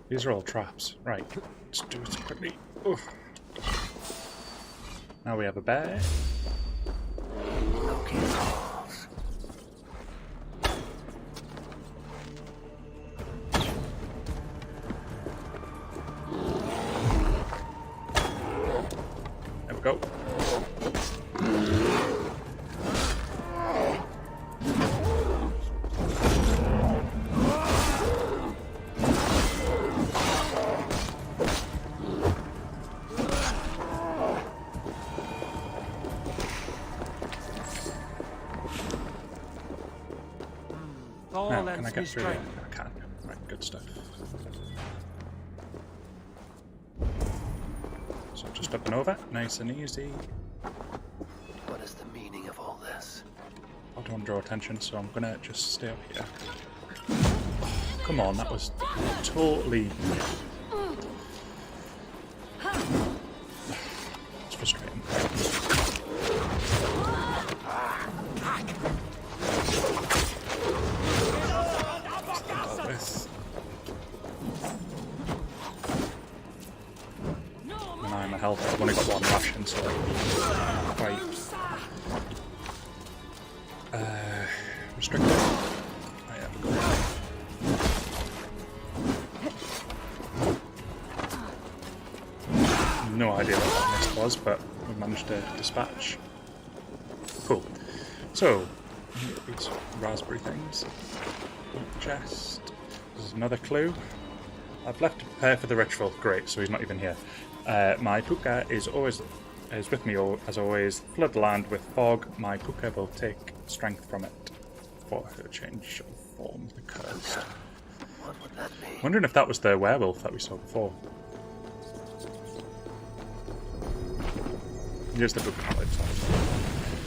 Speaker 1: These are all traps. Right, let's do it quickly. Oof. Now we have a bear.
Speaker 7: Okay.
Speaker 1: There we go. Now, can I get through there? I can. Right, good stuff. So just up and over, nice and easy.
Speaker 7: What is the meaning of all this?
Speaker 1: I don't want to draw attention, so I'm gonna just stay up here. Come on, that was totally... It's frustrating. My health, I've only got one ration, so I'm quite restricted. Oh, yeah, no idea what that mist was, but we managed to dispatch. Cool. So, these raspberry things. Chest. This is another clue. I've left to prepare for the ritual. Great, so he's not even here. My puka is with me as always. Flood the land with fog. My puka will take strength from it for her change of form. The cursed.
Speaker 7: What would that be?
Speaker 1: Wondering if that was the werewolf that we saw before. Here's the book knowledge.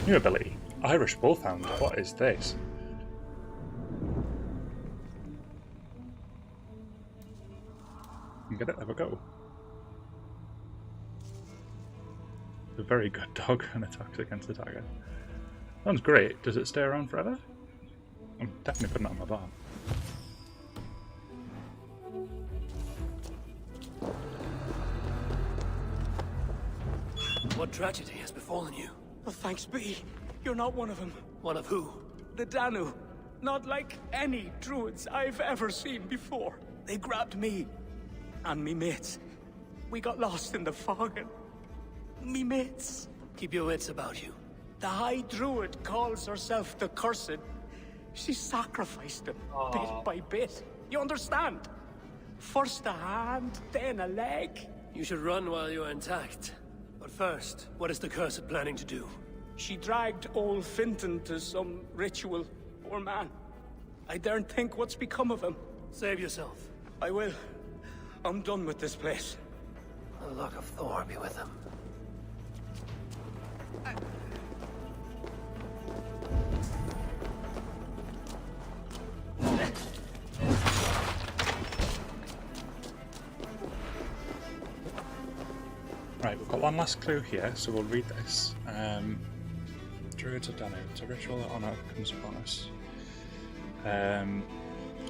Speaker 1: New ability. Irish Bullhound. What is this? You get it? There we go. A very good dog and attacks against the target. Sounds great. Does it stay around forever? I'm definitely putting it on my bar.
Speaker 7: What tragedy has befallen you?
Speaker 2: Well, thanks be. You're not one of them.
Speaker 7: One of who?
Speaker 2: The Danu. Not like any Druids I've ever seen before. They grabbed me and me mates. We got lost in the fog and... me mates.
Speaker 7: Keep your wits about you.
Speaker 2: The High Druid calls herself the Cursed. She sacrificed them, bit by bit. You understand? First a hand, then a leg.
Speaker 7: You should run while you're intact. But first, what is the Cursed planning to do?
Speaker 2: She dragged old Finton to some ritual. Poor man. I daren't think what's become of him.
Speaker 7: Save yourself.
Speaker 2: I will. I'm done with this place.
Speaker 7: The luck of Thor be with him.
Speaker 1: Right, we've got one last clue here, so we'll read this. Druids are done it. It's a ritual that honor comes upon us.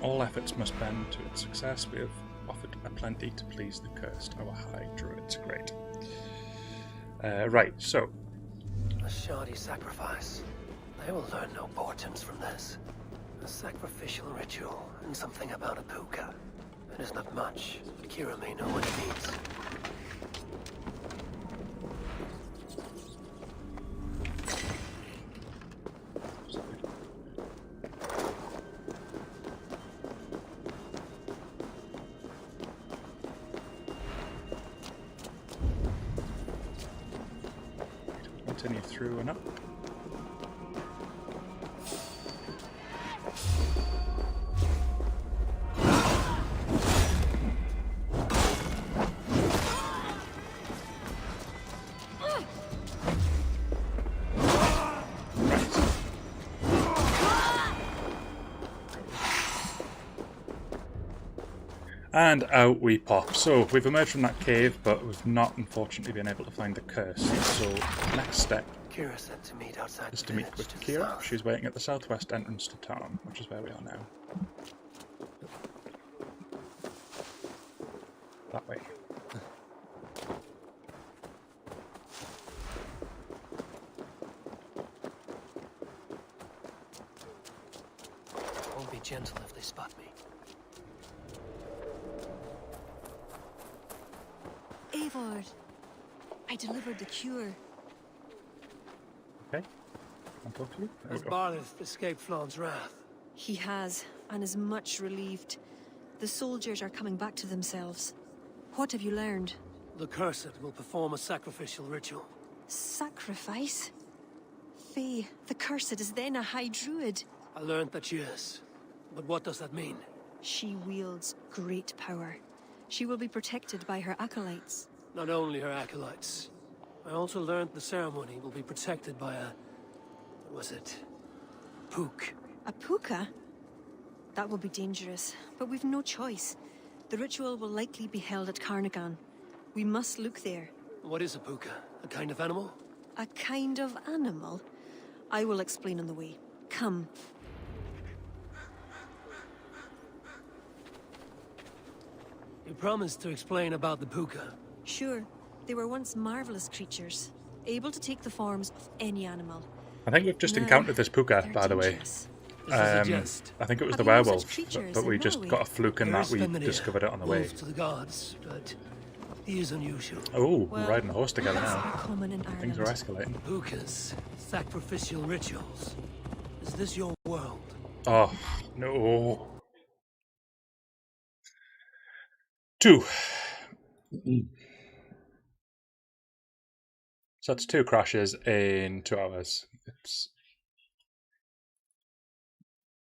Speaker 1: All efforts must bend to its success. We have offered a plenty to please the cursed, our High Druids. Great. Right, so...
Speaker 7: A shoddy sacrifice. They will learn no portents from this. A sacrificial ritual and something about a puka. It is not much, but Kira may know what it means.
Speaker 1: Continue through and up. And out we pop. So we've emerged from that cave, but we've not unfortunately been able to find the curse. So next step
Speaker 7: Kira said to meet outside
Speaker 1: is to meet with Kira. She's waiting at the southwest entrance to town, which is where we are now. That way.
Speaker 7: I won't be gentle if they spot me.
Speaker 6: Eivor, I delivered the cure.
Speaker 1: Okay. I'll talk to you. There
Speaker 7: Has
Speaker 1: we go.
Speaker 7: Barleth escaped Flawn's wrath?
Speaker 6: He has, and is much relieved. The soldiers are coming back to themselves. What have you learned?
Speaker 7: The Cursed will perform a sacrificial ritual.
Speaker 6: Sacrifice? Faye, the Cursed is then a High Druid.
Speaker 7: I learned that she is. But what does that mean?
Speaker 6: She wields great power. She will be protected by her acolytes.
Speaker 7: Not only her acolytes. I also learned the ceremony will be protected by a... what was it? Pook.
Speaker 6: A puka? That will be dangerous, but we've no choice. The ritual will likely be held at Carnagan. We must look there.
Speaker 7: What is a puka? A kind of animal?
Speaker 6: A kind of animal? I will explain on the way. Come.
Speaker 7: You promised to explain about the puka.
Speaker 6: Sure. They were once marvelous creatures, able to take the forms of any animal.
Speaker 1: I think we've just
Speaker 6: Now,
Speaker 1: encountered this puka,
Speaker 6: they're
Speaker 1: by the way.
Speaker 6: dangerous.
Speaker 7: This is a jest.
Speaker 1: I think it was
Speaker 6: Have
Speaker 1: the
Speaker 6: you no such
Speaker 1: werewolf,
Speaker 6: creatures
Speaker 1: but we
Speaker 6: in
Speaker 1: just
Speaker 6: Norway?
Speaker 1: got a fluke in
Speaker 7: There
Speaker 1: that
Speaker 7: is
Speaker 1: we
Speaker 7: Fenrir,
Speaker 1: discovered it on the way.
Speaker 7: wolf to the gods, but he is unusual.
Speaker 1: Oh,
Speaker 6: Well,
Speaker 1: we're riding a horse together
Speaker 6: that's
Speaker 1: now.
Speaker 6: common in
Speaker 1: Things are
Speaker 6: Ireland.
Speaker 1: escalating.
Speaker 7: Pukas, sacrificial rituals. Is this your world?
Speaker 1: Oh, no. 2. So that's 2 crashes in 2 hours. It's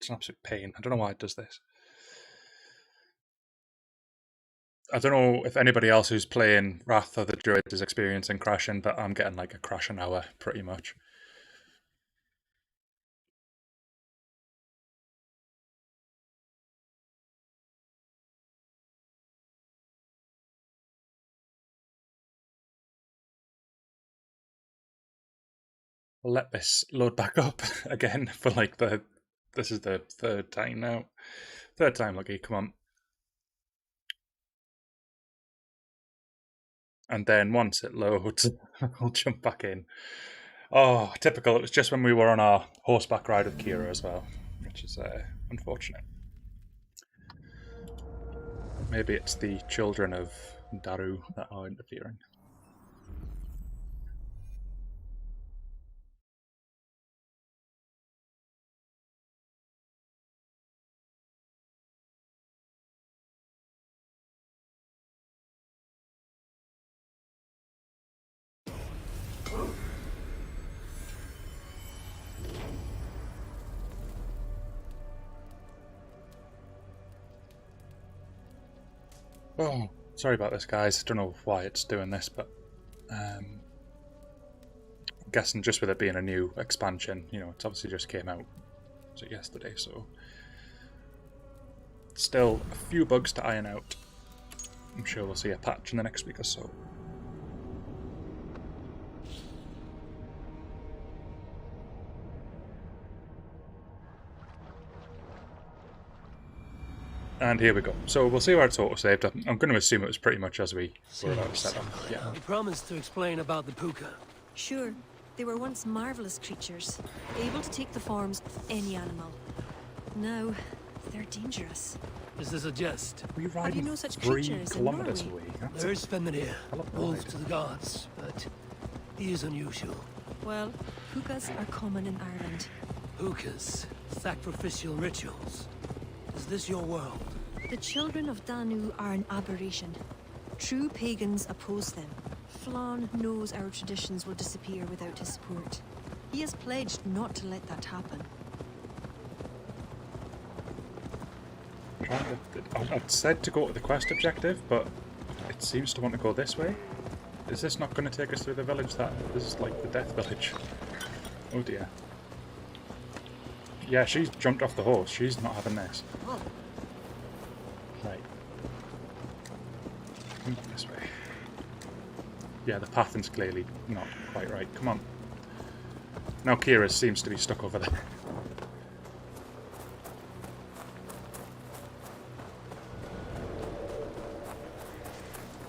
Speaker 1: an absolute pain. I don't know why it does this. I don't know if anybody else who's playing Wrath of the Druids is experiencing crashing, but I'm getting like a crash an hour pretty much. Let this load back up again for like this is the 3rd time now. 3rd time lucky, come on. And then once it loads, I'll jump back in. Oh, typical. It was just when we were on our horseback ride with Kira as well, which is unfortunate. Maybe it's the children of Daru that are interfering. Oh, sorry about this, guys. Don't know why it's doing this, but I'm guessing just with it being a new expansion, you know, it's obviously just came out yesterday, so still a few bugs to iron out. I'm sure we'll see a patch in the next week or so. And here we go. So we'll see where it's auto-saved. I'm going to assume it was pretty much as we were about to set up. Yeah.
Speaker 7: You promised to explain about the puka.
Speaker 6: Sure. They were once marvelous creatures, able to take the forms of any animal. Now, they're dangerous.
Speaker 7: Is this a jest?
Speaker 1: We
Speaker 6: Have you
Speaker 1: riding
Speaker 6: no such
Speaker 1: 3
Speaker 6: creatures in
Speaker 1: kilometers
Speaker 6: Norway?
Speaker 1: away. That's
Speaker 7: There's Fenrir,
Speaker 1: Hello,
Speaker 7: wolf
Speaker 1: ride.
Speaker 7: to the gods, but he is unusual.
Speaker 6: Well, hookahs are common in Ireland.
Speaker 7: Hookahs, sacrificial rituals. Is this your world?
Speaker 6: The children of Danu are an aberration. True pagans oppose them. Flann knows our traditions will disappear without his support. He has pledged not to let that happen.
Speaker 1: I'd said to go to the quest objective, but it seems to want to go this way. Is this not going to take us through the village? This is like the death village. Oh dear. Yeah, she's jumped off the horse. She's not having this. Right. Come on this way. Yeah, the pattern's clearly not quite right. Come on. Now Kira seems to be stuck over there.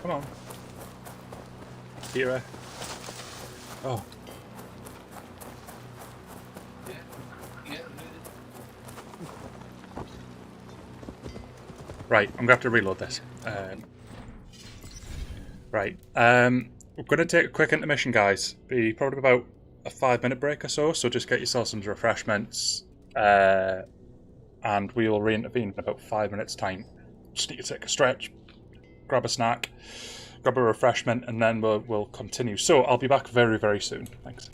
Speaker 1: Come on. Kira. Oh. Right, I'm going to have to reload this. Right, we're going to take a quick intermission, guys. Be probably about a 5-minute break or so, so just get yourself some refreshments, and we will re-intervene in about 5 minutes' time. Just need to take a stretch, grab a snack, grab a refreshment, and then we'll continue. So I'll be back very, very soon. Thanks.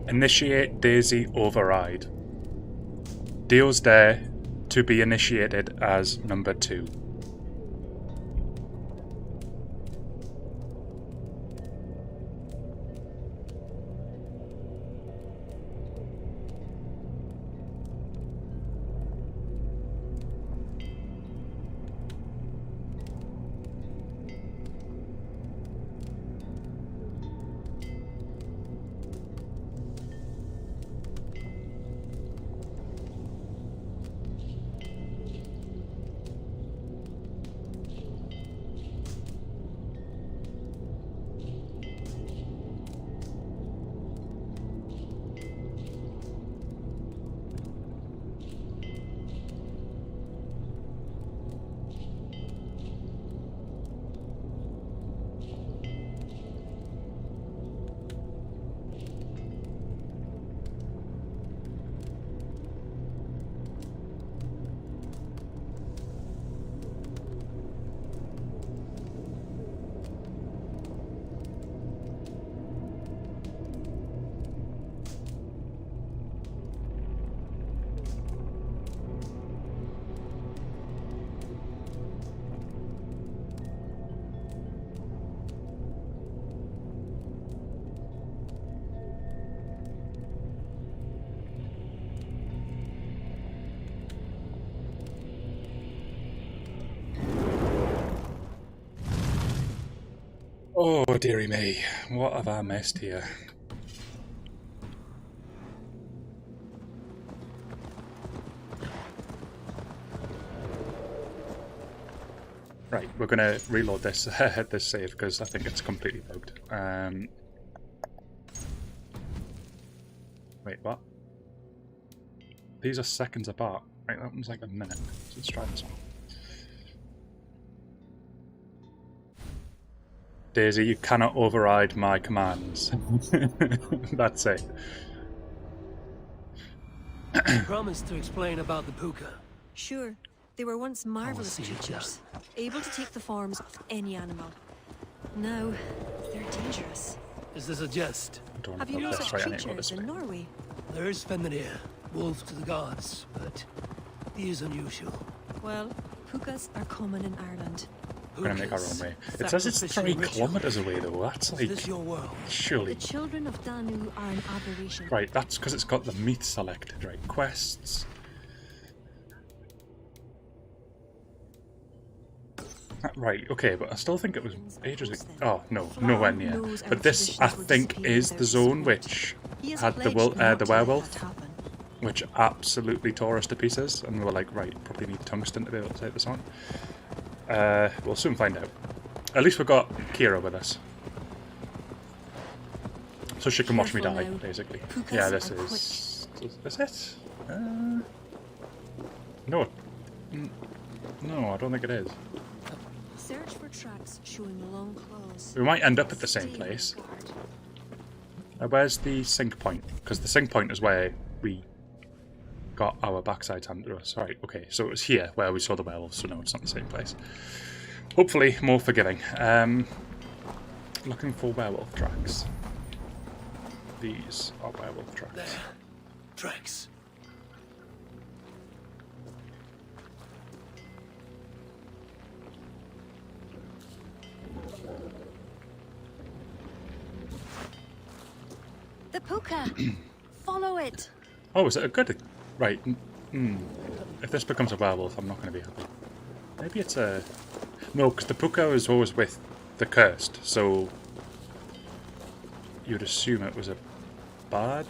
Speaker 1: Initiate Daisy Override. Dio's there to be initiated as number 2. Oh, dearie me, what have I missed here? Right, we're gonna reload this this save because I think it's completely bugged. Wait, what? These are seconds apart. Right, that one's like a minute. So let's try this one. Daisy, you cannot override my commands. That's it.
Speaker 7: You promised to explain about the puka.
Speaker 6: Sure. They were once marvelous
Speaker 7: see it
Speaker 6: creatures, able to take the forms of any animal. Now, they're dangerous.
Speaker 7: Is this a jest?
Speaker 6: Have you known such creatures in Norway?
Speaker 7: There is Fenrir, wolf to the gods, but he is unusual.
Speaker 6: Well, pukas are common in Ireland.
Speaker 1: We're gonna make our own way. It says it's 3 kilometers away though. That's like,
Speaker 7: is this your world?
Speaker 1: surely.
Speaker 6: The children of Danu are an aberration.
Speaker 1: Right, that's because it's got the meat selected. Right, quests. Right, okay, but I still think it was ages ago. Oh, no, nowhere near. But this, I think, is the zone which had the werewolf, which absolutely tore us to pieces, and we were like, right, probably need tungsten to be able to take this on. We'll soon find out. At least we've got Kira with us. So she can watch me die, basically. Yeah, this is... Is it? No. No, I don't think it is.
Speaker 6: Search for tracks showing long claws.
Speaker 1: We might end up at the same place. Where's the sync point? Because the sync point is where we got our backsides handed to us. Right, okay, so it was here where we saw the werewolves, so no, it's not the same place. Hopefully more forgiving. Looking for werewolf tracks. These are werewolf tracks.
Speaker 7: There. Tracks.
Speaker 6: The puka! Follow it!
Speaker 1: Oh, is it a good... Right. If this becomes a werewolf, I'm not going to be happy. Maybe it's a... No, because the puka is always with the cursed, so... You'd assume it was a bad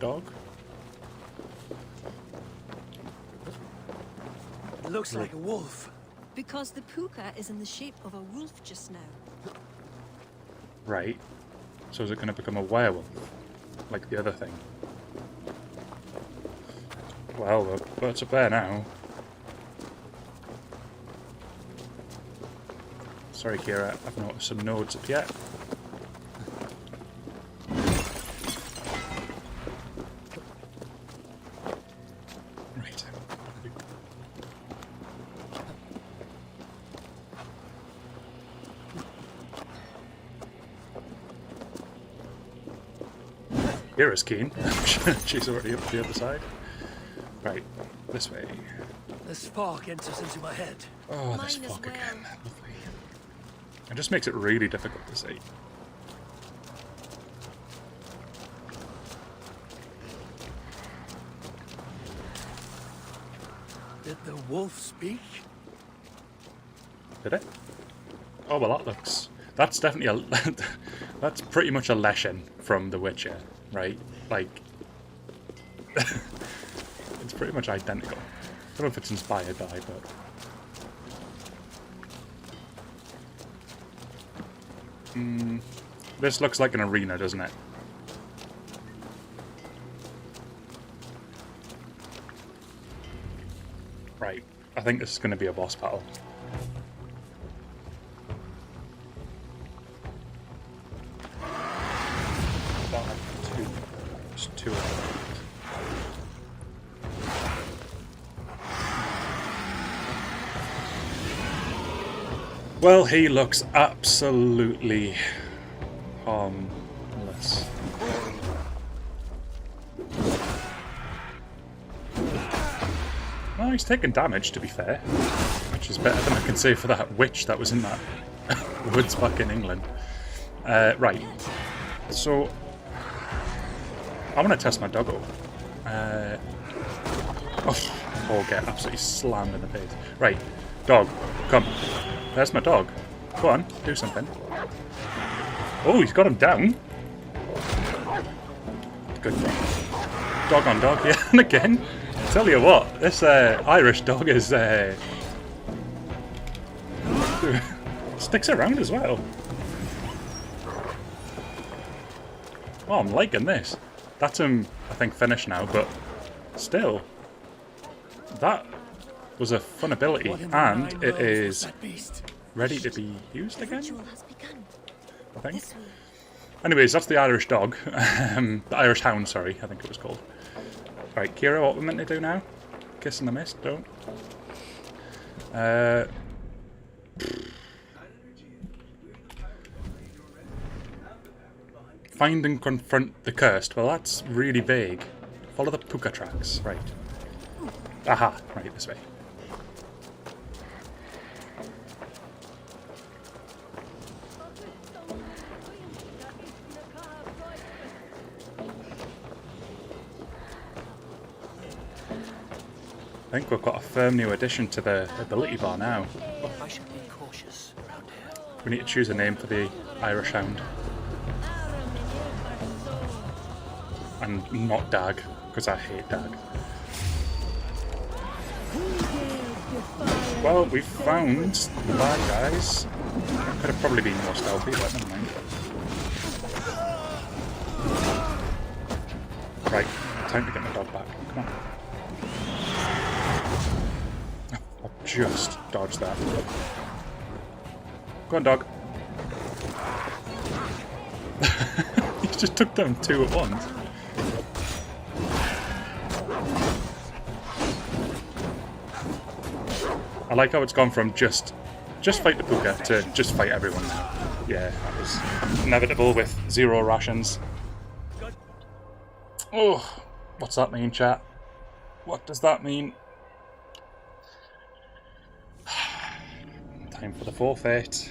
Speaker 1: dog?
Speaker 7: It looks like a wolf.
Speaker 6: Because the puka is in the shape of a wolf just now.
Speaker 1: Right. So is it going to become a werewolf? Like the other thing? Well, it's up there now. Sorry, Kira, I've noticed some nodes up yet. Right. Kira's keen. She's already up the other side. Right, this way.
Speaker 7: This fog enters into my head.
Speaker 1: Oh, this fog again. Lovely. It just makes it really difficult to see.
Speaker 7: Did the wolf speak?
Speaker 1: Did it? Oh well, that looks... That's definitely a... That's pretty much a lesson from The Witcher, right? Like... it's pretty much identical. I don't know if it's inspired by, but... This looks like an arena, doesn't it? Right. I think this is going to be a boss battle. Just two of them. Well, he looks absolutely harmless. Well, he's taking damage, to be fair, which is better than I can say for that witch that was in that woods back in England. Right, so I want to test my doggo. Oh, get absolutely slammed in the face. Right, dog, come. There's my dog. Go on, do something. Oh, he's got him down. Good thing. Dog on dog, yeah, and again. Tell you what, this Irish dog is sticks around as well. Oh, I'm liking this. That's him, I think, finished now, but still, that was a fun ability, and it is ready to be used again, I think. Anyways, that's the Irish dog. The Irish hound, sorry, I think it was called. Right, Kira, what we're meant to do now? Kiss in the mist, don't. Find and confront the cursed. Well, that's really vague. Follow the puka tracks. Right. Aha, right, this way. I think we've got a firm new addition to the ability bar now.
Speaker 7: I should be cautious around here.
Speaker 1: We need to choose a name for the Irish hound. And not Dag, because I hate Dag. Well, we've found the bad guys. Could have probably been more stealthy, but never mind. Right, time to get my dog back. Come on. Oh, I just dodged that. Go on, dog. He just took them two at once. I like how it's gone from just fight the puka to just fight everyone now. Yeah, that was inevitable with 0 rations. Oh, what's that mean, chat? What does that mean? Time for the forfeit.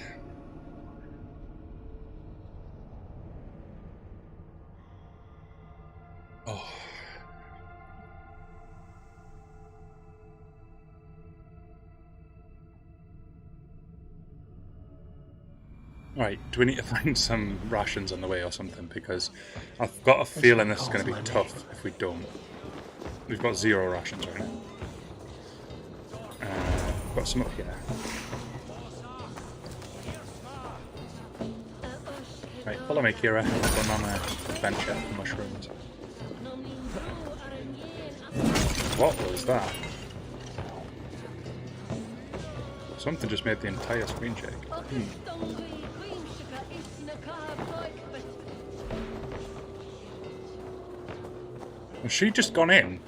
Speaker 1: Oh. Right, do we need to find some rations on the way or something? Because I've got a feeling this is going to be tough if we don't. We've got 0 rations right now. We've got some up here. Right, follow me, Kira. We're on an adventure for mushrooms. What was that? Something just made the entire screen shake. Has she just gone in?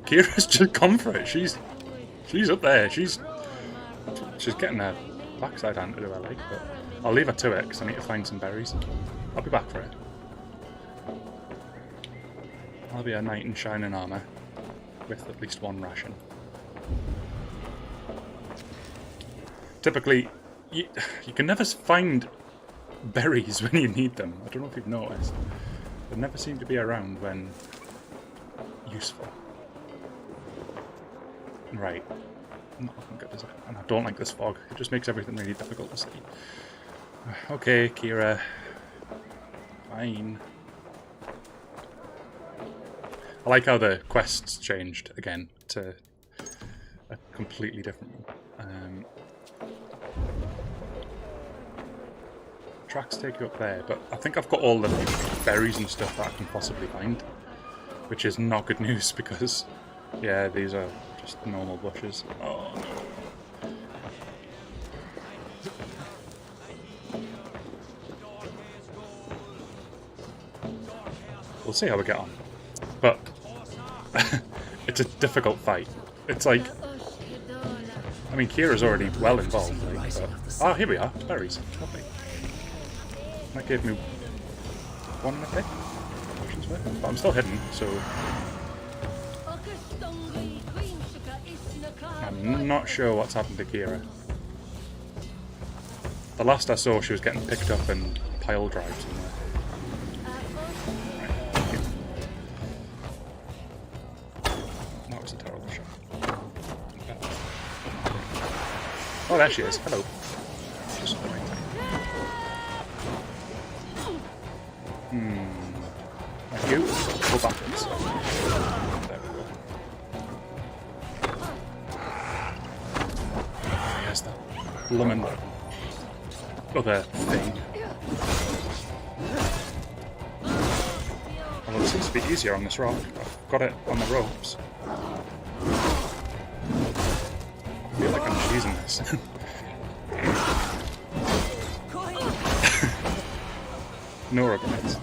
Speaker 1: Kira's just gone for it. She's up there. She's getting her backside handed to her, like. But I'll leave her to it because I need to find some berries. I'll be back for it. I'll be a knight in shining armour with at least one ration. Typically, you can never find berries when you need them. I don't know if you've noticed. They never seem to be around when useful. Right. Not looking good, is it? And I don't like this fog. It just makes everything really difficult to see. Okay, Kira. Fine. I like how the quests changed again to a completely different one. Tracks take you up there, but I think I've got all the berries and stuff that I can possibly find, which is not good news because, yeah, these are just normal bushes. Oh no. We'll see how we get on, but it's a difficult fight. It's like, I mean, Kira's already well involved, like, but... Ah, here we are, berries. Lovely. That gave me one and a bit, but I'm still hidden, so I'm not sure what's happened to Kira. The last I saw, she was getting picked up and pile drive somewhere. Right. That was a terrible shot. Oh, there she is. Hello. Just at the right time. Thank you. Go backwards. There we go. There's that lemon other thing. Although it seems to be easier on this rock. I've got it on the ropes. I feel like I'm cheesing this. No regrets.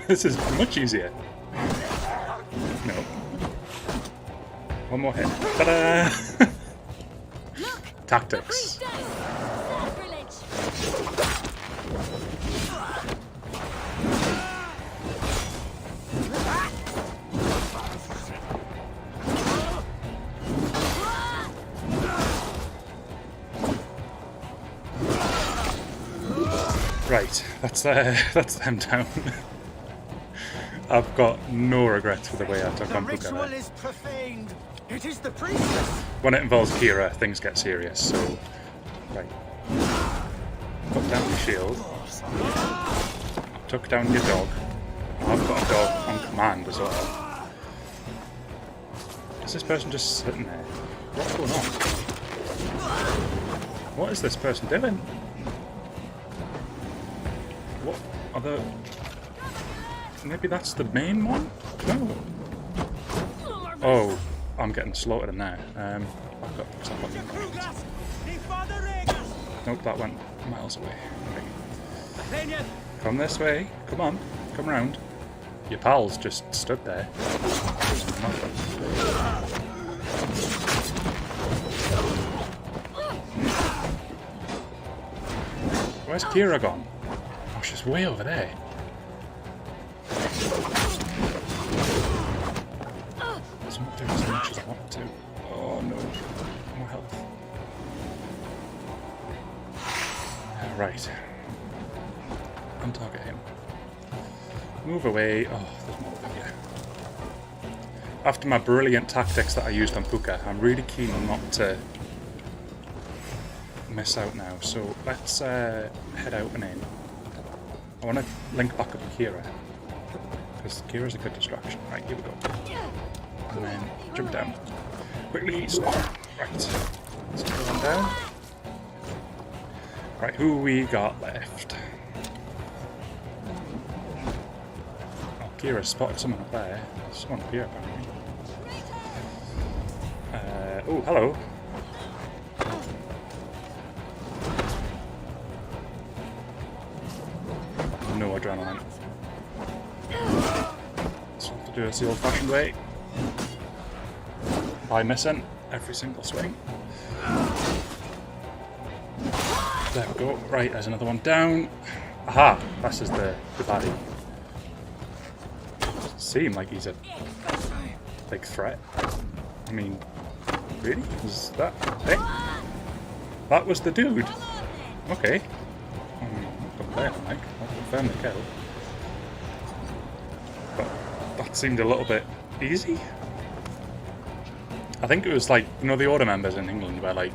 Speaker 1: This is much easier. No. One more hit. Ta-da! Tactics. Right, that's them down. I've got no regrets for the way I took on Puka there.
Speaker 4: Is profaned. It is the priestess.
Speaker 1: When it involves Kira, things get serious, so... Right. Put down your shield. Took down your dog. I've got a dog on command as well. Is this person just sitting there? What's going on? What is this person doing? What are the... Maybe that's the main one? No. Oh, I'm getting slaughtered in there. I've got something. Nope, that went miles away. Okay. Come this way. Come on. Come round. Your pals just stood there. Where's Kira gone? Oh, she's way over there. It's not doing as much as I want to. Oh no. More health. Right. Untarget him. Move away. Oh, there's more over here. After my brilliant tactics that I used on Puka, I'm really keen not to miss out now. So let's head out and in. I want to link back up with Kira, because Kira's a good distraction. Right, here we go. And then jump down. Quickly stop. Right. Let's go on down. Right, who we got left? Oh, Kira spotted someone up there. Someone up here, apparently. Oh, hello. No adrenaline. So I have to do this the old-fashioned way. By missing every single swing. There we go. Right, there's another one down. Aha! This is the baddie. Doesn't seem like he's a big threat. I mean, really? Was that it? That was the dude? Okay. Up there, Mike. I'll confirm the kill. But that seemed a little bit easy. I think it was like, you know, the Order members in England where like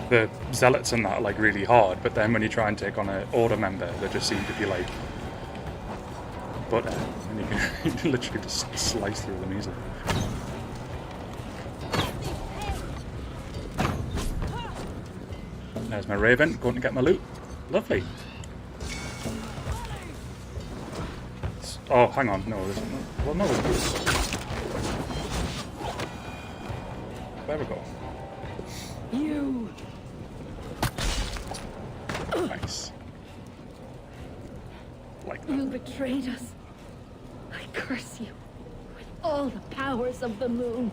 Speaker 1: the zealots and that are like really hard, but then when you try and take on an Order member, they just seem to be like butter, and you can literally just slice through them easily. There's my Raven, going to get my loot. Lovely. Oh, hang on, no, there's no. Well, no, there's no. There we go.
Speaker 10: You.
Speaker 1: Nice. Like that.
Speaker 10: You betrayed us. I curse you with all the powers of the moon.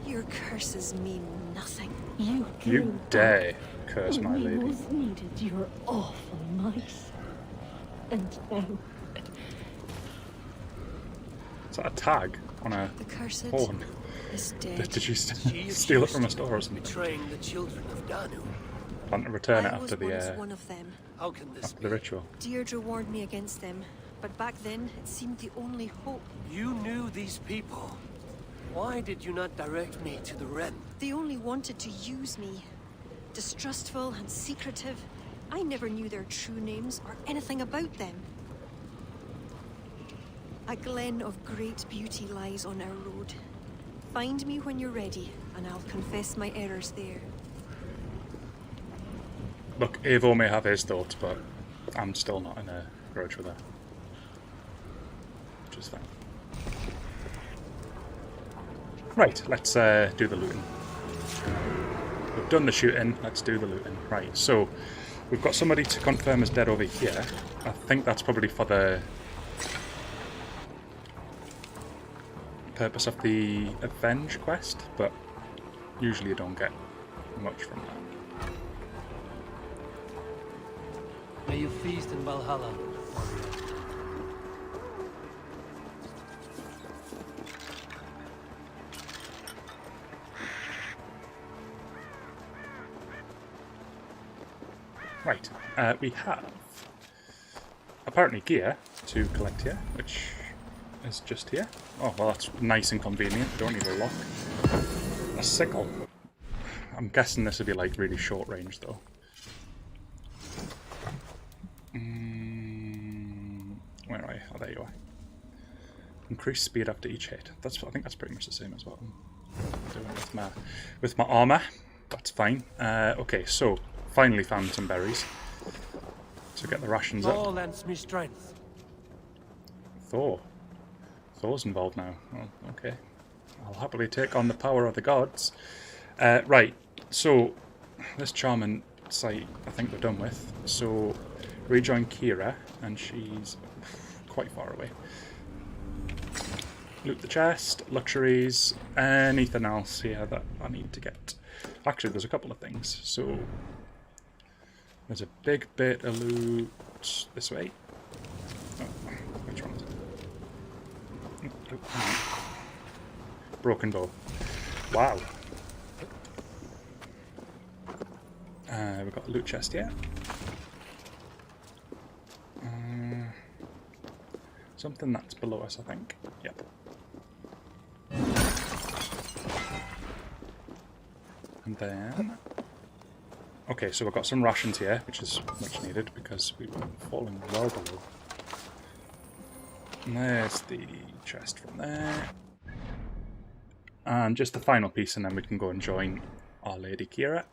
Speaker 6: Your curses mean nothing.
Speaker 1: You dare curse my lady.
Speaker 10: We most needed your awful might. And now...
Speaker 1: Is that a tag on a
Speaker 6: The cursed
Speaker 1: horn?
Speaker 6: is dead.
Speaker 1: Did you steal it from a store or something?
Speaker 7: Betraying the children of Danu.
Speaker 1: Plan to return it
Speaker 6: I was
Speaker 1: after
Speaker 6: once
Speaker 1: the
Speaker 6: one of them.
Speaker 7: How can this
Speaker 1: after the ritual.
Speaker 6: Deirdre warned me against them, but back then it seemed the only hope.
Speaker 7: You knew these people. Why did you not direct me to the Wren?
Speaker 6: They only wanted to use me. Distrustful and secretive. I never knew their true names or anything about them. A glen of great beauty lies on our road. Find me when you're ready, and I'll confess my errors there.
Speaker 1: Look, Evo may have his thoughts, but I'm still not in a grudge with her. Which is fine. Right, let's do the looting. We've done the shooting, let's do the looting. Right, so we've got somebody to confirm is dead over here. I think that's probably for the purpose of the Avenge quest, but usually you don't get much from that.
Speaker 7: May you feast in Valhalla.
Speaker 1: Right, we have apparently gear to collect here, which is just here. Oh, well, that's nice and convenient. Don't need a lock. A sickle. I'm guessing this would be like really short range though. Where are you? Oh, there you are. Increase speed after each hit. I think that's pretty much the same as what I'm doing with my armor. That's fine. Okay, so finally found some berries to get the rations up.
Speaker 7: lends me strength.
Speaker 1: Thor. Thor's involved now. Oh, okay. I'll happily take on the power of the gods. Right, so this charming site I think we're done with. So rejoin Kira, and she's quite far away. Loot the chest, luxuries, anything else here that I need to get. Actually, there's a couple of things. So there's a big bit of loot this way. Oh, which one is it? Broken bow. Wow. We've got a loot chest here. Something that's below us, I think. Yep. And then... Okay, so we've got some rations here, which is much needed because we were falling well below. And there's the chest from there. And just the final piece, and then we can go and join Our Lady Kira,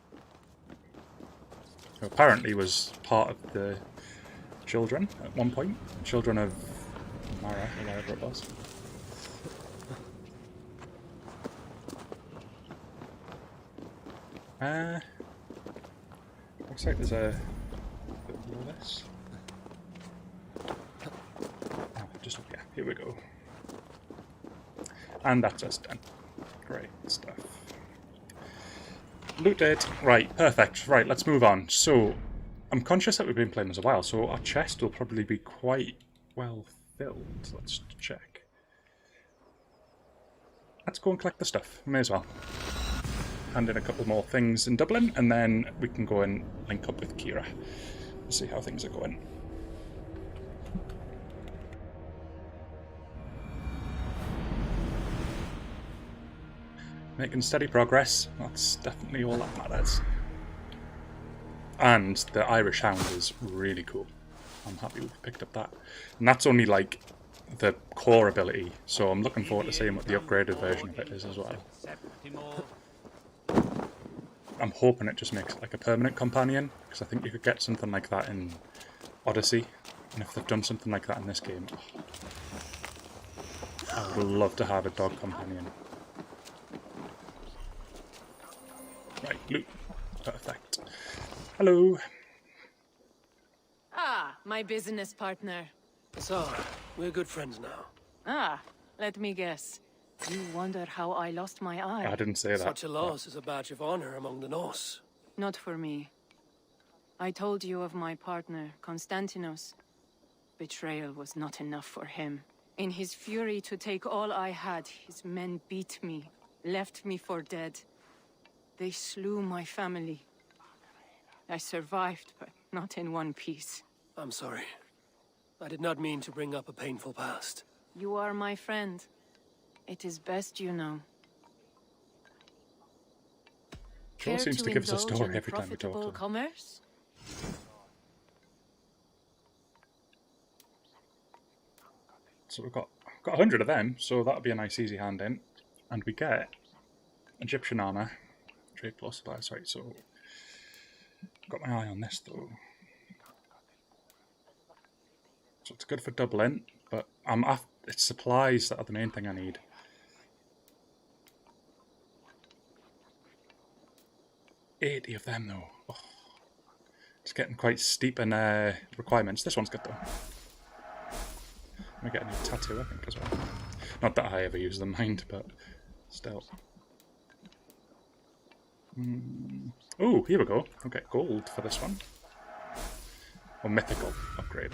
Speaker 1: who apparently was part of the children at one point. Children of Mara, or whatever it was. Looks like there's a bit below this. Just up here. Here we go. And that's us done. Great stuff. Looted. Right, perfect. Right, let's move on. So, I'm conscious that we've been playing this a while, so our chest will probably be quite well filled. Let's check. Let's go and collect the stuff. May as well. Hand in a couple more things in Dublin, and then we can go and link up with Kira. We'll see how things are going. Making steady progress. That's definitely all that matters. And the Irish Hound is really cool. I'm happy we picked up that. And that's only like the core ability, so I'm looking forward to seeing what the upgraded version of it is as well. I'm hoping it just makes it like a permanent companion, because I think you could get something like that in Odyssey, and if they've done something like that in this game, I would love to have a dog companion. Right, loot. Perfect. Hello.
Speaker 8: Ah, my business partner.
Speaker 7: So, we're good friends now.
Speaker 8: Ah, let me guess. You wonder how I lost my eye?
Speaker 1: I didn't say that.
Speaker 7: Such a loss is a badge of honor among the Norse.
Speaker 8: Not for me. I told you of my partner, Konstantinos. Betrayal was not enough for him. In his fury to take all I had, his men beat me, left me for dead. They slew my family. I survived, but not in one piece.
Speaker 7: I'm sorry. I did not mean to bring up a painful past.
Speaker 8: You are my friend. It is best you know.
Speaker 1: Joel seems to give us a story every time we talk to him.
Speaker 8: Commerce?
Speaker 1: So we've got 100 of them, so that'll be a nice easy hand in. And we get Egyptian armor. Trade plus supplies, right, so got my eye on this though. So it's good for Dublin, but it's supplies that are the main thing I need. $80 of them though. Oh. It's getting quite steep in requirements. This one's good though. I'm gonna get a new tattoo, I think, as well. Not that I ever use the mind, but still. Oh, here we go. I'll get gold for this one. Or mythical upgrade.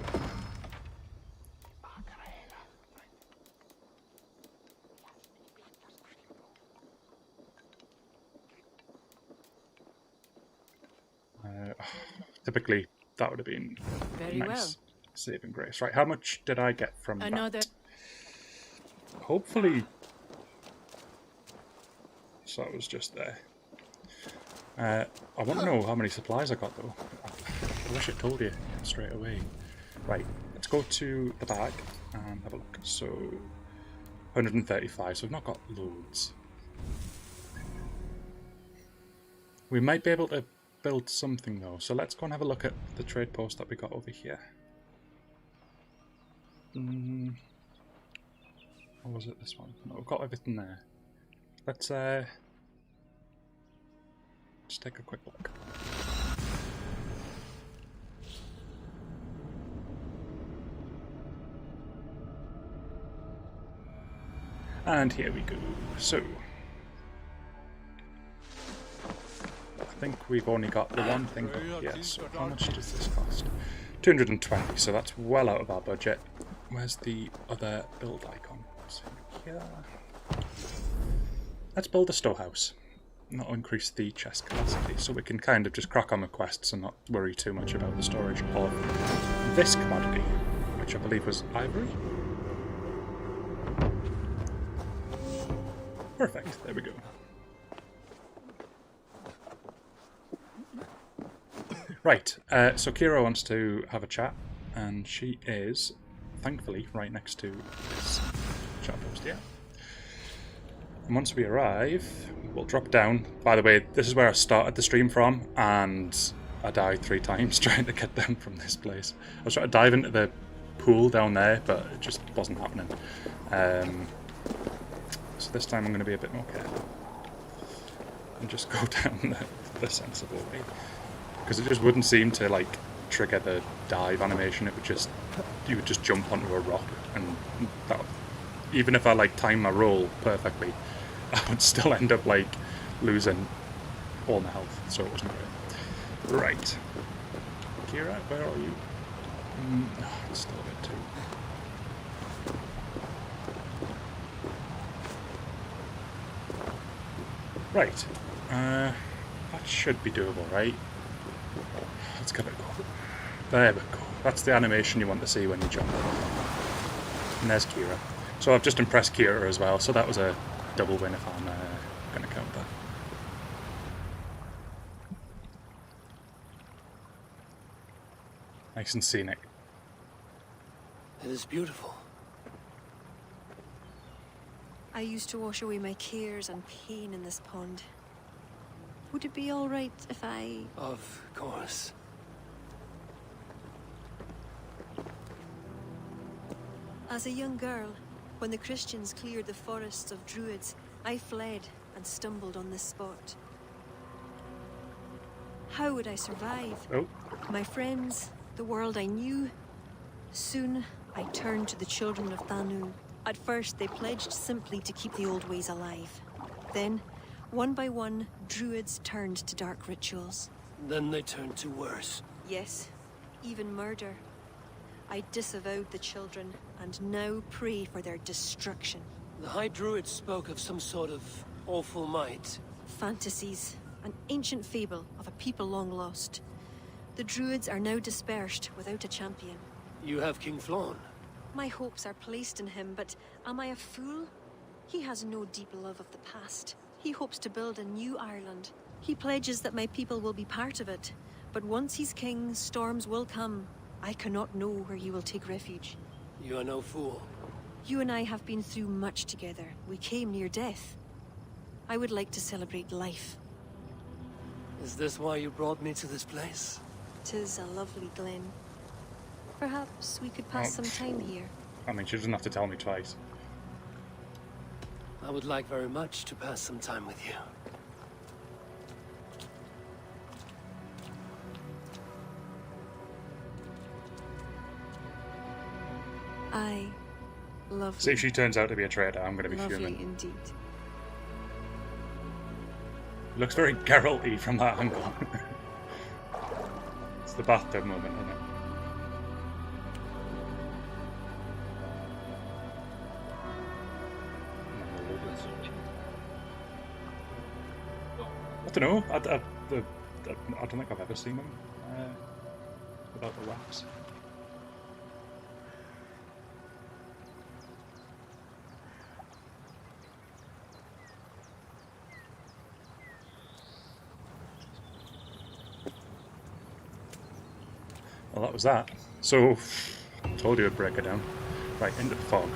Speaker 1: Typically, that would have been
Speaker 8: Very
Speaker 1: nice
Speaker 8: well.
Speaker 1: saving grace. Right, how much did I get from
Speaker 8: Another.
Speaker 1: that? Hopefully. So it was just there. I want to know how many supplies I got though. I wish it told you straight away. Right, let's go to the bag and have a look. So 135, so we've not got loads. We might be able to build something though, so let's go and have a look at the trade post that we got over here. Or was it this one? No, we've got everything there. Let's just take a quick look. And here we go. So I think we've only got the one thing. Yes. So how much does this cost? 220. So that's well out of our budget. Where's the other build icon? So here. Let's build a storehouse. That'll increase the chest capacity, so we can kind of just crack on with quests and not worry too much about the storage of this commodity, which I believe was ivory. Perfect, there we go. Right, so Kira wants to have a chat, and she is, thankfully, right next to this chat post, yeah. And once we arrive, we'll drop down. By the way, this is where I started the stream from, and I died 3 times trying to get down from this place. I was trying to dive into the pool down there, but it just wasn't happening. So this time I'm going to be a bit more careful. And just go down the sensible way. Because it just wouldn't seem to, like, trigger the dive animation. It would just, you would just jump onto a rock, and that, even if I, like, time my roll perfectly, I would still end up, like, losing all in the health, so it wasn't great. Right. Kira, where are you? It's still a bit too. Right. That should be doable, right? Let's give it a go. There we go. That's the animation you want to see when you jump. And there's Kira. So I've just impressed Kira as well, so that was a double win if I'm going to count that. Nice and scenic.
Speaker 7: It is beautiful.
Speaker 6: I used to wash away my cares and pain in this pond. Would it be all right if I...
Speaker 7: Of course.
Speaker 6: As a young girl, when the Christians cleared the forests of Druids, I fled and stumbled on this spot. How would I survive?
Speaker 1: Oh.
Speaker 6: My friends, the world I knew. Soon, I turned to the children of Danu. At first, they pledged simply to keep the old ways alive. Then, one by one, Druids turned to dark rituals.
Speaker 7: Then they turned to worse.
Speaker 6: Yes, even murder. I disavowed the children, and now pray for their destruction.
Speaker 7: The High Druids spoke of some sort of awful might.
Speaker 6: Fantasies, an ancient fable of a people long lost. The Druids are now dispersed without a champion.
Speaker 7: You have King Flawn.
Speaker 6: My hopes are placed in him, but am I a fool? He has no deep love of the past. He hopes to build a new Ireland. He pledges that my people will be part of it. But once he's king, storms will come. I cannot know where he will take refuge.
Speaker 7: You are no fool.
Speaker 6: You and I have been through much together. We came near death. I would like to celebrate life.
Speaker 7: Is this why you brought me to this place?
Speaker 6: 'Tis a lovely glen. Perhaps we could pass some time here.
Speaker 1: I mean, she doesn't have to tell me twice.
Speaker 7: I would like very much to pass some time with you.
Speaker 6: I love
Speaker 1: See, if she turns out to be a traitor, I'm going to be
Speaker 6: lovely
Speaker 1: fuming.
Speaker 6: indeed.
Speaker 1: Looks very Geralt-y from that angle. It's the bathtub moment, isn't it? I don't know. I don't think I've ever seen them without the wax. Well, that was that. So, told you I'd break it down. Right, into the fog.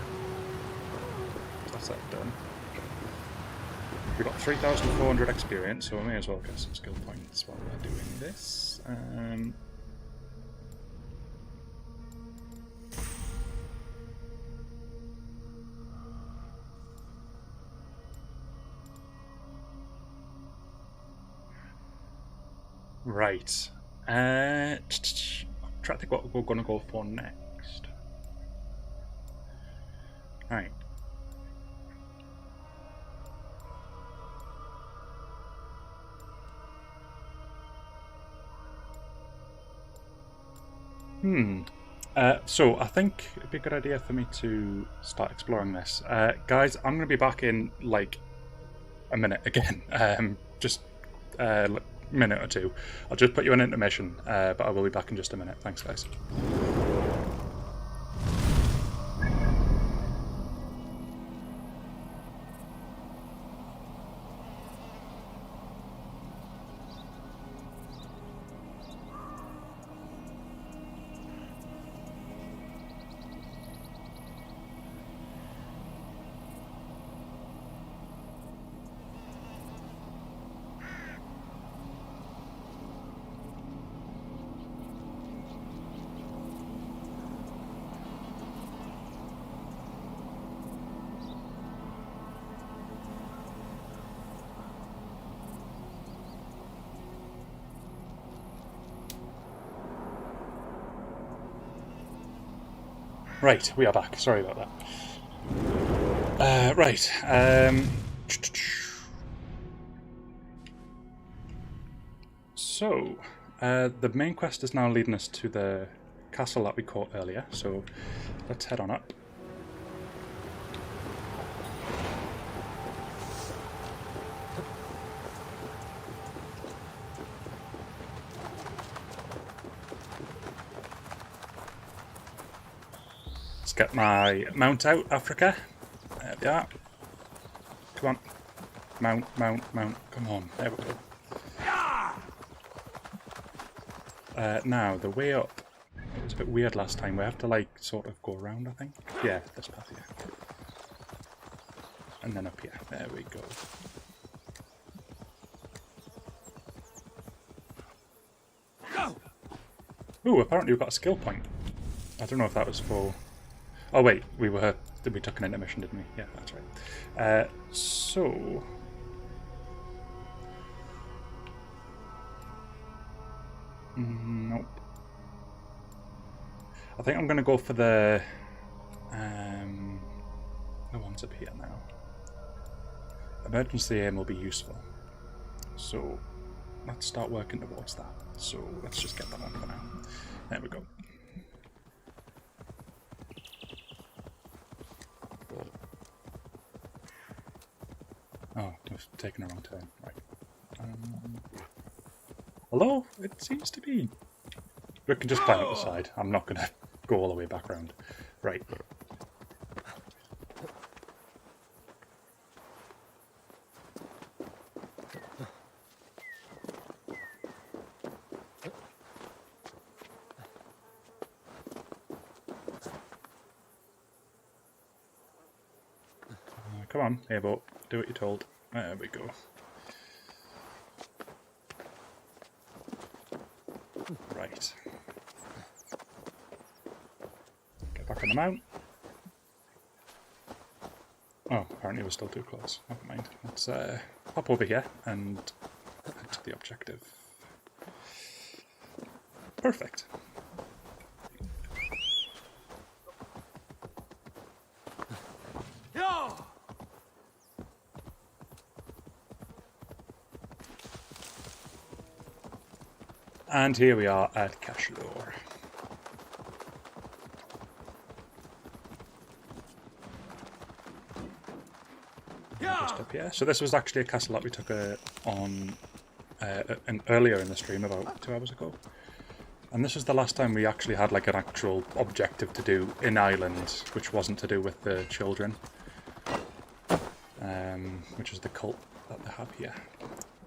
Speaker 1: That's that done. We've got 3,400 experience, so I may as well get some skill points while we're doing this. Right. I'm trying to think what we're going to go for next. Right. So I think it'd be a good idea for me to start exploring this. Guys, I'm going to be back in like a minute again. Just a minute or two. I'll just put you in intermission, but I will be back in just a minute. Thanks, guys. Right, we are back. Sorry about that. Right. So, the main quest is now leading us to the castle that we caught earlier, so let's head on up. Let's get my mount out, Africa. There we are. Come on. Mount, mount, mount. Come on. There we go. Now, the way up, it was a bit weird last time. We have to, like, sort of go around, I think. Yeah, this path here. And then up here. There we go. Ooh, apparently we've got a skill point. I don't know if that was for... Oh, wait, we took an intermission, didn't we? Yeah, that's right. So... Nope. I think I'm going to go for the ones up here now. Emergency aim will be useful. So let's start working towards that. So let's just get that one for now. There we go. Oh, we've taken a wrong turn. Right. Hello? It seems to be. We can just climb up the side. I'm not going to go all the way back round. Right. Come on, Avo. Do what you're told. There we go. Right. Get back on the mount. Oh, apparently we're still too close. Never mind. Let's hop over here and head to the objective. Perfect. And here we are at Cashlor. Just up here. So this was actually a castle that we took on earlier in the stream, about 2 hours ago. And this was the last time we actually had like an actual objective to do in Ireland, which wasn't to do with the children, which is the cult that they have here.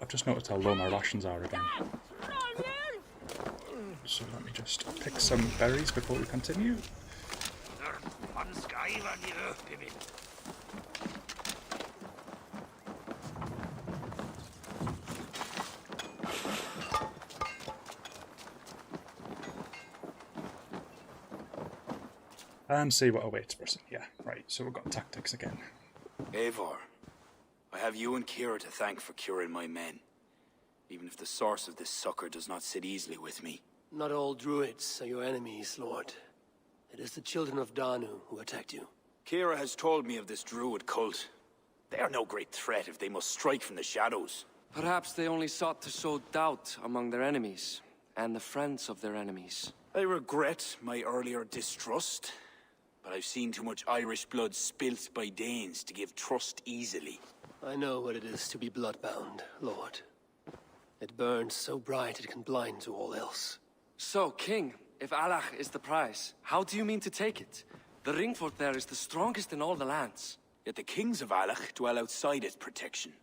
Speaker 1: I've just noticed how low my rations are again. So let me just pick some berries before we continue. And see what awaits person. Yeah, right, so we've got tactics again.
Speaker 4: Eivor, I have you and Kira to thank for curing my men. Even if the source of this succor does not sit easily with me.
Speaker 7: Not all Druids are your enemies, Lord. It is the children of Danu who attacked you.
Speaker 4: Kira has told me of this Druid cult. They are no great threat if they must strike from the shadows.
Speaker 5: Perhaps they only sought to sow doubt among their enemies, and the friends of their enemies.
Speaker 4: I regret my earlier distrust, but I've seen too much Irish blood spilt by Danes to give trust easily.
Speaker 7: I know what it is to be bloodbound, Lord. It burns so bright it can blind to all else.
Speaker 5: So, King, if Alach is the prize, how do you mean to take it? The ring fort there is the strongest in all the lands.
Speaker 4: Yet the kings of Alach dwell outside its protection,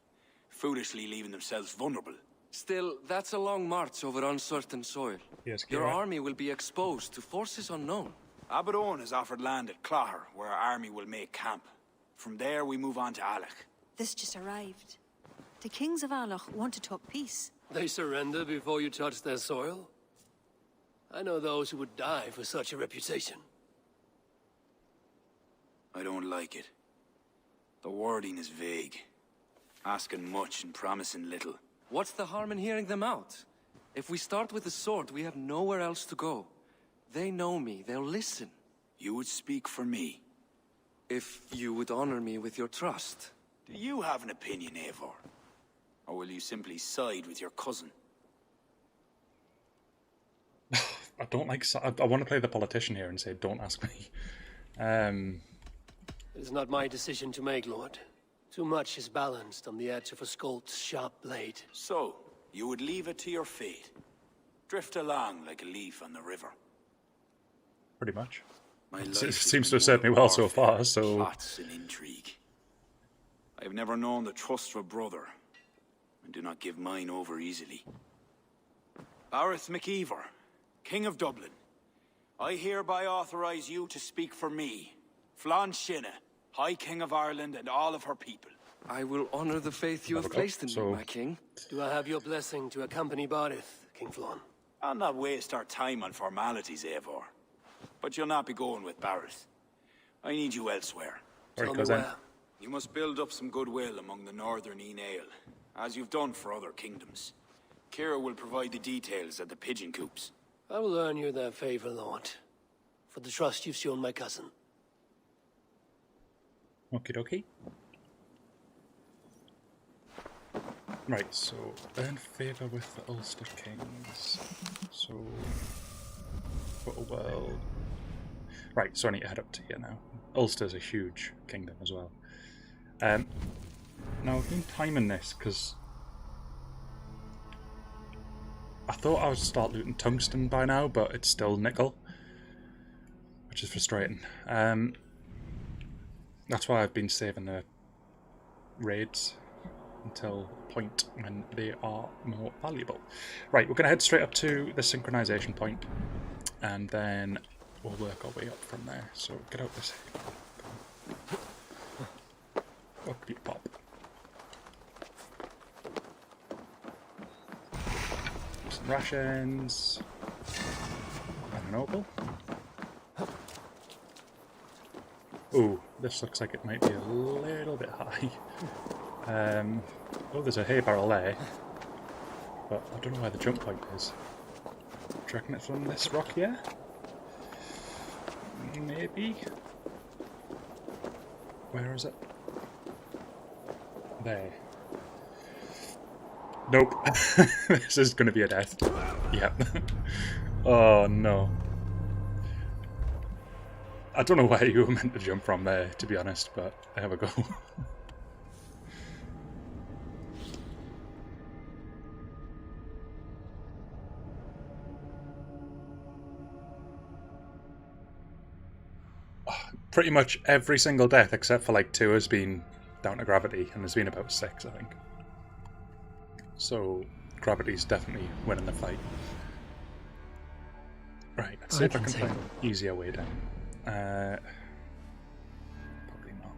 Speaker 4: foolishly leaving themselves vulnerable.
Speaker 5: Still, that's a long march over uncertain soil.
Speaker 1: Yes,
Speaker 5: your army will be exposed to forces unknown.
Speaker 4: Abaddon has offered land at Clogher, where our army will make camp. From there, we move on to Alach.
Speaker 6: This just arrived. The kings of Alach want to talk peace.
Speaker 7: They surrender before you touch their soil? I know those who would die for such a reputation.
Speaker 4: I don't like it. The wording is vague. Asking much and promising little.
Speaker 5: What's the harm in hearing them out? If we start with the sword, we have nowhere else to go. They know me, they'll listen.
Speaker 4: You would speak for me.
Speaker 5: If you would honor me with your trust.
Speaker 4: Do you have an opinion, Eivor? Or will you simply side with your cousin?
Speaker 1: I don't like... I want to play the politician here and say, don't ask me.
Speaker 7: It is not my decision to make, Lord. Too much is balanced on the edge of a Skolt's sharp blade.
Speaker 4: So, you would leave it to your fate? Drift along like a leaf on the river?
Speaker 1: Pretty much.
Speaker 4: It
Speaker 1: seems to have served me well so far, so...
Speaker 4: Plots and intrigue. I have never known the trust of a brother, and do not give mine over easily. Bareth McEver, King of Dublin, I hereby authorize you to speak for me, Flann Shinna, High King of Ireland and all of her people.
Speaker 5: I will honor the faith you have placed in me, my king.
Speaker 7: Do I have your blessing to accompany Barith, King Flann?
Speaker 4: I'll not waste our time on formalities, Eivor. But you'll not be going with Bareth. I need you elsewhere.
Speaker 7: Tell me where.
Speaker 4: You must build up some goodwill among the northern Aenale, as you've done for other kingdoms. Kira will provide the details at the pigeon coops.
Speaker 7: I will earn you their favor, Lord, for the trust you've shown my cousin.
Speaker 1: Okie dokie. Right, so earn favour with the Ulster Kings. So, put a world. Right, so I need to head up to here now. Ulster's a huge kingdom as well. Now I've been timing this because I thought I would start looting tungsten by now, but it's still nickel, which is frustrating. That's why I've been saving the raids until a point when they are more valuable. Right, we're going to head straight up to the synchronization point, and then we'll work our way up from there. So get out this hay. Up you pop. Some rations. And an opal. Ooh, this looks like it might be a little bit high. Oh, there's a hay barrel there, but I don't know where the jump point is. Do you reckon it's on this rock here? Maybe? Where is it? There. Nope. This is going to be a death. Yep. Oh no. I don't know where you were meant to jump from there, to be honest, but have a go. Pretty much every single death except for like 2 has been down to gravity, and there's been about 6, I think. So gravity's definitely winning the fight. Right, let's see if I can find an easier way down. Probably not.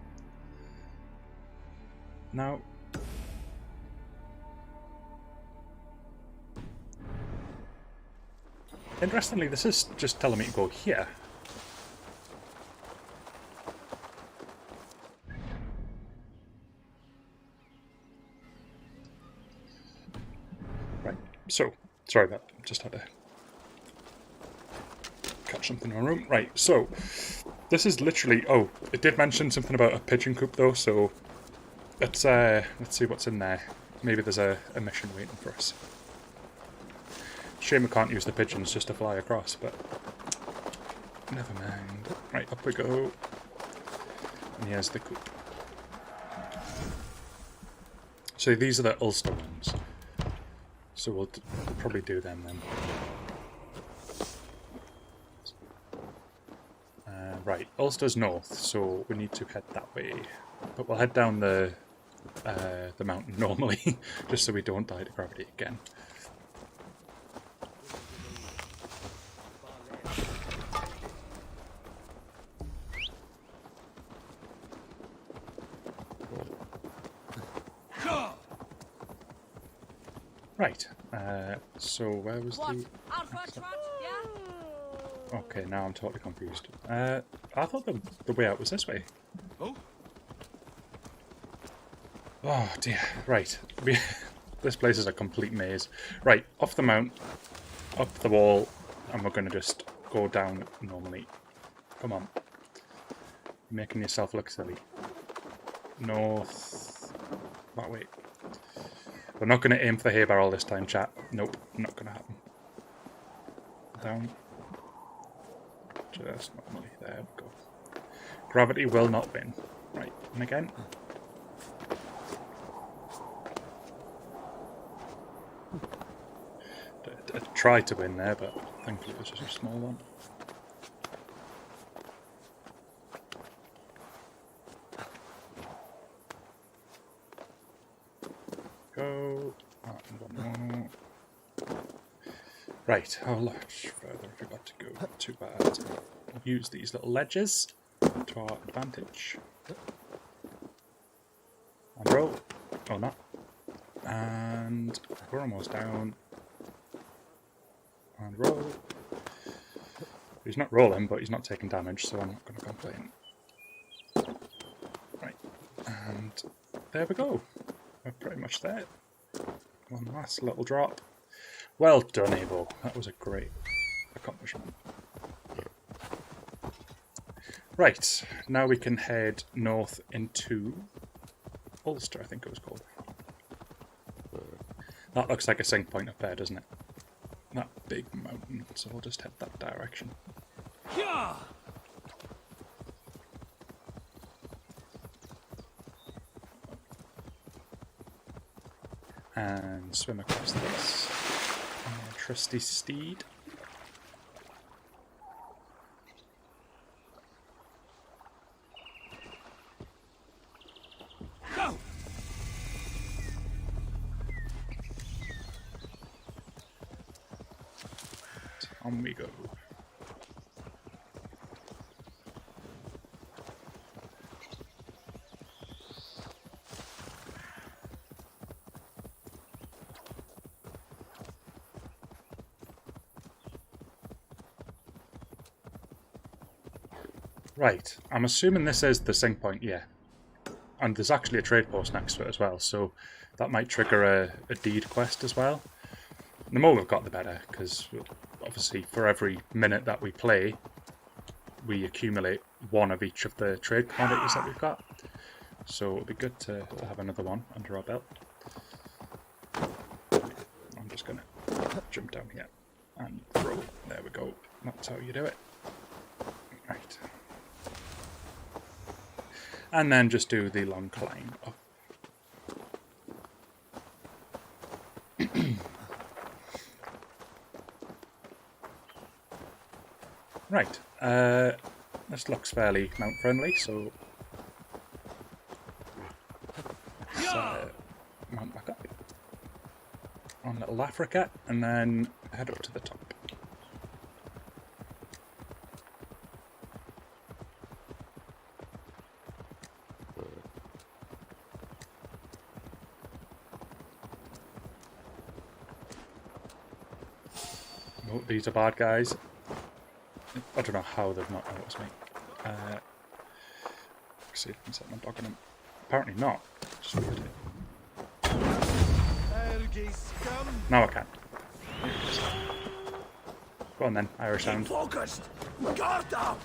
Speaker 1: Now, interestingly, this is just telling me to go here. Right, so, sorry about that, just had to catch something in my room. Right, so, this is literally, oh, it did mention something about a pigeon coop though, so let's see what's in there. Maybe there's a mission waiting for us. Shame we can't use the pigeons just to fly across, but never mind. Right, up we go. And here's the coop. So these are the Ulster ones. So we'll probably do them then. Right, Ulster's north, so we need to head that way. But we'll head down the mountain normally, just so we don't die to gravity again. Right, so where was the... Okay, now I'm totally confused. I thought the way out was this way. Oh dear, right. This place is a complete maze. Right, off the mount, up the wall, and we're going to just go down normally. Come on. You're making yourself look silly. North... that way. We're not going to aim for the hay barrel this time, chat. Nope, not going to happen. Down. Just normally. There we go. Gravity will not win. Right, and again. I tried to win there, but thankfully it was just a small one. Go. One more. Right, how much further have we got to go? Not too bad. We'll use these little ledges to our advantage. And roll. Oh, not. And we're almost down. And roll. He's not rolling, but he's not taking damage, so I'm not going to complain. Right, and there we go. We're pretty much there. One last little drop. Well done, Evo. That was a great accomplishment. Right, now we can head north into Ulster, I think it was called. That looks like a sync point up there, doesn't it? That big mountain, so we'll just head that direction.
Speaker 7: Yeah.
Speaker 1: And swim across this. Trusty steed.
Speaker 7: Go.
Speaker 1: On we go. Right, I'm assuming this is the sync point, yeah. And there's actually a trade post next to it as well, so that might trigger a deed quest as well. The more we've got, the better, because obviously for every minute that we play, we accumulate one of each of the trade commodities that we've got. So it'll be good to have another one under our belt. I'm just going to jump down here and throw. There we go. That's how you do it. Right. And then just do the long climb up. Right, this looks fairly mount friendly, so let's mount back up on little Africa and then head up to the top. Oh, these are bad guys. I don't know how they've not noticed me. Let's see if I can set my dog on them. Apparently not. Just weird. Now I can. Go on then, Irish sound.
Speaker 7: Focused. Guard down.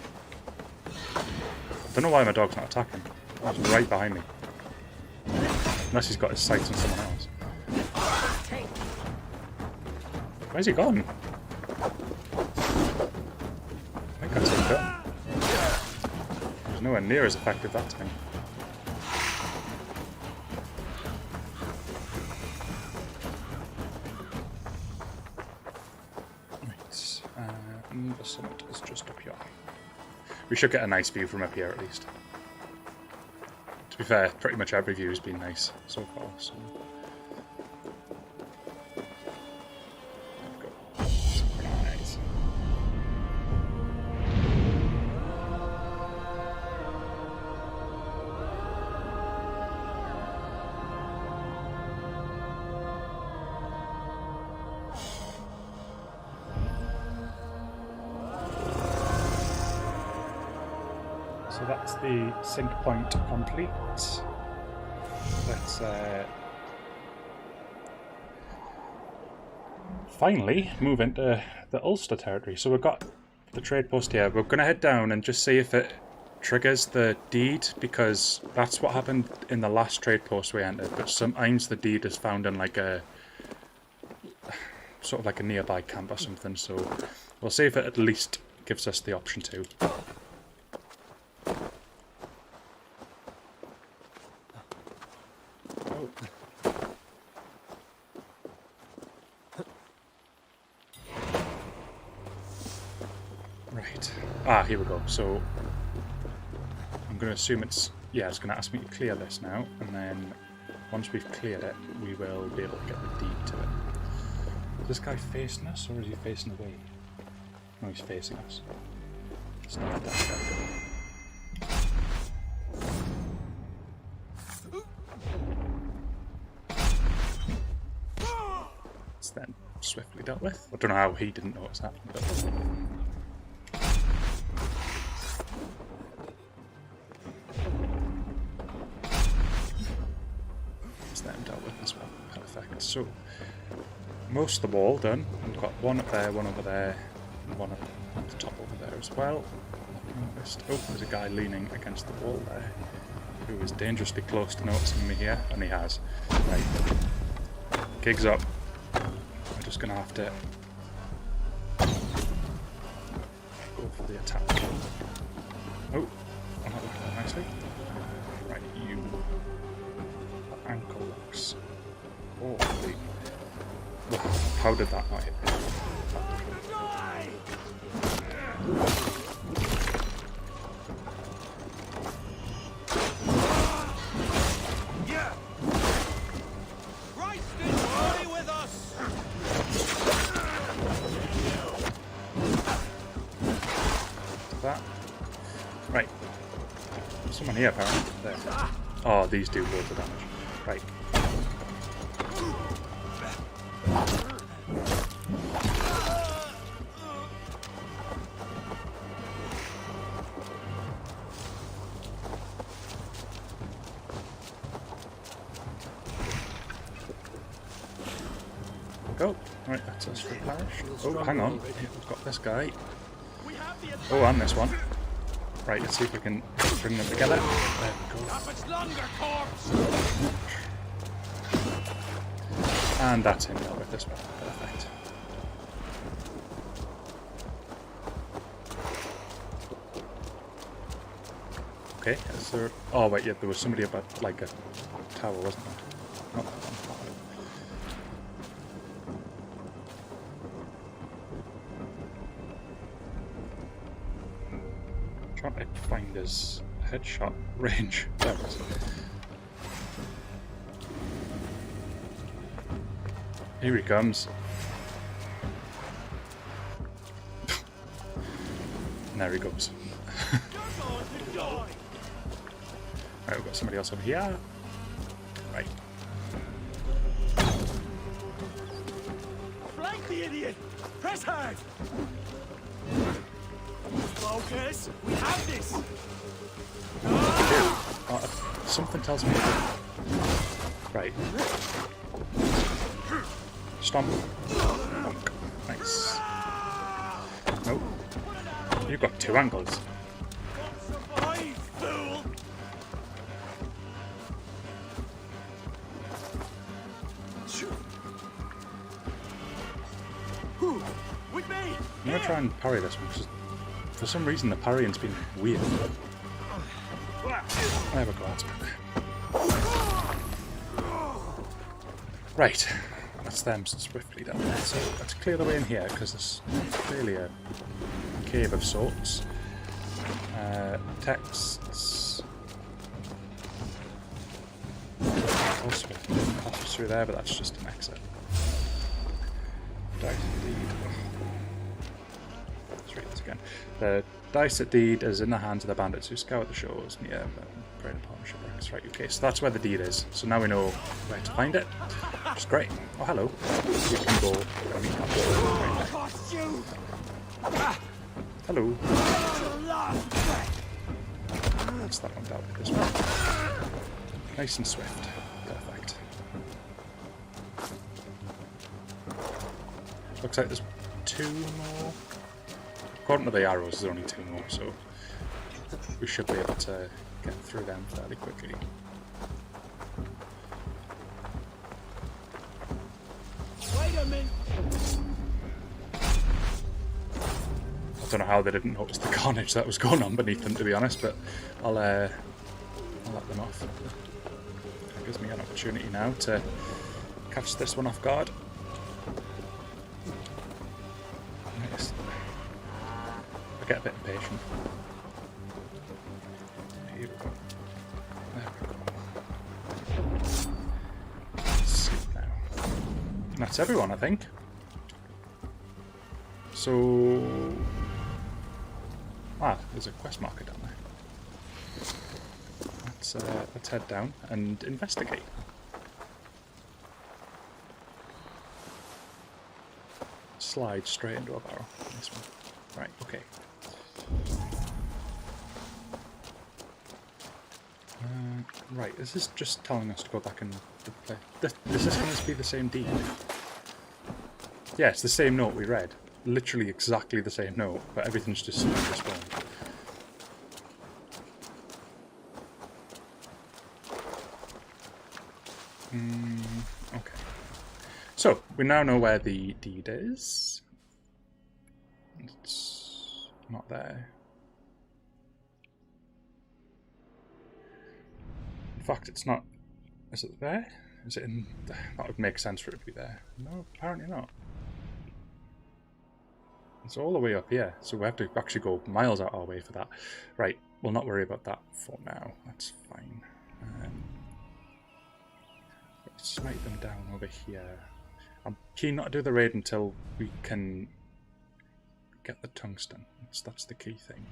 Speaker 1: I don't know why my dog's not attacking. He's right behind me. Unless he's got his sights on someone else. Where's he gone? I think I took it. He was nowhere near as effective that time. Right, and the summit is just up here. We should get a nice view from up here at least. To be fair, pretty much every view has been nice so far. So. So that's the sync point complete. Let's finally move into the Ulster territory. So we've got the trade post here. We're going to head down and just see if it triggers the deed, because that's what happened in the last trade post we entered. But sometimes the deed is found in like a sort of like a nearby camp or something. So we'll see if it at least gives us the option to. Oh. Right. Ah, here we go. So I'm going to assume it's going to ask me to clear this now, and then once we've cleared it, we will be able to get the deed to it. Is this guy facing us, or is he facing away? No, he's facing us. It's not that guy. It's then swiftly dealt with. I don't know how he didn't know what's happened, but... it's then dealt with as well. Perfect. So, most of the wall done. We've got one up there, one over there, and one up at the top over there as well. Oh, there's a guy leaning against the wall there, who is dangerously close to noticing me here, and he has. Right. Gig's up. I'm just going to have to go for the attack. Oh, I'm not looking that nicely. Right, you... ankle locks. Oh, wait. How did that not hit me? That. Right. There's someone here apparently. There. Oh, these do loads of damage. Right. Go. Right, that's us for parish. Oh, hang on. We've got this guy. Oh, and this one. Right, let's see if we can bring them together. There we go. And that's him dealt with this one. Perfect. Okay, is there... oh wait, yeah, there was somebody about like a tower, wasn't there? Not that one. Trying to find his headshot range. There it is. Here he comes. And there he goes. Right, we've got somebody else over here. Right.
Speaker 2: Flank the idiot! Press hard! Focus! We have this!
Speaker 1: Something tells me. Right. Stomp. Bonk. Nice. Nope. You've got two angles. I'm gonna try and parry this one, because for some reason the parrying's been weird. There we go, that's better. Right, that's them swiftly done. So let's clear the way in here, because there's clearly a cave of sorts. Texts. Also, pass through there, but that's just an exit. Dice at deed. Let's read this again. The dice at deed is in the hands of the bandits who scout the shores near the greater partnership ranks. Right, okay, so that's where the deed is. So now we know where to find it, which is great. Oh, hello. We can go and meet up right there. Hello. That's that one dealt with this one. Nice and swift. Perfect. Looks like there's two more. According to the arrows, there's only two more, so we should be able to get through them fairly quickly.
Speaker 2: Wait a minute.
Speaker 1: don't know how they didn't notice the carnage that was going on beneath them, to be honest, but I'll let them off. That gives me an opportunity now to catch this one off guard. Nice. I get a bit impatient. Here we go. There we go. Let's see now. And that's everyone, I think. So... Ah, there's a quest marker down there. Let's head down and investigate. Slide straight into a barrel. This one. Right, okay. Right, is this just telling us to go back and play? Does this going to be the same deed? Yeah, it's the same note we read. Literally exactly the same note, but everything's just respawned. Okay. So, we now know where the deed is. It's not there. In fact, it's not... Is it there? Is it in... That would make sense for it to be there. No, apparently not. It's all the way up here, so we have to actually go miles out our way for that. Right, we'll not worry about that for now. That's fine. Let's smite them down over here. I'm keen not to do the raid until we can get the tungsten. That's the key thing.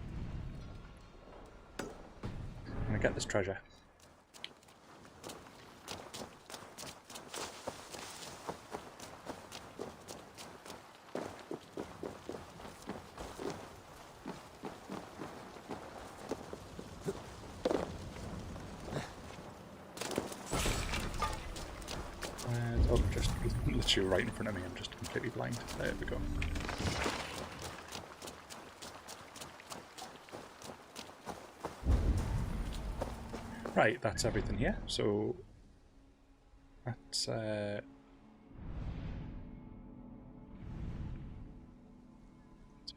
Speaker 1: I'm gonna get this treasure. Oh, just literally right in front of me, I'm just completely blind. There we go. Right, that's everything here, so that's it's a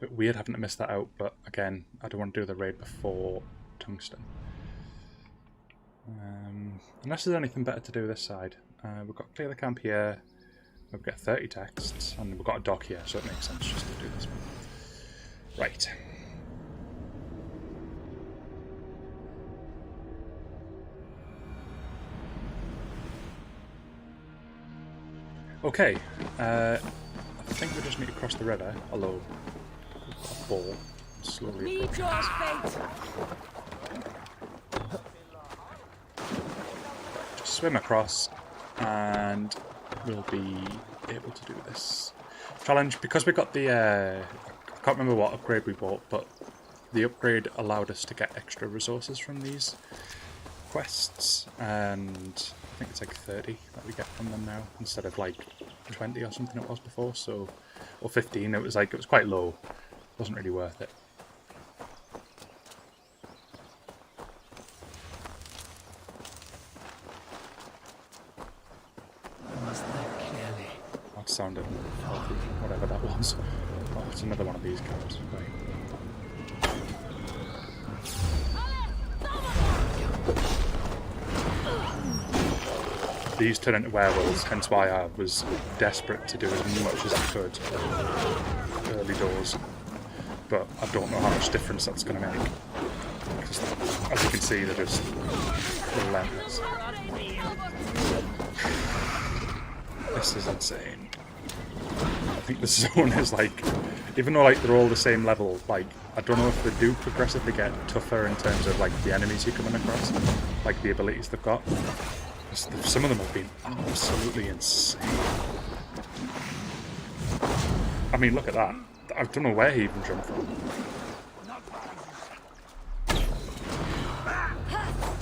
Speaker 1: bit weird having to miss that out, but again, I don't want to do the raid before tungsten. Unless there's anything better to do this side. We've got to clear the camp here, we've got 30 texts, and we've got a dock here, so it makes sense just to do this one. Right. Okay, I think we just need to cross the river, although we've got a ball slowly approaching. Just swim across and we'll be able to do this challenge. Because we got the, I can't remember what upgrade we bought, but the upgrade allowed us to get extra resources from these quests, and I think it's like 30 that we get from them now, instead of like 20 or something it was before, so, or 15, it was quite low, wasn't really worth it. That sounded healthy, whatever that was. Oh, it's another one of these camps, right. These turn into werewolves, hence why I was desperate to do as much as I could early doors. But I don't know how much difference that's going to make. Because, as you can see, they're just relentless. This is insane. I think the zone is like, even though like they're all the same level, like I don't know if they do progressively get tougher in terms of like the enemies you're coming across, like the abilities they've got. Some of them have been absolutely insane. I mean, look at that. I don't know where he even jumped from.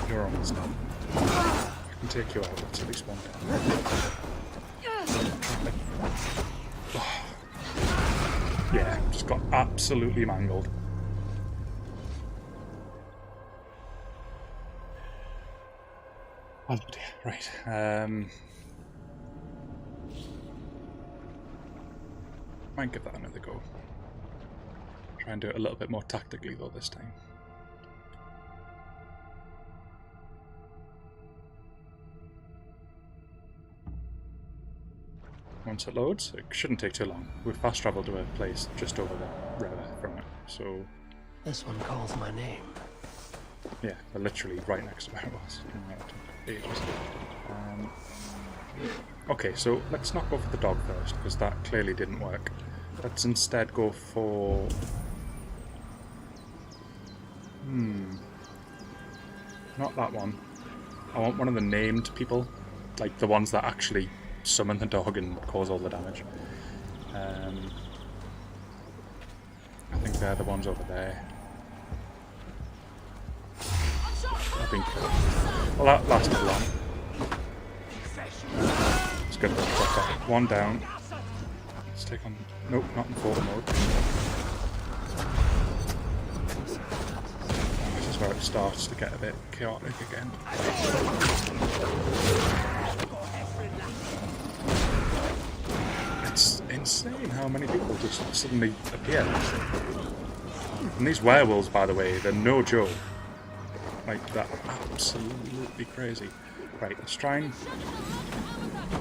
Speaker 1: You're almost done. I can take you out. That's at least one down. Yeah, just got absolutely mangled. Oh dear, right. Might give that another go. Try Try and do it a little bit more tactically though this time. Once it loads, it shouldn't take too long. We've fast travelled to a place just over the river from it, so...
Speaker 7: This one calls my name.
Speaker 1: Yeah, we're literally right next to where it was. Ages. Okay, so let's not go for the dog first, because that clearly didn't work. Let's instead go for... Not that one. I want one of the named people, like the ones that actually summon the dog and cause all the damage. I think they're the ones over there. I think. Well, that lasted long. It's good. One down. Let's take on. Nope, not in photo mode. This is where it starts to get a bit chaotic again. It's insane how many people just suddenly appear. And these werewolves, by the way, they're no joke. Like, they're absolutely crazy. Right, let's try and...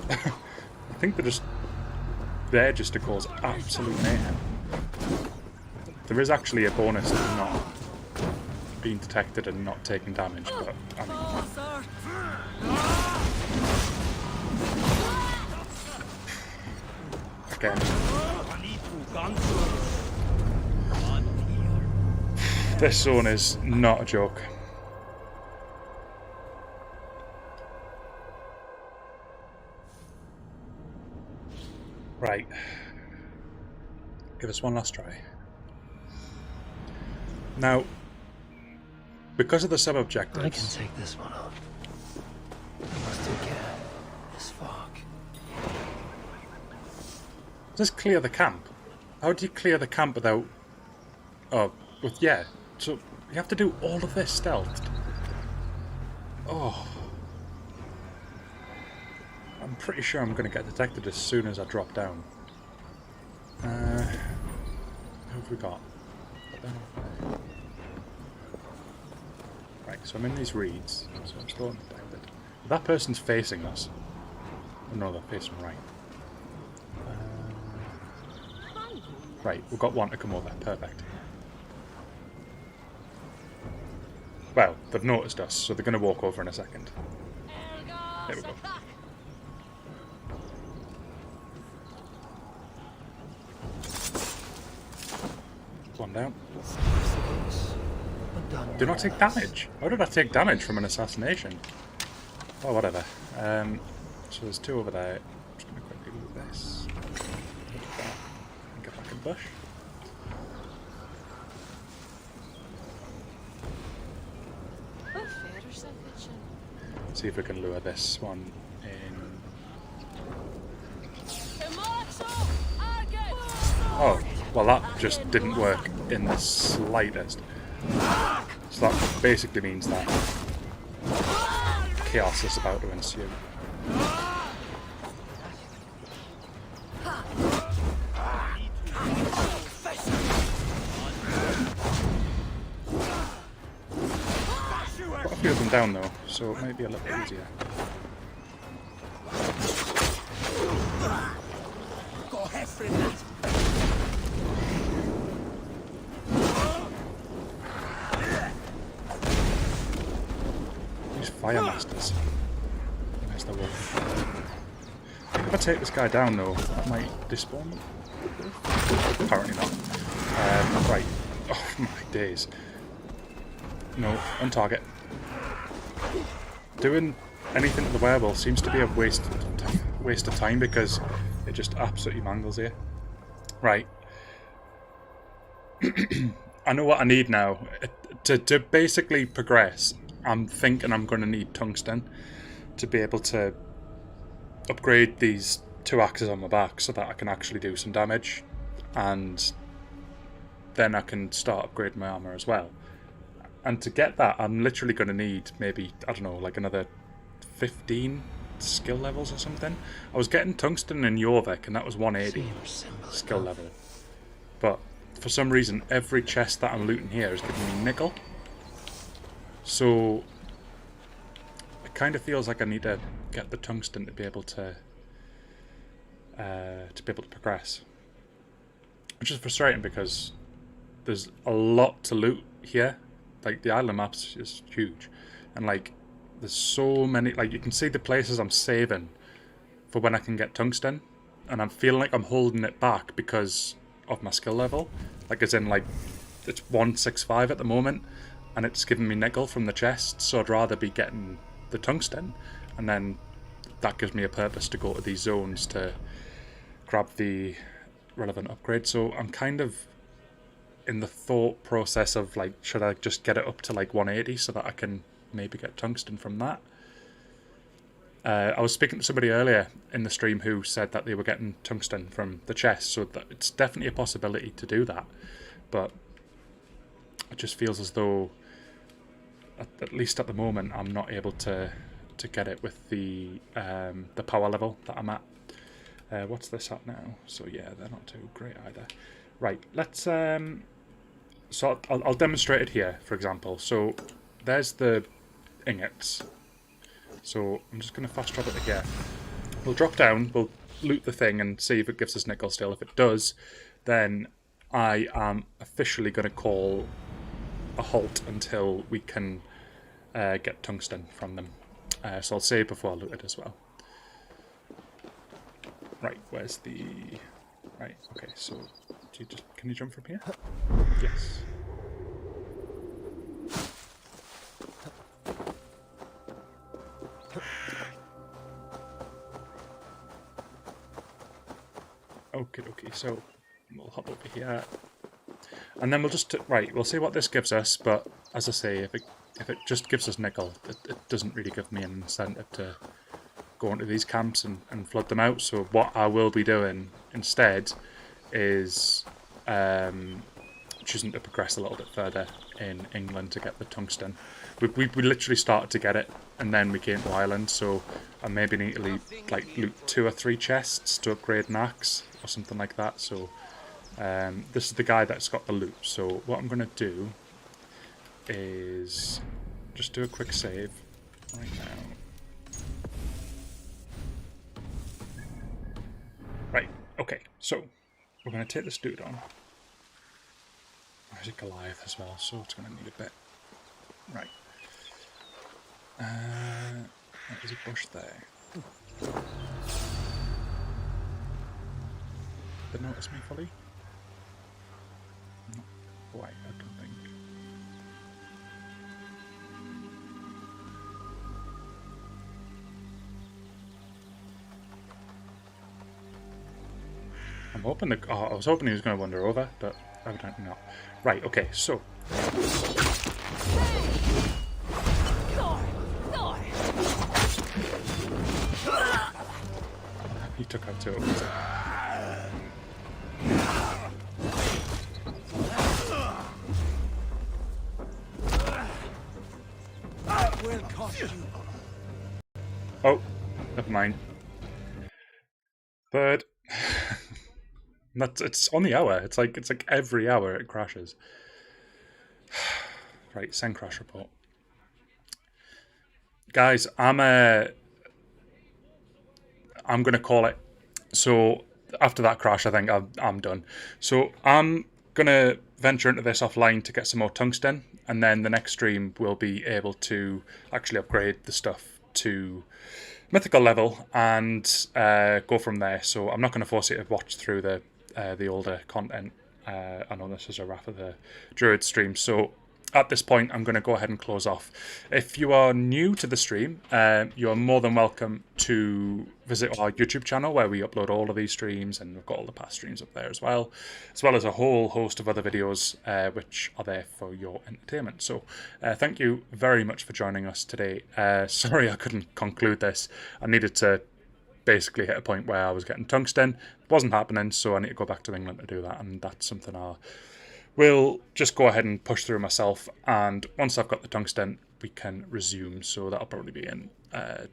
Speaker 1: I think they're just there just to cause absolute mayhem. There is actually a bonus to not being detected and not taking damage, but I mean... Again. This zone is not a joke. Right. Give us one last try. Now, because of the sub-objectives...
Speaker 7: I can take this one on. I must take care. This fog.
Speaker 1: Just clear the camp. How do you clear the camp without... Oh, yeah. So, you have to do all of this stealthed. Oh. I'm pretty sure I'm going to get detected as soon as I drop down. Who have we got? Right, so I'm in these reeds, so I'm still undetected. That person's facing us. Oh, no, they're facing right. Right, we've got one to come over. Perfect. Well, they've noticed us, so they're going to walk over in a second. There we go. One down. Do not take damage. How did I take damage from an assassination? Oh, whatever. So there's two over there. I'm just going to quickly move this. And get back in bush. See if we can lure this one in. Oh, well that just didn't work in the slightest. So that basically means that chaos is about to ensue. Got a few of them down though, so it might be a little bit easier. These fire masters. Where's the wolf? If I take this guy down though, that might despawn them. Apparently not. Right. Oh my days. No, on target. Doing anything to the werewolf seems to be a waste of time because it just absolutely mangles you. Right. I know what I need now. To basically progress, I'm thinking I'm going to need tungsten to be able to upgrade these two axes on my back so that I can actually do some damage, and then I can start upgrading my armor as well. And to get that, I'm literally going to need maybe, I don't know, like another 15 skill levels or something. I was getting tungsten in Jorvik, and that was 180 skill level. But for some reason, every chest that I'm looting here is giving me nickel. So it kind of feels like I need to get the tungsten to be able to progress, which is frustrating because there's a lot to loot here. Like the island maps is huge, and like there's so many. Like you can see the places I'm saving for when I can get tungsten, and I'm feeling like I'm holding it back because of my skill level. Like as in like it's 165 at the moment, and it's giving me nickel from the chest. So I'd rather be getting the tungsten, and then that gives me a purpose to go to these zones to grab the relevant upgrade. So I'm kind of in the thought process of like, should I just get it up to like 180 so that I can maybe get tungsten from that? I was speaking to somebody earlier in the stream who said that they were getting tungsten from the chest, so that it's definitely a possibility to do that, but it just feels as though at least at the moment I'm not able to get it with the power level that I'm at. What's this at now? So yeah, they're not too great either. Right, let's so I'll demonstrate it here, for example. So there's the ingots. So I'm just going to fast travel it here. We'll drop down, we'll loot the thing and see if it gives us nickel still. If it does, then I am officially going to call a halt until we can get tungsten from them. So I'll save before I loot it as well. Right, where's the... Right, okay, so can you jump from here? Yes. Okay, so we'll hop over here, and then we'll just we'll see what this gives us. But as I say, if it just gives us nickel, it doesn't really give me an incentive to go into these camps and flood them out. So what I will be doing instead is choosing to progress a little bit further in England to get the tungsten. We literally started to get it, and then we came to Ireland, so I maybe need to loot 2 or 3 chests to upgrade an axe or something like that. So this is the guy that's got the loot. So what I'm going to do is just do a quick save right now. Right, okay, so we're going to take this dude on. There's a Goliath as well, so it's going to need a bit. Right. There's a bush there. Did they notice me fully? Not quite, I don't think. I'm hoping I was hoping he was going to wander over, but evidently not. Right, okay, so... He took out 2 of them. Oh, never mind. Bird. It's on the hour. It's like every hour it crashes. Right, send crash report. Guys, I'm gonna call it. So after that crash, I think I'm done. So I'm gonna venture into this offline to get some more tungsten, and then the next stream we'll be able to actually upgrade the stuff to mythical level and go from there. So I'm not going to force you to watch through the older content. I know this is a Wrath of the Druids stream, so at this point I'm going to go ahead and close off. If you are new to the stream, you are more than welcome to visit our YouTube channel where we upload all of these streams, and we've got all the past streams up there as well as a whole host of other videos which are there for your entertainment. So thank you very much for joining us today. Sorry I couldn't conclude this. I needed to basically hit a point where I was getting tungsten. It wasn't happening, so I need to go back to England to do that, and that's something we'll just go ahead and push through myself, and once I've got the tungsten, we can resume. So that'll probably be in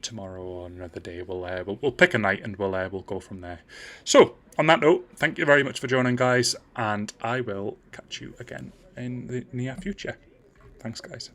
Speaker 1: tomorrow or another day. We'll pick a night and we'll go from there. So on that note, thank you very much for joining, guys, and I will catch you again in the near future. Thanks, guys.